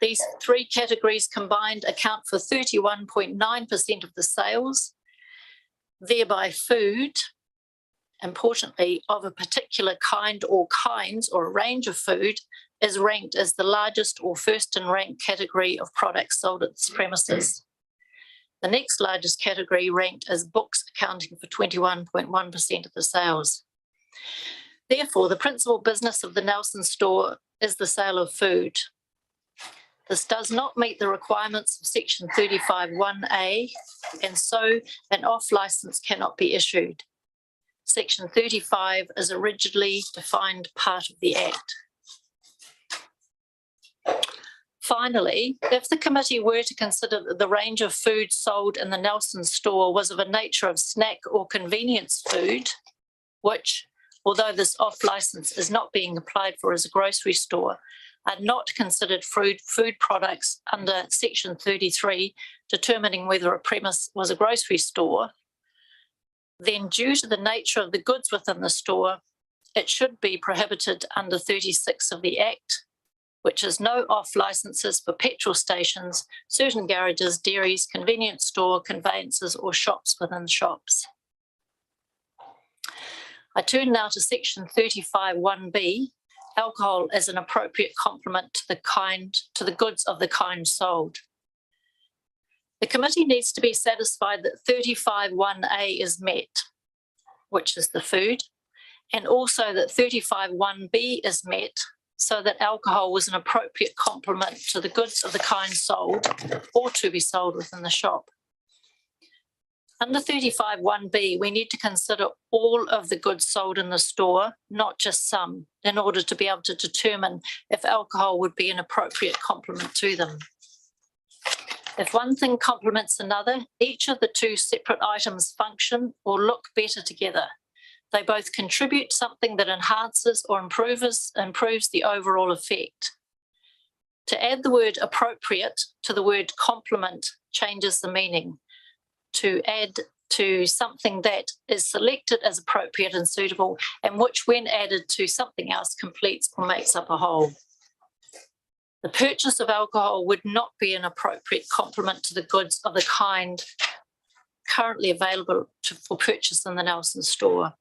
These three categories combined account for 31.9% of the sales. Thereby, food, importantly, of a particular kind or kinds or a range of food is ranked as the largest or first in rank category of products sold at its premises. The next largest category ranked as books, accounting for 21.1% of the sales. Therefore, the principal business of the Nelson store is the sale of food. This does not meet the requirements of section 35(1)(a), and so an off license cannot be issued. Section 35 is a rigidly defined part of the Act. Finally, if the committee were to consider that the range of food sold in the Nelson store was of a nature of snack or convenience food, which, although this off license is not being applied for as a grocery store, are not considered food products under section 33, determining whether a premise was a grocery store, then due to the nature of the goods within the store, it should be prohibited under 36 of the Act, which is no off licenses for petrol stations, certain garages, dairies, convenience store, conveyances, or shops within shops. I turn now to section 35(1)(b), alcohol as an appropriate complement to the goods of the kind sold. The committee needs to be satisfied that 35(1)(a) is met, which is the food, and also that 35(1)(b) is met, so that alcohol was an appropriate complement to the goods of the kind sold or to be sold within the shop. Under 35(1)(b), we need to consider all of the goods sold in the store, not just some, in order to be able to determine if alcohol would be an appropriate complement to them. If one thing complements another, each of the two separate items function or look better together. They both contribute something that enhances or improves the overall effect. To add the word appropriate to the word complement changes the meaning. To add to something that is selected as appropriate and suitable, and which when added to something else completes or makes up a whole. The purchase of alcohol would not be an appropriate complement to the goods of the kind currently available for purchase in the Nelson store.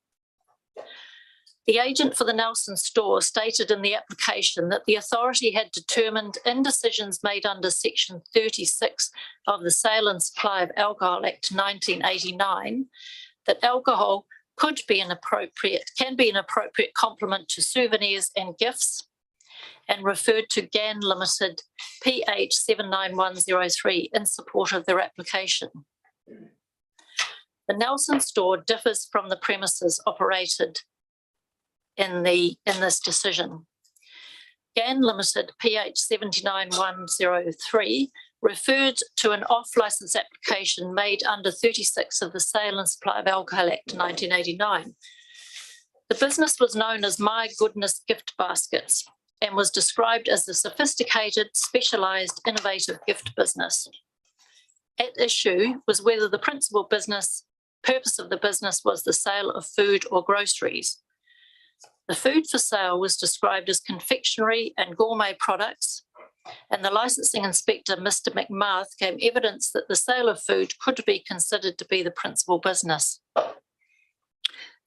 The agent for the Nelson store stated in the application that the authority had determined in decisions made under section 36 of the Sale and Supply of Alcohol Act 1989 that alcohol can be an appropriate complement to souvenirs and gifts, and referred to GAN Limited PH 79103 in support of their application. The Nelson store differs from the premises operated in this decision. GAN Limited PH 79103 referred to an off-licence application made under 36 of the Sale and Supply of Alcohol Act 1989. The business was known as My Goodness Gift Baskets and was described as a sophisticated, specialised, innovative gift business. At issue was whether the principal purpose of the business was the sale of food or groceries. The food for sale was described as confectionery and gourmet products, and the licensing inspector, Mr. McMath, gave evidence that the sale of food could be considered to be the principal business.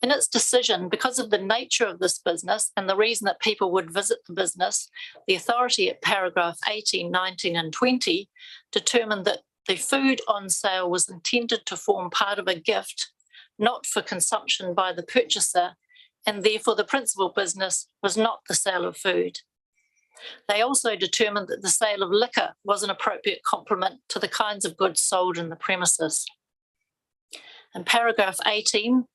In its decision, because of the nature of this business and the reason that people would visit the business, the authority at paragraph 18, 19 and 20 determined that the food on sale was intended to form part of a gift, not for consumption by the purchaser, and therefore the principal business was not the sale of food. They also determined that the sale of liquor was an appropriate complement to the kinds of goods sold in the premises. In paragraph 18,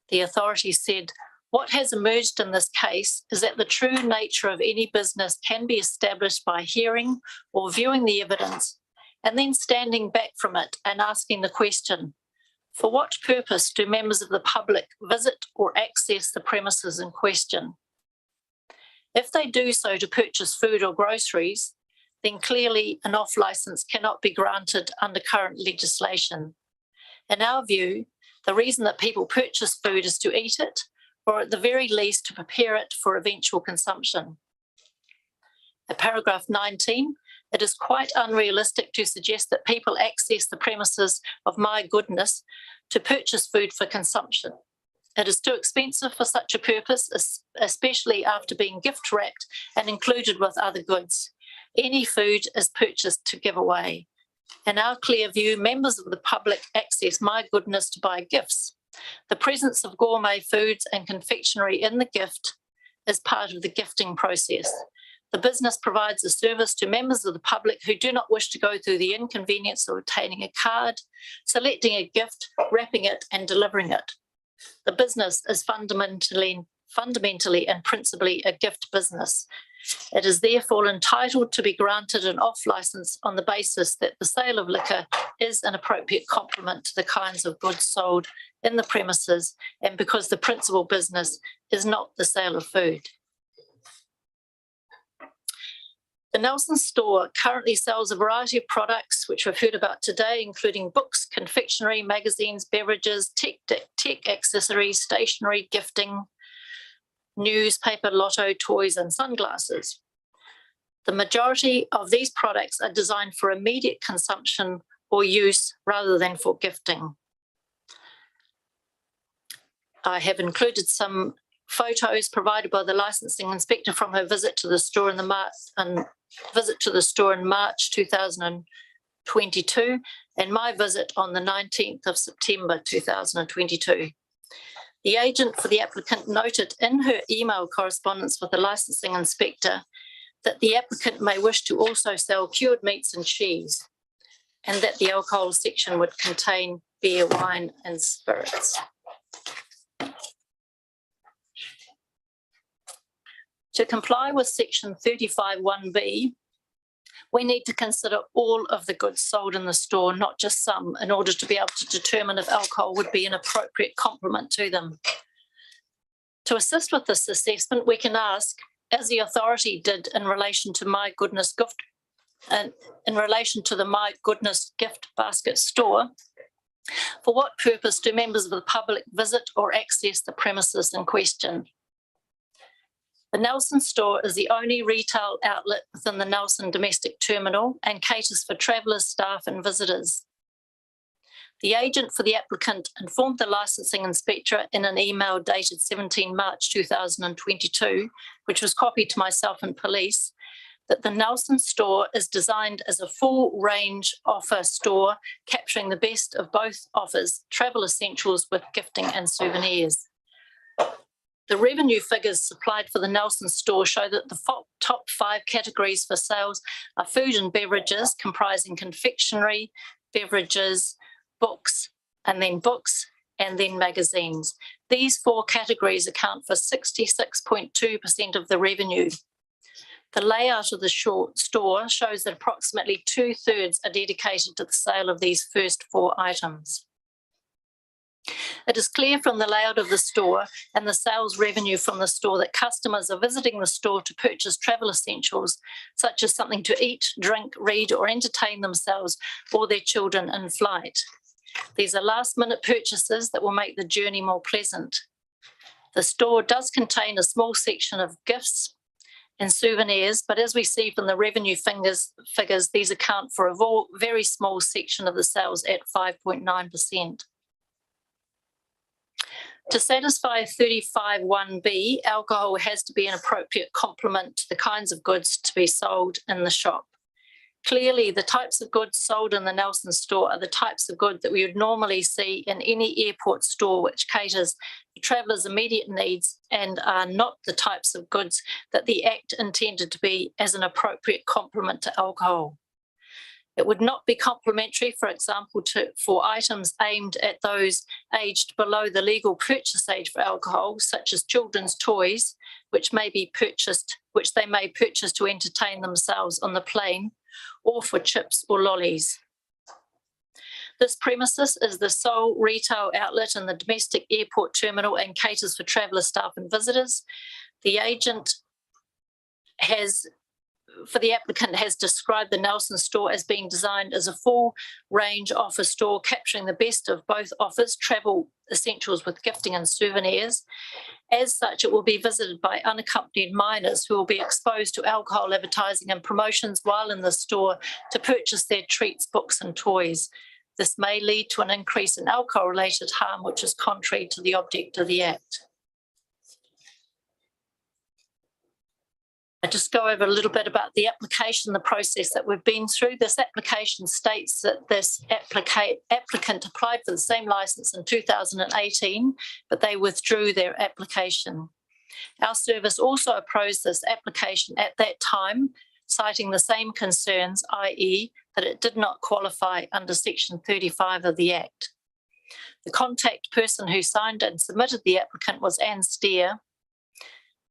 the authority said, what has emerged in this case is that the true nature of any business can be established by hearing or viewing the evidence and then standing back from it and asking the question, for what purpose do members of the public visit or access the premises in question? If they do so to purchase food or groceries, then clearly an off-licence cannot be granted under current legislation. In our view, the reason that people purchase food is to eat it, or at the very least to prepare it for eventual consumption. At paragraph 19, it is quite unrealistic to suggest that people access the premises of My Goodness to purchase food for consumption. It is too expensive for such a purpose, especially after being gift wrapped and included with other goods. Any food is purchased to give away. In our clear view, members of the public access My Goodness to buy gifts. The presence of gourmet foods and confectionery in the gift is part of the gifting process. The business provides a service to members of the public who do not wish to go through the inconvenience of obtaining a card, selecting a gift, wrapping it and delivering it. The business is fundamentally and principally a gift business. It is therefore entitled to be granted an off-licence on the basis that the sale of liquor is an appropriate complement to the kinds of goods sold in the premises and because the principal business is not the sale of food. The Nelson store currently sells a variety of products which we've heard about today, including books, confectionery, magazines, beverages, tech accessories, stationery, gifting, newspaper, lotto, toys and sunglasses. The majority of these products are designed for immediate consumption or use rather than for gifting. I have included some photos provided by the licensing inspector from her visit to the store in March 2022 and my visit on the 19th of September 2022. The agent for the applicant noted in her email correspondence with the licensing inspector that the applicant may wish to also sell cured meats and cheese and that the alcohol section would contain beer, wine and spirits. To comply with section 35(1)(b), we need to consider all of the goods sold in the store, not just some, in order to be able to determine if alcohol would be an appropriate complement to them. To assist with this assessment, we can ask, as the authority did in relation to My Goodness Gift, and in relation to the My Goodness Gift Basket store, for what purpose do members of the public visit or access the premises in question? The Nelson store is the only retail outlet within the Nelson domestic terminal and caters for travellers, staff and visitors. The agent for the applicant informed the licensing inspector in an email dated 17 March 2022, which was copied to myself and police, that the Nelson store is designed as a full range offer store, capturing the best of both offers, travel essentials with gifting and souvenirs. The revenue figures supplied for the Nelson store show that the top 5 categories for sales are food and beverages, comprising confectionery, beverages, books, and then magazines. These 4 categories account for 66.2% of the revenue. The layout of the store shows that approximately 2/3 are dedicated to the sale of these first 4 items. It is clear from the layout of the store and the sales revenue from the store that customers are visiting the store to purchase travel essentials, such as something to eat, drink, read, or entertain themselves or their children in flight. These are last-minute purchases that will make the journey more pleasant. The store does contain a small section of gifts and souvenirs, but as we see from the revenue figures, these account for a very small section of the sales at 5.9%. To satisfy 35(1)(b), alcohol has to be an appropriate complement to the kinds of goods to be sold in the shop. Clearly, the types of goods sold in the Nelson store are the types of goods that we would normally see in any airport store which caters to travellers' immediate needs and are not the types of goods that the Act intended to be as an appropriate complement to alcohol. It would not be complementary, for example, for items aimed at those aged below the legal purchase age for alcohol, such as children's toys, which they may purchase to entertain themselves on the plane, or for chips or lollies. This premises is the sole retail outlet in the domestic airport terminal and caters for traveller staff and visitors. The agent for the applicant has described the Nelson store as being designed as a full range offer store capturing the best of both offers, travel essentials with gifting and souvenirs. As such, it will be visited by unaccompanied minors who will be exposed to alcohol advertising and promotions while in the store to purchase their treats, books and toys. This may lead to an increase in alcohol-related harm, which is contrary to the object of the Act. I just go over a little bit about the application, the process that we've been through. This application states that this applicant applied for the same licence in 2018, but they withdrew their application. Our service also opposed this application at that time, citing the same concerns, i.e. that it did not qualify under Section 35 of the Act. The contact person who signed and submitted the applicant was Anne Steer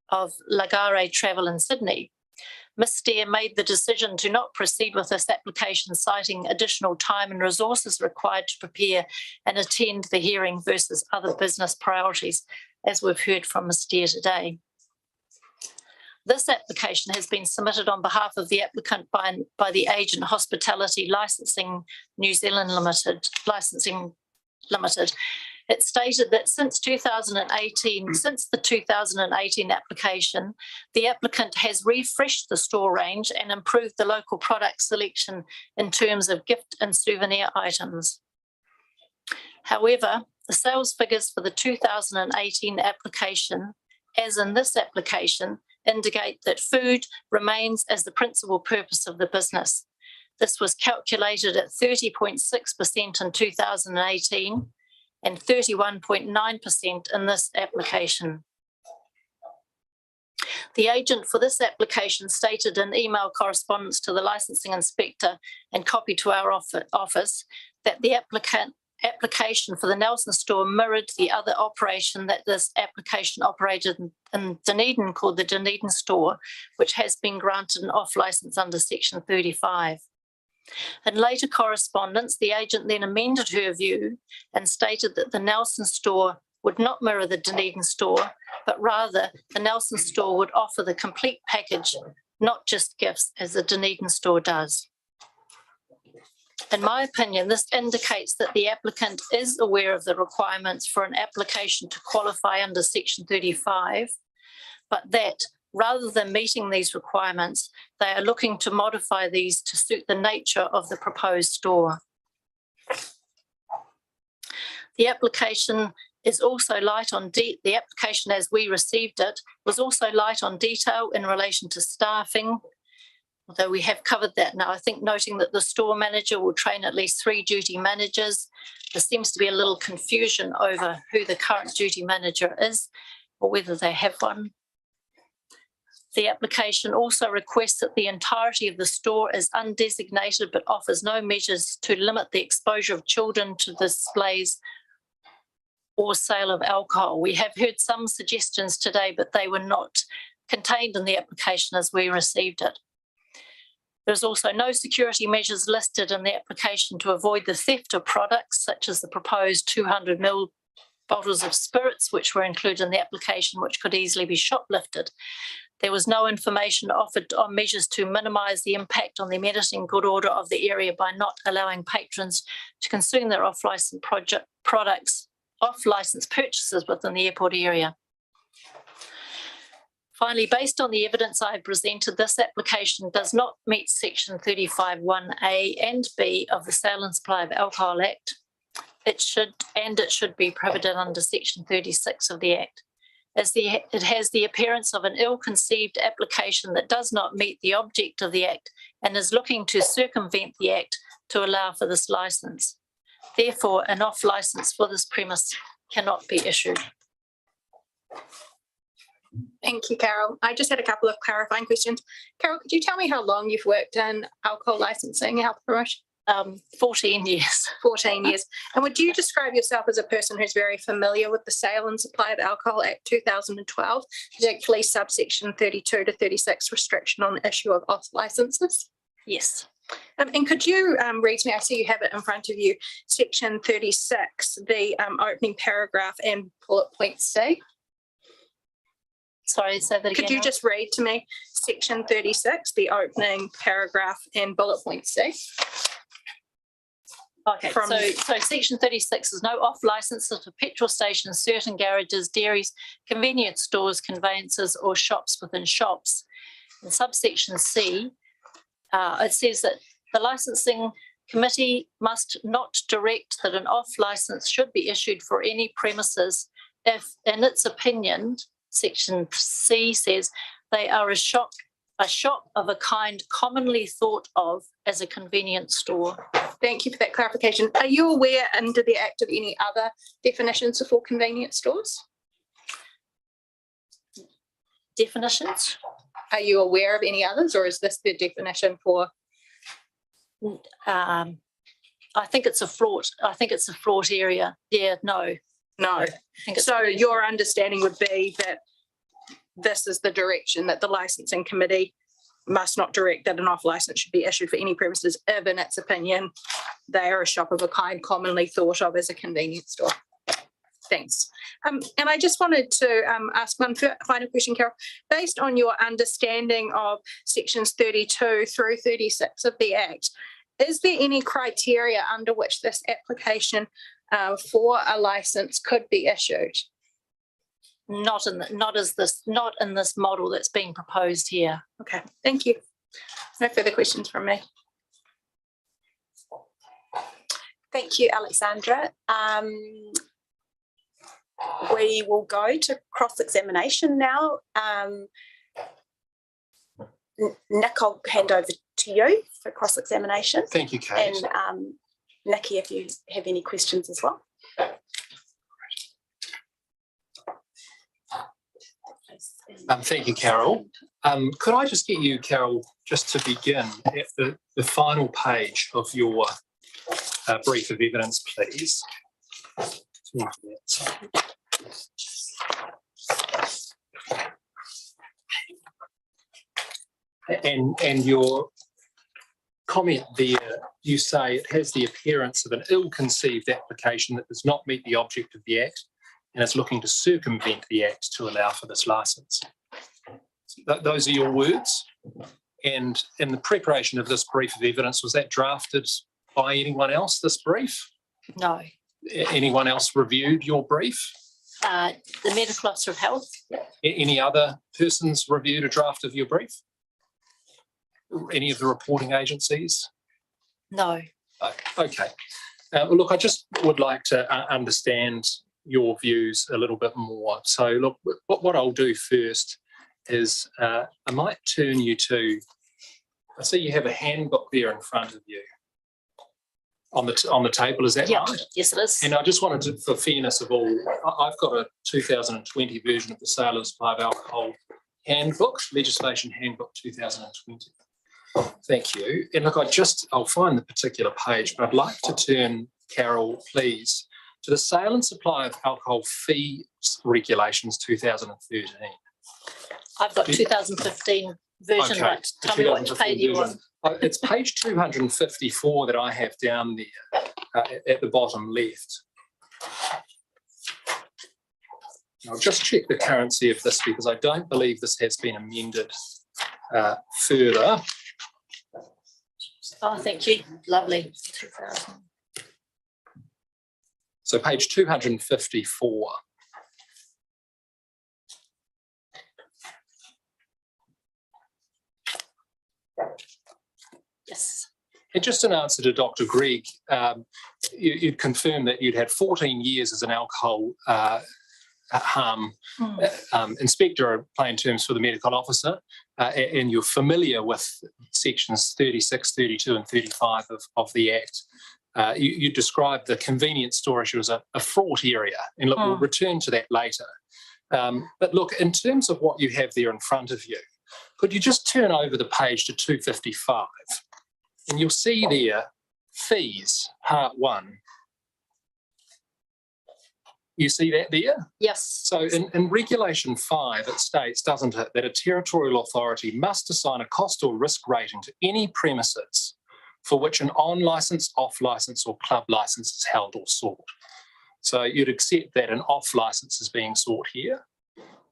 of Lagare Travel in Sydney. Ms. Steer made the decision to not proceed with this application, citing additional time and resources required to prepare and attend the hearing versus other business priorities, as we've heard from Ms. Steer today. This application has been submitted on behalf of the applicant by the agent Hospitality Licensing New Zealand Limited. It stated that since the 2018 application, the applicant has refreshed the store range and improved the local product selection in terms of gift and souvenir items. However, the sales figures for the 2018 application, as in this application, indicate that food remains as the principal purpose of the business. This was calculated at 30.6% in 2018 and 31.9% in this application. The agent for this application stated in email correspondence to the licensing inspector and copy to our office that the application for the Nelson store mirrored the other operation that this application operated in Dunedin called the Dunedin store, which has been granted an off licence under Section 35. In later correspondence, the agent then amended her view and stated that the Nelson store would not mirror the Dunedin store, but rather the Nelson store would offer the complete package, not just gifts, as the Dunedin store does. In my opinion, this indicates that the applicant is aware of the requirements for an application to qualify under Section 35, but that rather than meeting these requirements, they are looking to modify these to suit the nature of the proposed store. The application is also light on the application as we received it was also light on detail in relation to staffing, although we have covered that now. I think noting that the store manager will train at least 3 duty managers. There seems to be a little confusion over who the current duty manager is. or whether they have one. The application also requests that the entirety of the store is undesignated but offers no measures to limit the exposure of children to displays or sale of alcohol. We have heard some suggestions today, but they were not contained in the application as we received it. There's also no security measures listed in the application to avoid the theft of products, such as the proposed 200 ml bottles of spirits, which were included in the application, which could easily be shoplifted. There was no information offered on measures to minimise the impact on the medicine good order of the area by not allowing patrons to consume their off-licence products, off-licence purchases within the airport area. Finally, based on the evidence I have presented, this application does not meet section 35(1)(a) and (b) of the Sale and Supply of Alcohol Act. It should be prohibited under section 36 of the Act. It has the appearance of an ill-conceived application that does not meet the object of the Act and is looking to circumvent the Act to allow for this licence. Therefore, an off-licence for this premise cannot be issued. Thank you, Carol. I just had a couple of clarifying questions. Carol, could you tell me how long you've worked in alcohol licensing, health promotion? 14 years. 14 years. And would you describe yourself as a person who's very familiar with the Sale and Supply of Alcohol Act 2012, particularly subsection 32 to 36 restriction on the issue of off licenses? Yes. And could you read to me, I see you have it in front of you, section 36, the opening paragraph and bullet point C? Sorry, say that again. Could you just read to me section 36, the opening paragraph and bullet point C? Okay, so section 36 is no off licenses for petrol stations, certain garages, dairies, convenience stores, conveyances or shops within shops. In subsection C, it says that the licensing committee must not direct that an off license should be issued for any premises if, in its opinion, section C says they are a shop of a kind commonly thought of as a convenience store. Thank you for that clarification. Are you aware under the Act of any other definitions for convenience stores? Definitions? Are you aware of any others, or is this the definition for? I think it's a fraught. I think it's a fraught area. Yeah, no. No. So your understanding would be that this is the direction that the licensing committee must not direct that an off license should be issued for any premises if, in its opinion, they are a shop of a kind commonly thought of as a convenience store. Thanks. And I just wanted to ask one final question, Carol. Based on your understanding of sections 32 through 36 of the Act, is there any criteria under which this application for a license could be issued? Not in this model that's being proposed here. Okay, thank you. No further questions from me. Thank you, Alexandra. We will go to cross-examination now. Nick, I'll hand over to you for cross-examination. Thank you, Kate. And Nikki, if you have any questions as well. Thank you, Carol. Could I just get you, Carol, just to begin at the final page of your brief of evidence, please. And your comment there, you say it has the appearance of an ill-conceived application that does not meet the object of the Act and is looking to circumvent the Act to allow for this licence. Those are your words. And in the preparation of this brief of evidence, was that drafted by anyone else, this brief? No. Anyone else reviewed your brief? The Medical Officer of Health. Any other persons reviewed a draft of your brief? Any of the reporting agencies? No. Okay. Look, I just would like to understand your views a little bit more. So look, what I'll do first is I might turn you to, I see you have a handbook there in front of you. on the table, is that Yeah, right? yes, it is. And I just wanted to, for fairness of all, I've got a 2020 version of the Sale and Supply of Alcohol Handbook, Legislation Handbook 2020. Thank you. And look, I'll find the particular page, but I'd like to turn, Carol, please, to the Sale and Supply of Alcohol Fee Regulations 2013. I've got 2015 version, Okay, but the tell me what 2015 page you version. want. It's page 254 that I have down there at the bottom left. I'll just check the currency of this because I don't believe this has been amended further. Oh, thank you. Lovely. 2000. So page 254. Yes. And just an answer to Dr. Gregg, you'd confirmed that you'd had 14 years as an alcohol harm inspector, in plain terms, for the medical officer, and you're familiar with sections 36, 32 and 35 of the Act. You described the convenience store issue as a fraught area, and look, we'll return to that later. But look, in terms of what you have there in front of you, could you just turn over the page to 255? And you'll see there, fees, part 1. You see that there? Yes. So in Regulation 5, it states, doesn't it, that a territorial authority must assign a cost or risk rating to any premises for which an on-licence, off-licence or club licence is held or sought. So you'd accept that an off-licence is being sought here.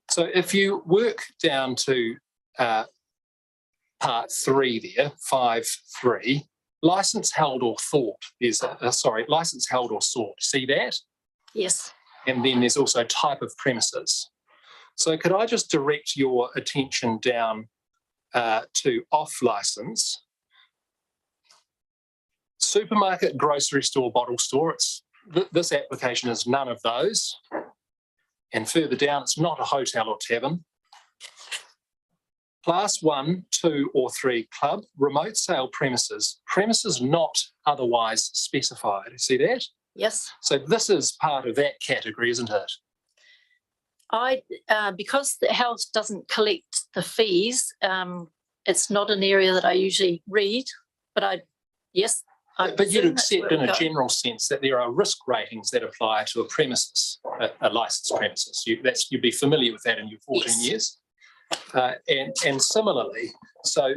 So if you work down to part 3 there, 5.3, licence held or thought. There's licence held or sought. See that? Yes. And then there's also type of premises. So could I just direct your attention down to off-licence? Supermarket, grocery store, bottle store. This application is none of those. And further down, it's not a hotel or tavern. Class 1, 2 or 3 club, remote sale premises not otherwise specified. See that? Yes. So this is part of that category, isn't it? Because the health doesn't collect the fees, it's not an area that I usually read, but yes. But you'd accept in a general sense that there are risk ratings that apply to a premises, a licensed premises. You'd be familiar with that in your 14 years. And similarly, so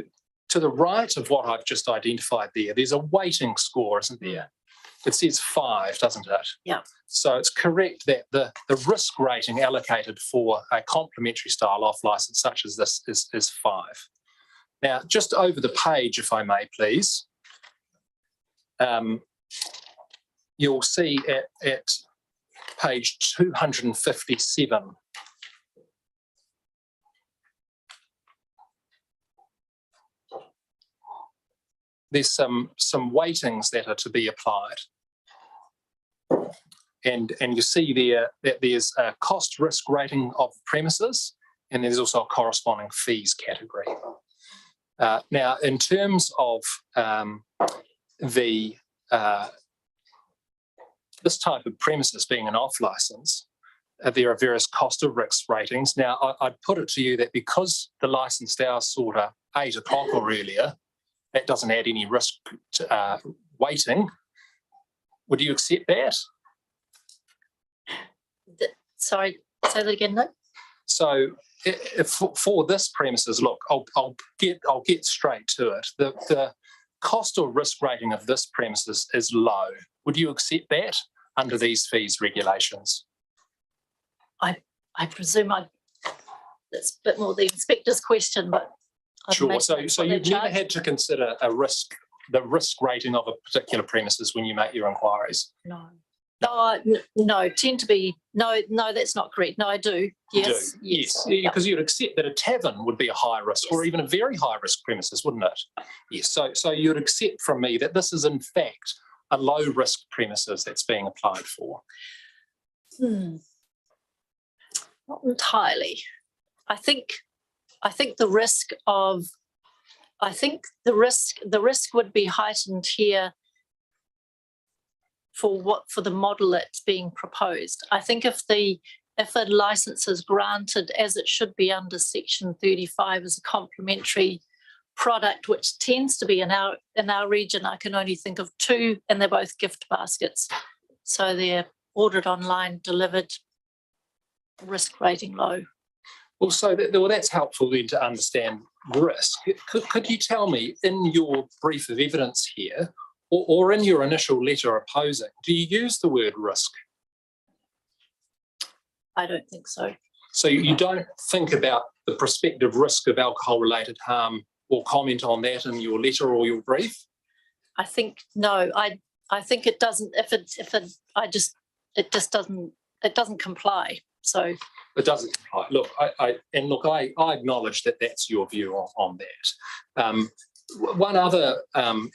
to the right of what I've just identified there's a weighting score, isn't there? It says 5, doesn't it? Yeah. So it's correct that the risk rating allocated for a complementary style off licence such as this is 5. Now, just over the page, if I may, please, you'll see at page 257, there's some weightings that are to be applied. And you see there that there's a cost risk rating of premises, and there's also a corresponding fees category. Now, in terms of this type of premises being an off licence, there are various cost of risk ratings. Now, I'd put it to you that because the licensed hours sort of 8 o'clock or earlier, that doesn't add any risk to, weighting. Would you accept that? Sorry, say that again, no? So if for this premises, look, I'll get straight to it. The cost or risk rating of this premises is low. Would you accept that under these fees regulations? I presume that's a bit more the inspector's question, but sure. So you've never had to consider the risk rating of a particular premises when you make your inquiries? No. No, tend to be, no, that's not correct. No, I do. Yes. Yes, because you'd accept that a tavern would be a high risk or even a very high risk premises, wouldn't it? Yes, so you'd accept from me that this is in fact a low risk premises that's being applied for. Not entirely. I think the risk would be heightened here for the model that's being proposed. I think if a license is granted as it should be under Section 35 as a complementary product, which tends to be in our region, I can only think of 2, and they're both gift baskets. So they're ordered online, delivered, risk rating low. Well, that's helpful then to understand risk. Could you tell me, in your brief of evidence here, or in your initial letter opposing, do you use the word risk? I don't think so. So you don't think about the prospective risk of alcohol-related harm or comment on that in your letter or your brief? I think no. I think it doesn't. It doesn't comply. So it doesn't comply. Look, I acknowledge that that's your view on that. One other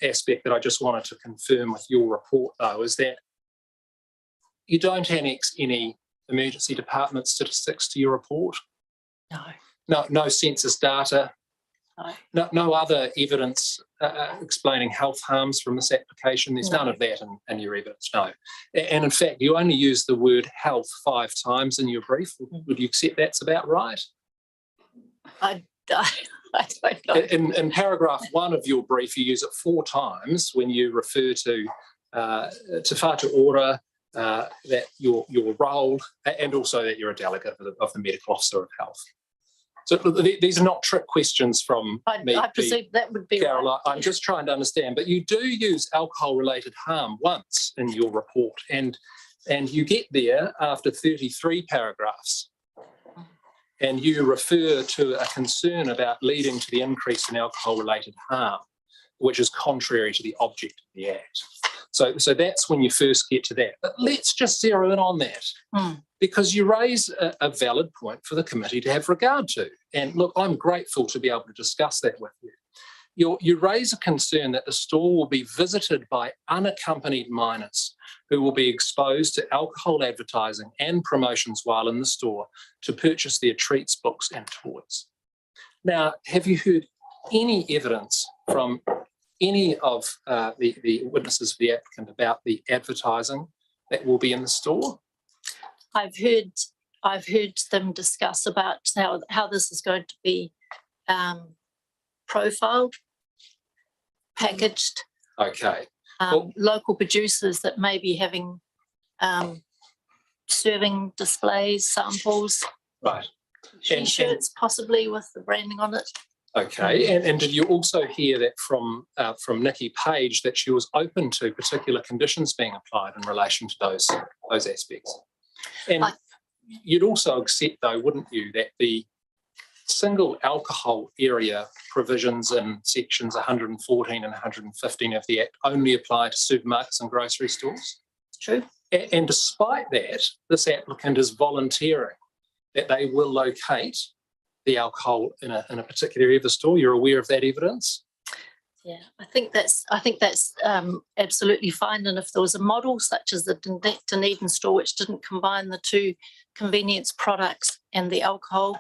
aspect that I just wanted to confirm with your report, though, is that you don't annex any emergency department statistics to your report. No census data. No other evidence explaining health harms from this application. There's none of that in your evidence, no. And in fact, you only use the word health 5 times in your brief. Would you accept that's about right? I don't know. In paragraph 1 of your brief, you use it 4 times when you refer to Te Whatu Ora, that your role, and also that you're a delegate of the Medical Officer of Health. So these are not trick questions from me. I presume that would be Caroline. right. I'm just trying to understand, but you do use alcohol-related harm once in your report, and you get there after 33 paragraphs, and you refer to a concern about leading to the increase in alcohol-related harm, which is contrary to the object of the Act. So that's when you first get to that. But let's just zero in on that, because you raise a valid point for the committee to have regard to. And look, I'm grateful to be able to discuss that with you. You raise a concern that the store will be visited by unaccompanied minors who will be exposed to alcohol advertising and promotions while in the store to purchase their treats, books and toys. Now, have you heard any evidence from any of the witnesses of the applicant about the advertising that will be in the store? I've heard them discuss about how this is going to be profiled, packaged. Okay. Local producers that may be having serving displays, samples, right, T-shirts possibly with the branding on it. Okay, and did you also hear that from Nikki Page that she was open to particular conditions being applied in relation to those aspects? And you'd also accept, though, wouldn't you, that the single alcohol area provisions in sections 114 and 115 of the Act only apply to supermarkets and grocery stores? True. And despite that, this applicant is volunteering that they will locate the alcohol in a particular area of the store. You're aware of that evidence? Yeah, I think that's absolutely fine. And if there was a model such as the Dunedin store, which didn't combine the 2 convenience products and the alcohol,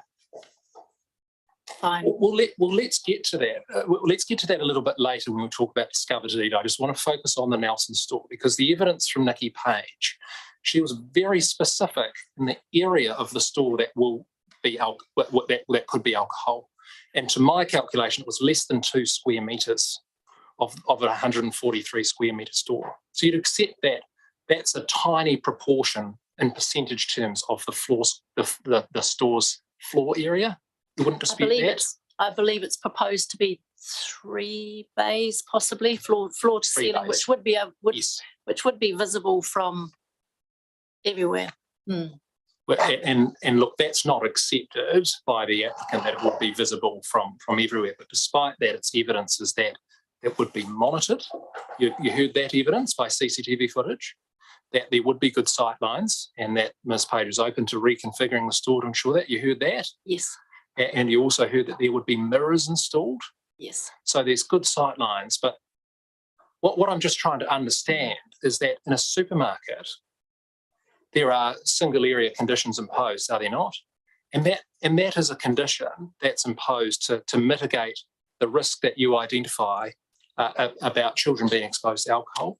fine. Well, let's get to that. Let's get to that a little bit later when we talk about discovered lead. I just want to focus on the Nelson store, because the evidence from Nikki Page, she was very specific in the area of the store that will be that could be alcohol. And to my calculation, it was less than 2 square metres of a 143 square metre store. So you'd accept that that's a tiny proportion in percentage terms of the floors, the store's floor area. You wouldn't dispute that? I believe it's proposed to be 3 bays, possibly floor to ceiling, which would be which would be visible from everywhere. And look, that's not accepted by the applicant, that it would be visible from everywhere. But despite that, its evidence is that it would be monitored. You heard that evidence by CCTV footage, that there would be good sight lines, and that Ms. Page is open to reconfiguring the store to ensure that. You heard that? Yes. And you also heard that there would be mirrors installed. Yes. So there's good sight lines. But what I'm just trying to understand is that in a supermarket, there are single area conditions imposed, are there not? And that is a condition that's imposed to mitigate the risk that you identify about children being exposed to alcohol.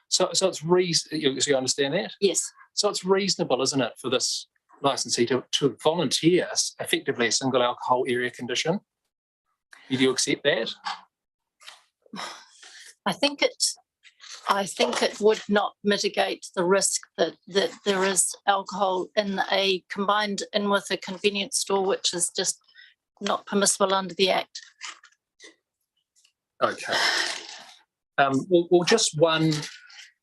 So it's you understand that? Yes. So it's reasonable, isn't it, for this licensee to volunteer effectively a single alcohol area condition? Do you accept that? I think it would not mitigate the risk that there is alcohol combined in with a convenience store, which is just not permissible under the Act. Okay. Well, just one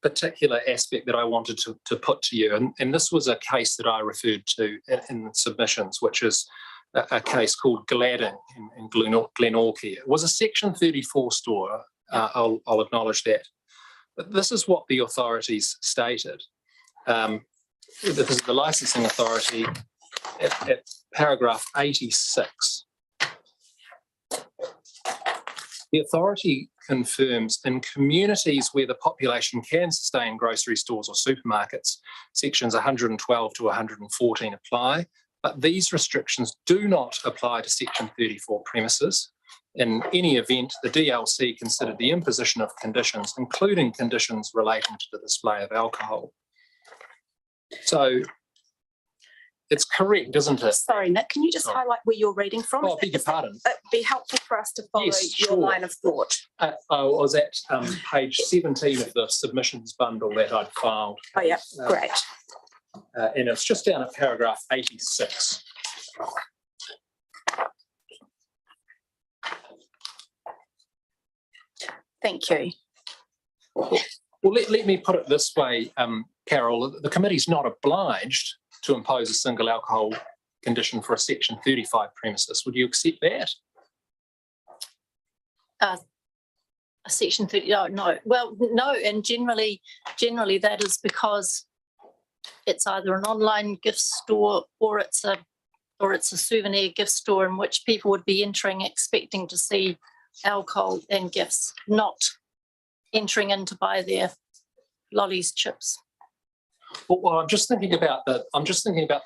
particular aspect that I wanted to put to you, and this was a case that I referred to in the submissions, which is a case called Gladding in Glenorchy. It was a Section 34 store. I'll acknowledge that. But this is what the authorities stated. This is the licensing authority at paragraph 86. The authority confirms in communities where the population can sustain grocery stores or supermarkets, sections 112 to 114 apply, but these restrictions do not apply to section 34 premises. In any event, the DLC considered the imposition of conditions, including conditions relating to the display of alcohol. So it's correct, isn't it? Sorry, Nick, can you just highlight where you're reading from? Oh, I beg your pardon. It'd be helpful for us to follow Yes, your sure. line of thought. I was at page 17 of the submissions bundle that I'd filed. Oh, yeah, great. And it's just down at paragraph 86. Thank you. Well, let me put it this way, Carol, the committee's not obliged to impose a single alcohol condition for a section 35 premises. Would you accept that? A section 30, no. Well, no, and generally that is because it's either an online gift store or it's a souvenir gift store in which people would be entering expecting to see alcohol and gifts, not entering in to buy their lollies, chips. Well, I'm just thinking about the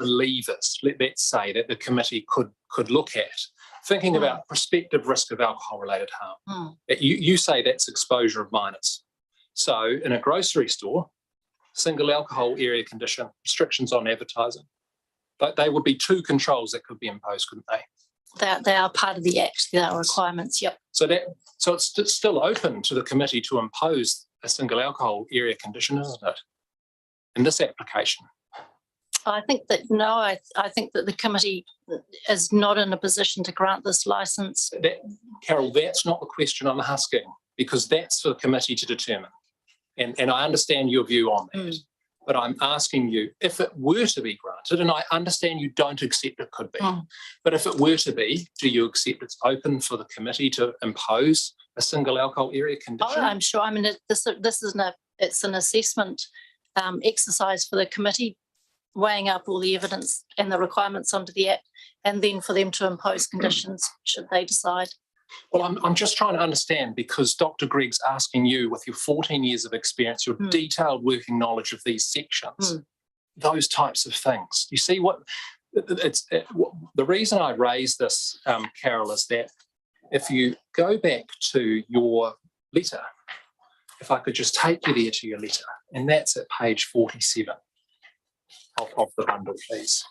levers, let's say, that the committee could look at, thinking about prospective risk of alcohol-related harm. You say that's exposure of minors. So in a grocery store, single alcohol area condition, restrictions on advertising, but they would be two controls that could be imposed, couldn't they? They are part of the Act. They are requirements. Yep. So it's still open to the committee to impose a single alcohol area condition, isn't it? In this application. I think that I think that the committee is not in a position to grant this licence. Carol, that's not the question I'm asking, because that's for the committee to determine. And I understand your view on that. But I'm asking you, if it were to be granted, and I understand you don't accept it could be, but if it were to be, do you accept it's open for the committee to impose a single alcohol area condition? Oh, I'm sure. I mean, it's an assessment exercise for the committee, weighing up all the evidence and the requirements under the Act, and then for them to impose conditions should they decide. Well, I'm just trying to understand, because Dr. Gregg's asking you, with your 14 years of experience, your detailed working knowledge of these sections, those types of things. You see the reason I raise this, Carol, is that if you go back to your letter, if I could just take you there to your letter, and that's at page 47 of the bundle, please.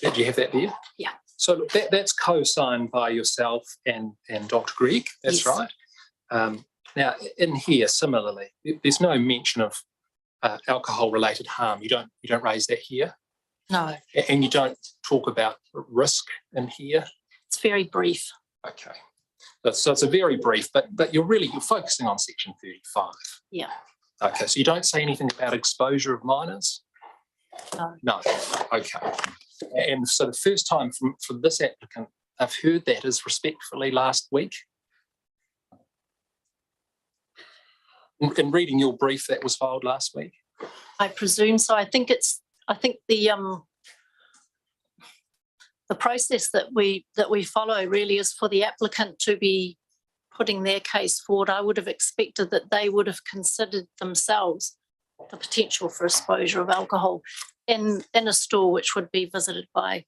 Did you have that there? Yeah. So look, that's co-signed by yourself and Dr. Gregg. That's yes. Right. Now, in here, similarly, there's no mention of alcohol-related harm. You don't raise that here. No. And you don't talk about risk in here. It's very brief. Okay. So it's a very brief, but you're focusing on section 35. Yeah. Okay. So you don't say anything about exposure of minors? No. No. Okay. And so the first time for this applicant I've heard that is respectfully last week. In reading your brief that was filed last week. I presume so. I think the process that we follow really is for the applicant to be putting their case forward. I would have expected that they would have considered themselves the potential for exposure of alcohol in a store which would be visited by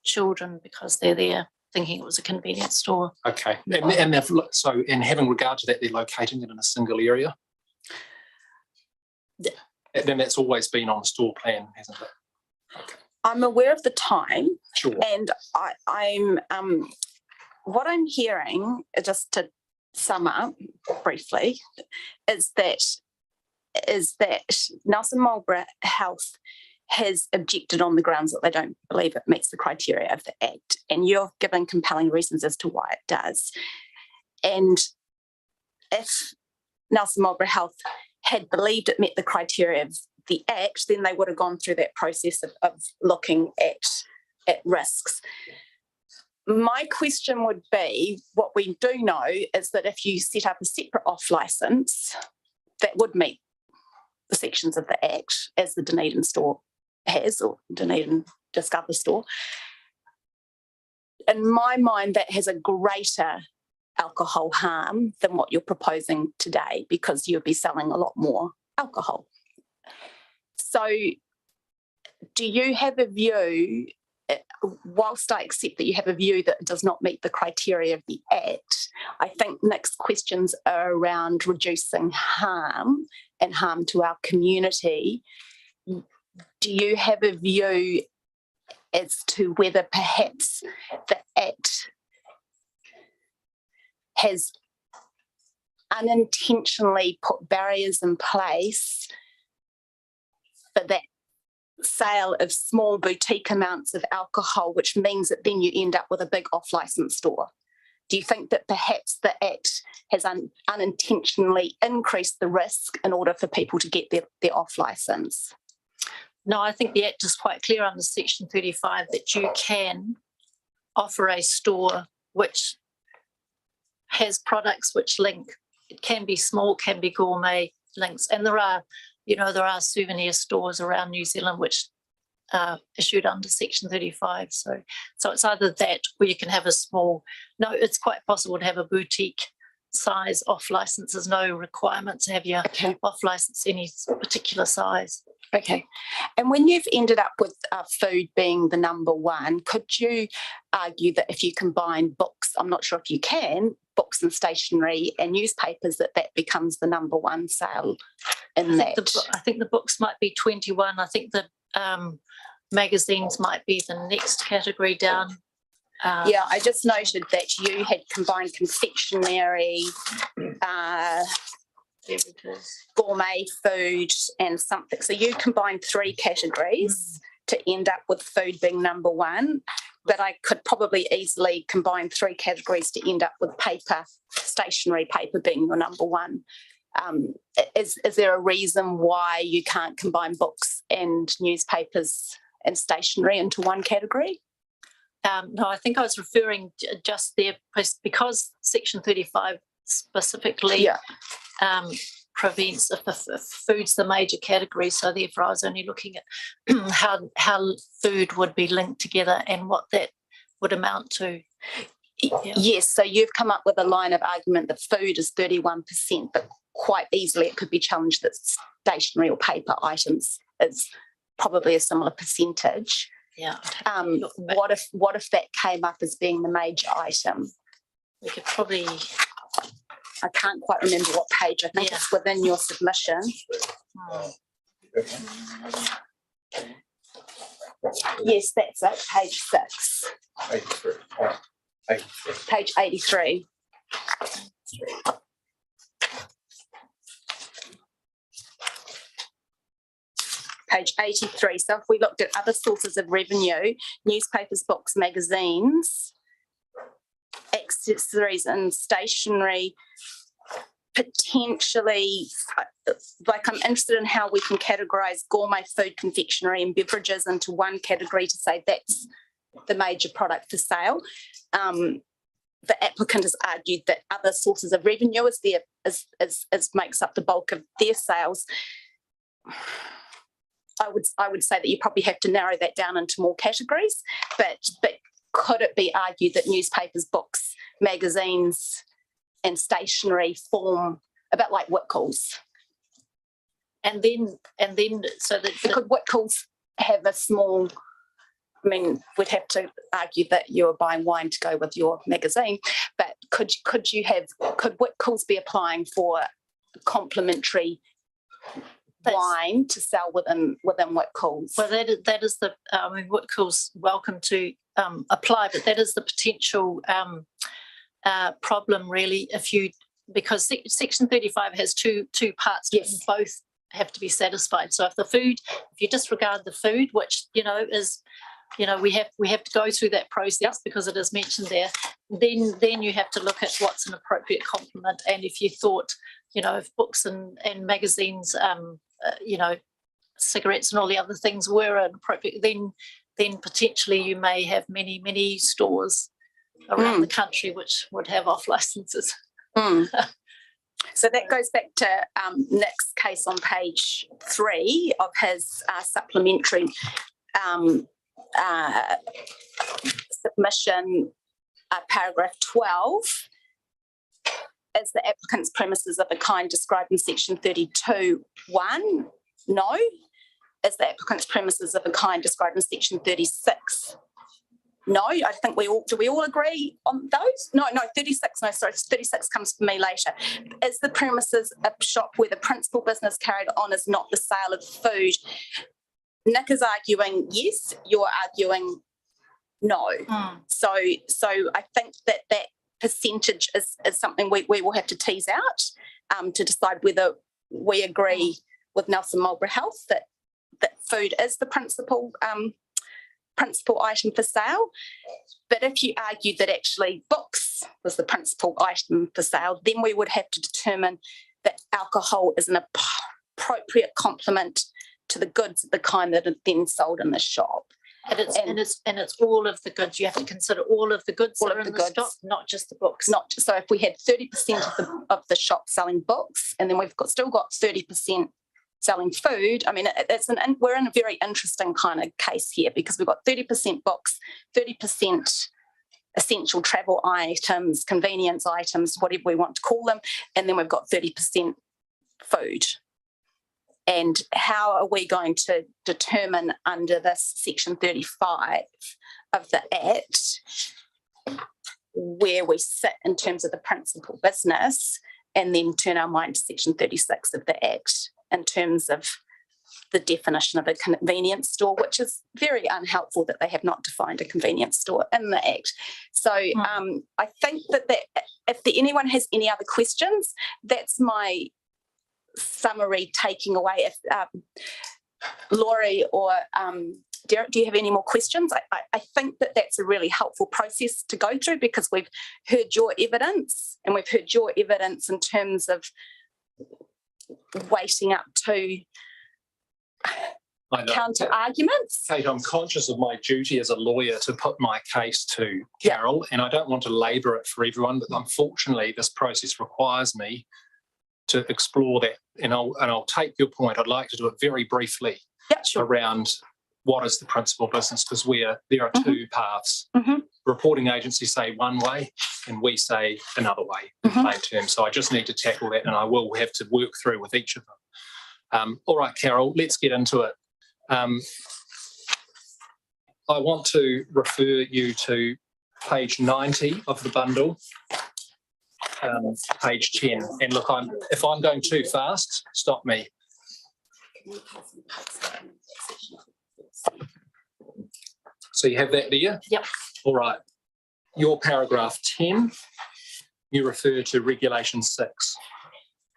children because they're there thinking it was a convenience store. Okay, and having regard to that, they're locating it in a single area. Then that's always been on the store plan, hasn't it? Okay. I'm aware of the time, Sure. and I'm what I'm hearing, just to sum up briefly, is that Nelson Marlborough Health has objected on the grounds that they don't believe it meets the criteria of the Act, and you've given compelling reasons as to why it does. And if Nelson Marlborough Health had believed it met the criteria of the Act, then they would have gone through that process of looking at risks. My question would be, what we do know is that if you set up a separate off licence, that would meet the sections of the Act, as the Dunedin store has, or Dunedin Discover store. In my mind, that has a greater alcohol harm than what you're proposing today, because you'll be selling a lot more alcohol. So do you have a view, whilst I accept that you have a view that it does not meet the criteria of the Act, I think Nick's questions are around reducing harm and harm to our community. Do you have a view as to whether perhaps the Act has unintentionally put barriers in place for that sale of small boutique amounts of alcohol, which means that then you end up with a big off-licence store? Do you think that perhaps the Act has unintentionally increased the risk in order for people to get their off-licence? No, I think the Act is quite clear under Section 35 that you can offer a store which has products which link. It can be small, can be gourmet links. And there are souvenir stores around New Zealand which are issued under Section 35. So it's either that, or you can have a small. No, it's quite possible to have a boutique size off license. There's no requirement to have your off license any particular size. Okay. And when you've ended up with food being the number one, could you argue that if you combine books, I'm not sure if you can, books and stationery and newspapers, that becomes the number one sale in that? I think the books might be 21. I think the magazines might be the next category down. Yeah, I just noted that you had combined confectionery, gourmet food and something. So you combined three categories to end up with food being number one, but I could probably easily combine three categories to end up with paper, stationery paper being your number one. Is there a reason why you can't combine books and newspapers and stationery into one category? No, I think I was referring just there because Section 35 specifically prevents if food's the major category. So therefore I was only looking at how food would be linked together and what that would amount to. Yeah. Yes, so you've come up with a line of argument that food is 31%, but quite easily it could be challenged that stationery or paper items is probably a similar percentage. Yeah. What if that came up as being the major item? We could probably. I can't quite remember what page. I think it's within your submission. Yes, that's it. Page 6. 83. Page 83. Page 83. So if we looked at other sources of revenue, newspapers, books, magazines, accessories and stationery, potentially, like I'm interested in how we can categorise gourmet food, confectionery and beverages into one category to say that's the major product for sale. The applicant has argued that other sources of revenue makes up the bulk of their sales. I would say that you probably have to narrow that down into more categories, but could it be argued that newspapers, books, magazines and stationery form a bit like Whitcoulls? And then so that Could Whitcoulls have a small, I mean, we'd have to argue that you're buying wine to go with your magazine, but could Whitcoulls be applying for complimentary wine to sell within Whitcoulls? well, that is the Whitcoulls welcome to apply, but that is the potential problem really because Section 35 has two parts. Yes. Both have to be satisfied. So if you disregard the food, which is we have to go through that process because it is mentioned there, then you have to look at what's an appropriate complement. And if you thought if books and magazines cigarettes and all the other things were an appropriate, then potentially you may have many stores around the country which would have off licenses. So that goes back to Nick's case on page 3 of his supplementary submission, paragraph 12. Is the applicant's premises of a kind described in section 32(1)? No. Is the applicant's premises of a kind described in section 36? No. I think do we all agree on those? No, 36. No, sorry, 36 comes for me later. Is the premises a shop where the principal business carried on is not the sale of food? Nick is arguing yes, you're arguing no. So I think that percentage is something we will have to tease out to decide whether we agree with Nelson Marlborough Health that food is the principal item for sale. But if you argue that actually books was the principal item for sale, then we would have to determine that alcohol is an appropriate complement to the goods of the kind that are then sold in the shop. And it's all of the goods. You have to consider all of the goods that are in the stock, not just the books. So if we had 30% of the shop selling books, and then we've still got 30% selling food. I mean, we're in a very interesting kind of case here because we've got 30% books, 30% essential travel items, convenience items, whatever we want to call them, and then we've got 30% food. And how are we going to determine under this section 35 of the Act where we sit in terms of the principal business, and then turn our mind to section 36 of the Act in terms of the definition of a convenience store, which is very unhelpful that they have not defined a convenience store in the Act. So I think that if anyone has any other questions, that's my summary taking away. If Laurie or Derek, do you have any more questions? I think that that's a really helpful process to go through because we've heard your evidence, and we've heard your evidence in terms of waiting up to counter arguments. Kate, I'm conscious of my duty as a lawyer to put my case to Carol, and I don't want to labour it for everyone, but unfortunately this process requires me to explore that, and I'll take your point. I'd like to do it very briefly around what is the principal business, because there are two paths. Reporting agencies say one way and we say another way in plain terms. So I just need to tackle that, and I will have to work through with each of them. All right, Carol, let's get into it. I want to refer you to page 90 of the bundle. Page 10, and look, if I'm going too fast, stop me. So you have that there? Yep. All right. Your paragraph 10, you refer to regulation 6.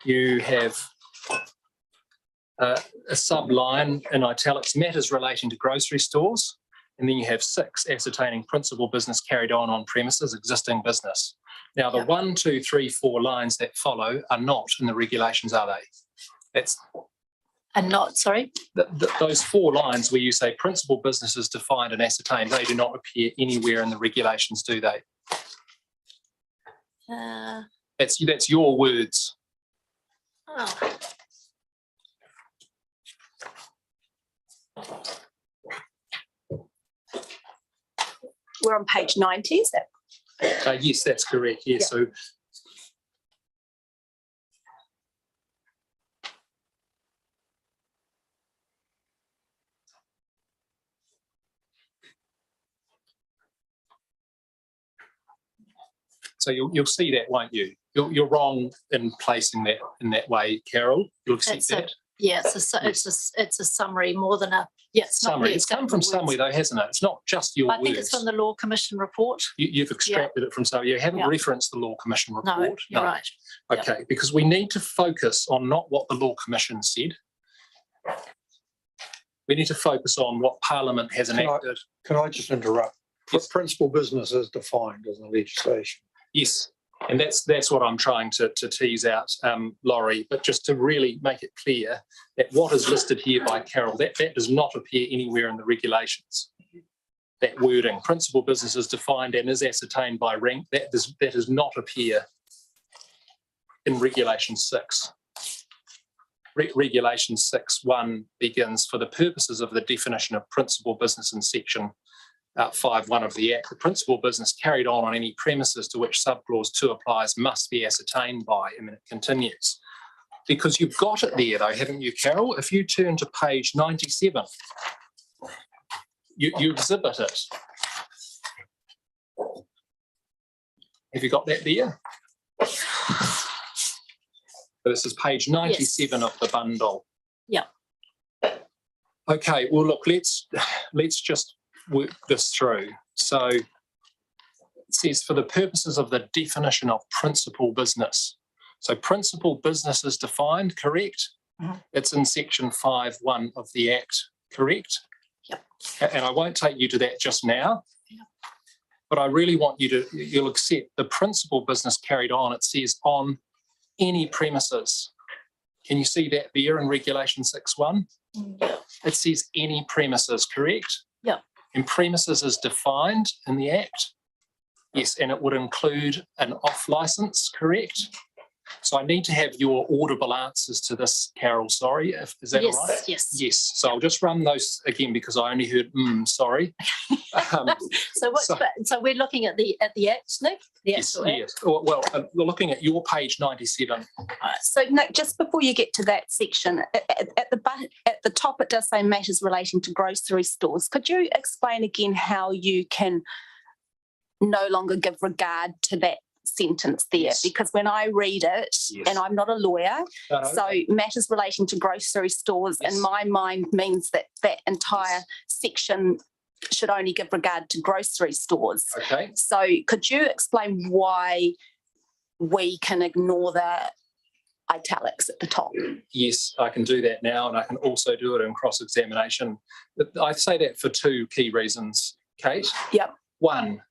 You have a subline in italics, matters relating to grocery stores, and then you have 6, ascertaining principal business carried on premises, existing business. Now, the 1, 2, 3, 4 lines that follow are not in the regulations, are they? Sorry? Those 4 lines where you say principal business is defined and ascertained, they do not appear anywhere in the regulations, do they? That's your words. Oh. We're on page 90, is that? Yes, that's correct. Yes. So So you'll see that, won't you? You're wrong in placing that in that way, Carol. You'll accept that? Yeah, it's a summary more than a, it's not Summary. the It's come exact from words. somewhere though, hasn't it? It's not just your I words. think it's from the Law Commission report. You've extracted it from somewhere. You haven't Yeah. referenced the Law Commission report. No, you're right. Okay, because we need to focus on not what the Law Commission said. We need to focus on what Parliament has enacted. Can I just interrupt? Yes. Principal business is defined in the legislation. Yes, and that's what I'm trying to tease out, Laurie, but just to really make it clear that what is listed here by Carol, that does not appear anywhere in the regulations. That wording, principal business is defined and is ascertained by rank, that does not appear in Regulation 6. Regulation 6.1 begins, for the purposes of the definition of principal business in section 5.1 of the Act, the principal business carried on any premises to which subclause 2 applies must be ascertained by, and then it continues. Because you've got it there though, haven't you, Carol? If you turn to page 97, you exhibit it. Have you got that there? This is page 97 of the bundle. Yeah. Okay, well, look, let's just work this through. So it says, for the purposes of the definition of principal business. So principal business is defined, correct? Mhm. It's in section 5.1 of the Act, correct? Yep. And I won't take you to that just now. Yep. But I really want you'll accept the principal business carried on, it says on any premises. Can you see that there in Regulation 6.1? Yeah. It says any premises, correct? Yeah. And premises is defined in the Act. Yes, and it would include an off licence, correct? So I need to have your audible answers to this, Carol, sorry, is that all right? Yes. Yes, so I'll just run those again because I only heard, sorry. So we're looking at the Act, Nick? The Yes, actual Act? yes. Well, we're looking at your page 97. So Nick, just before you get to that section, at the top it does say matters relating to grocery stores. Could you explain again how you can no longer give regard to that sentence there? Yes. Because when I read it, Yes. and I'm not a lawyer, No, so matters relating to grocery stores Yes. in my mind means that that entire section should only give regard to grocery stores. Okay. So could you explain why we can ignore the italics at the top? Yes, I can do that now, and I can also do it in cross-examination. I say that for 2 key reasons, Kate. Yep. One,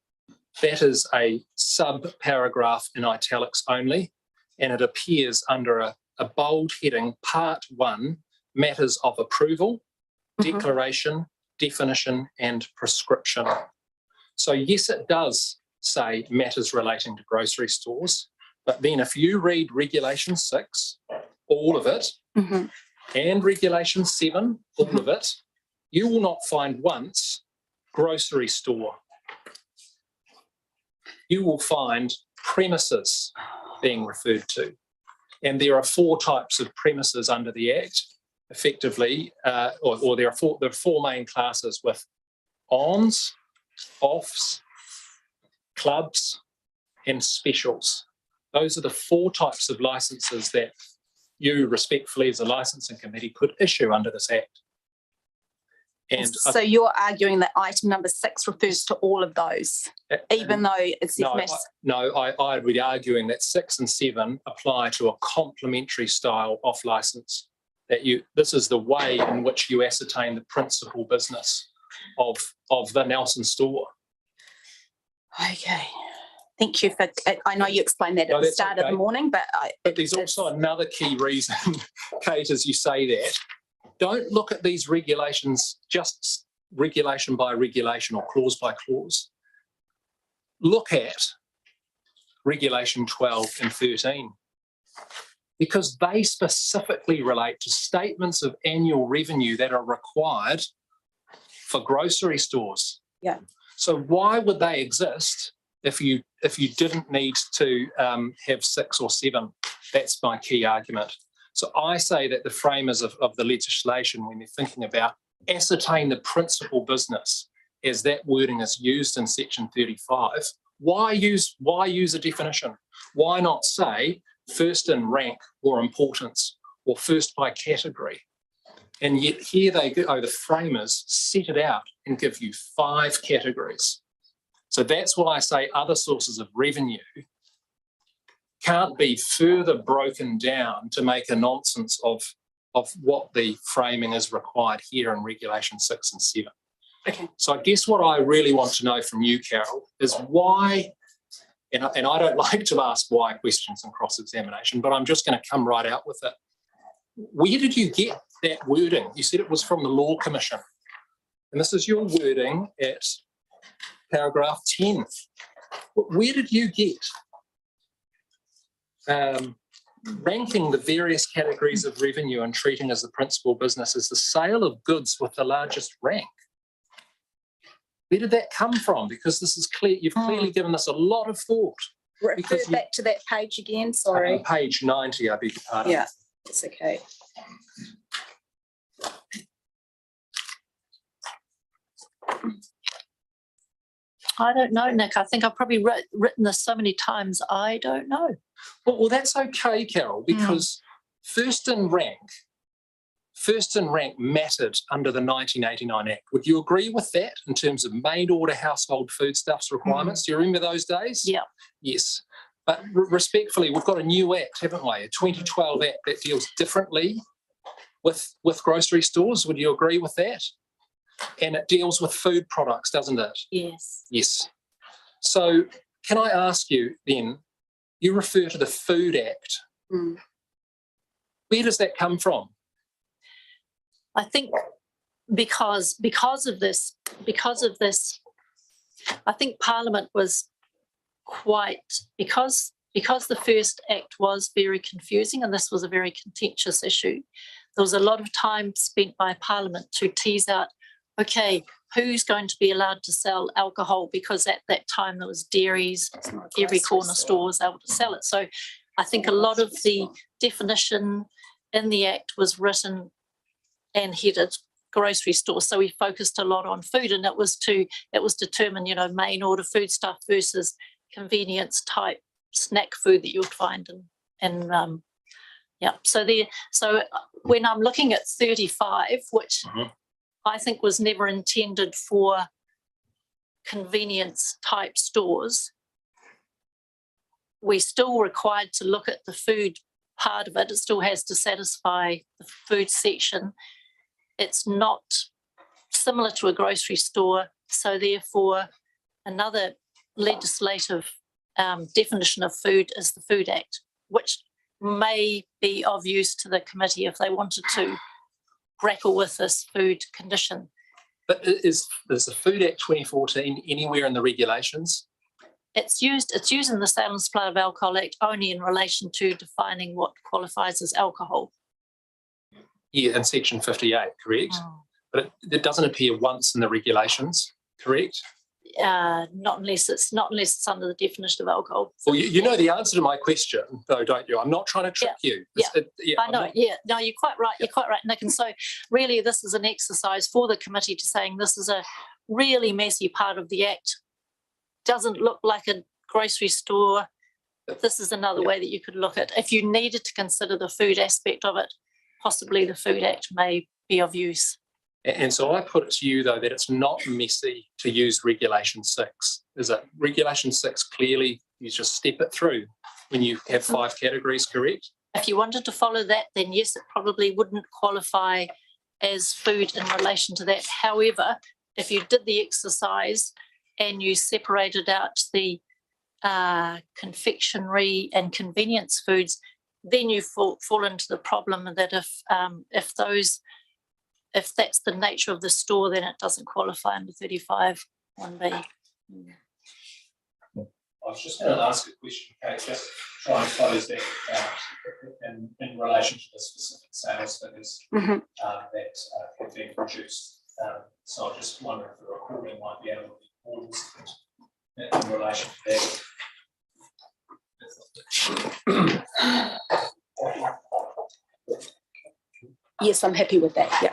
that is a sub-paragraph in italics only, and it appears under a bold heading, Part 1, Matters of Approval, Declaration, Definition and Prescription. So yes, it does say matters relating to grocery stores, but then if you read Regulation 6, all of it, and Regulation 7, all of it, you will not find once grocery store. You will find premises being referred to. And there are 4 types of premises under the Act, effectively, or there are 4 main classes with ons, offs, clubs, and specials. Those are the 4 types of licenses that you respectfully as a licensing committee could issue under this Act. And so you're arguing that item number 6 refers to all of those, even though it's I would be arguing that 6 and 7 apply to a complementary style off license. This is the way in which you ascertain the principal business of the Nelson store. Okay. Thank you for, I know you explained that at the start of the morning, but there's also another key reason, Kate, as you say that. Don't look at these regulations just regulation by regulation or clause by clause. Look at Regulation 12 and 13 because they specifically relate to statements of annual revenue that are required for grocery stores. Yeah. So why would they exist if you didn't need to have 6 or 7? That's my key argument. So I say that the framers of the legislation, when they're thinking about ascertain the principal business, as that wording is used in section 35, Why use a definition? Why not say first in rank or importance or first by category? And yet here they go, the framers set it out and give you 5 categories. So that's why I say other sources of revenue can't be further broken down to make a nonsense of what the framing is required here in Regulation 6 and 7. Okay. So I guess what I really want to know from you, Carol, is why, and I don't like to ask why questions in cross-examination, but I'm just going to come right out with it. Where did you get that wording? You said it was from the Law Commission. And this is your wording at paragraph 10. Where did you get ranking the various categories of revenue and treating as the principal business as the sale of goods with the largest rank? Where did that come from? Because this is clear, you've clearly given this a lot of thought. Refer back to that page again, sorry. Page 90, I beg your pardon. Yeah, it's okay. I don't know, Nick. I think I've probably written this so many times. I don't know. Well, that's okay, Carol, because first in rank mattered under the 1989 Act. Would you agree with that in terms of maid order household foodstuffs requirements? Do you remember those days? Yeah. Yes. But respectfully, we've got a new Act, haven't we? A 2012 Act that deals differently with grocery stores. Would you agree with that? And it deals with food products, doesn't it? Yes. Yes. So can I ask you then, you refer to the Food Act. Where does that come from? I think because of this, I think Parliament was because the first Act was very confusing and this was a very contentious issue. There was a lot of time spent by Parliament to tease out, okay, who's going to be allowed to sell alcohol? Because at that time there was dairies, every corner store was able to sell it. So I think a lot of the definition in the Act was written and headed grocery store. So we focused a lot on food, and it was determined, main order food stuff versus convenience type snack food that you would find in So when I'm looking at 35, which I think was never intended for convenience type stores, we're still required to look at the food part of it. It still has to satisfy the food section. It's not similar to a grocery store, so therefore another legislative definition of food is the Food Act, which may be of use to the committee if they wanted to grapple with this food condition. But is the Food Act 2014 anywhere in the regulations? It's used in the Sale and Supply of Alcohol Act only in relation to defining what qualifies as alcohol. Yeah, in section 58, correct? But it doesn't appear once in the regulations, correct? Not unless it's under the definition of alcohol. Well, you know the answer to my question, though, don't you? I'm not trying to trick you. I know. No, you're quite right. You're quite right, Nick. And so, really, this is an exercise for the committee to saying this is a really messy part of the Act. Doesn't look like a grocery store. This is another way that you could look at. If you needed to consider the food aspect of it, possibly the Food Act may be of use. And so I put it to you, though, that it's not messy to use Regulation 6. Is it? Regulation 6, clearly, you just step it through when you have 5 categories, correct? If you wanted to follow that, then yes, it probably wouldn't qualify as food in relation to that. However, if you did the exercise and you separated out the confectionery and convenience foods, then you fall into the problem that if that's the nature of the store, then it doesn't qualify under 35 1B. I was just going to ask a question, Kate, just try and close that out in relation to the specific sales figures that have been produced. So I just wonder if the recording might be able to be more in relation to that. Yes, I'm happy with that.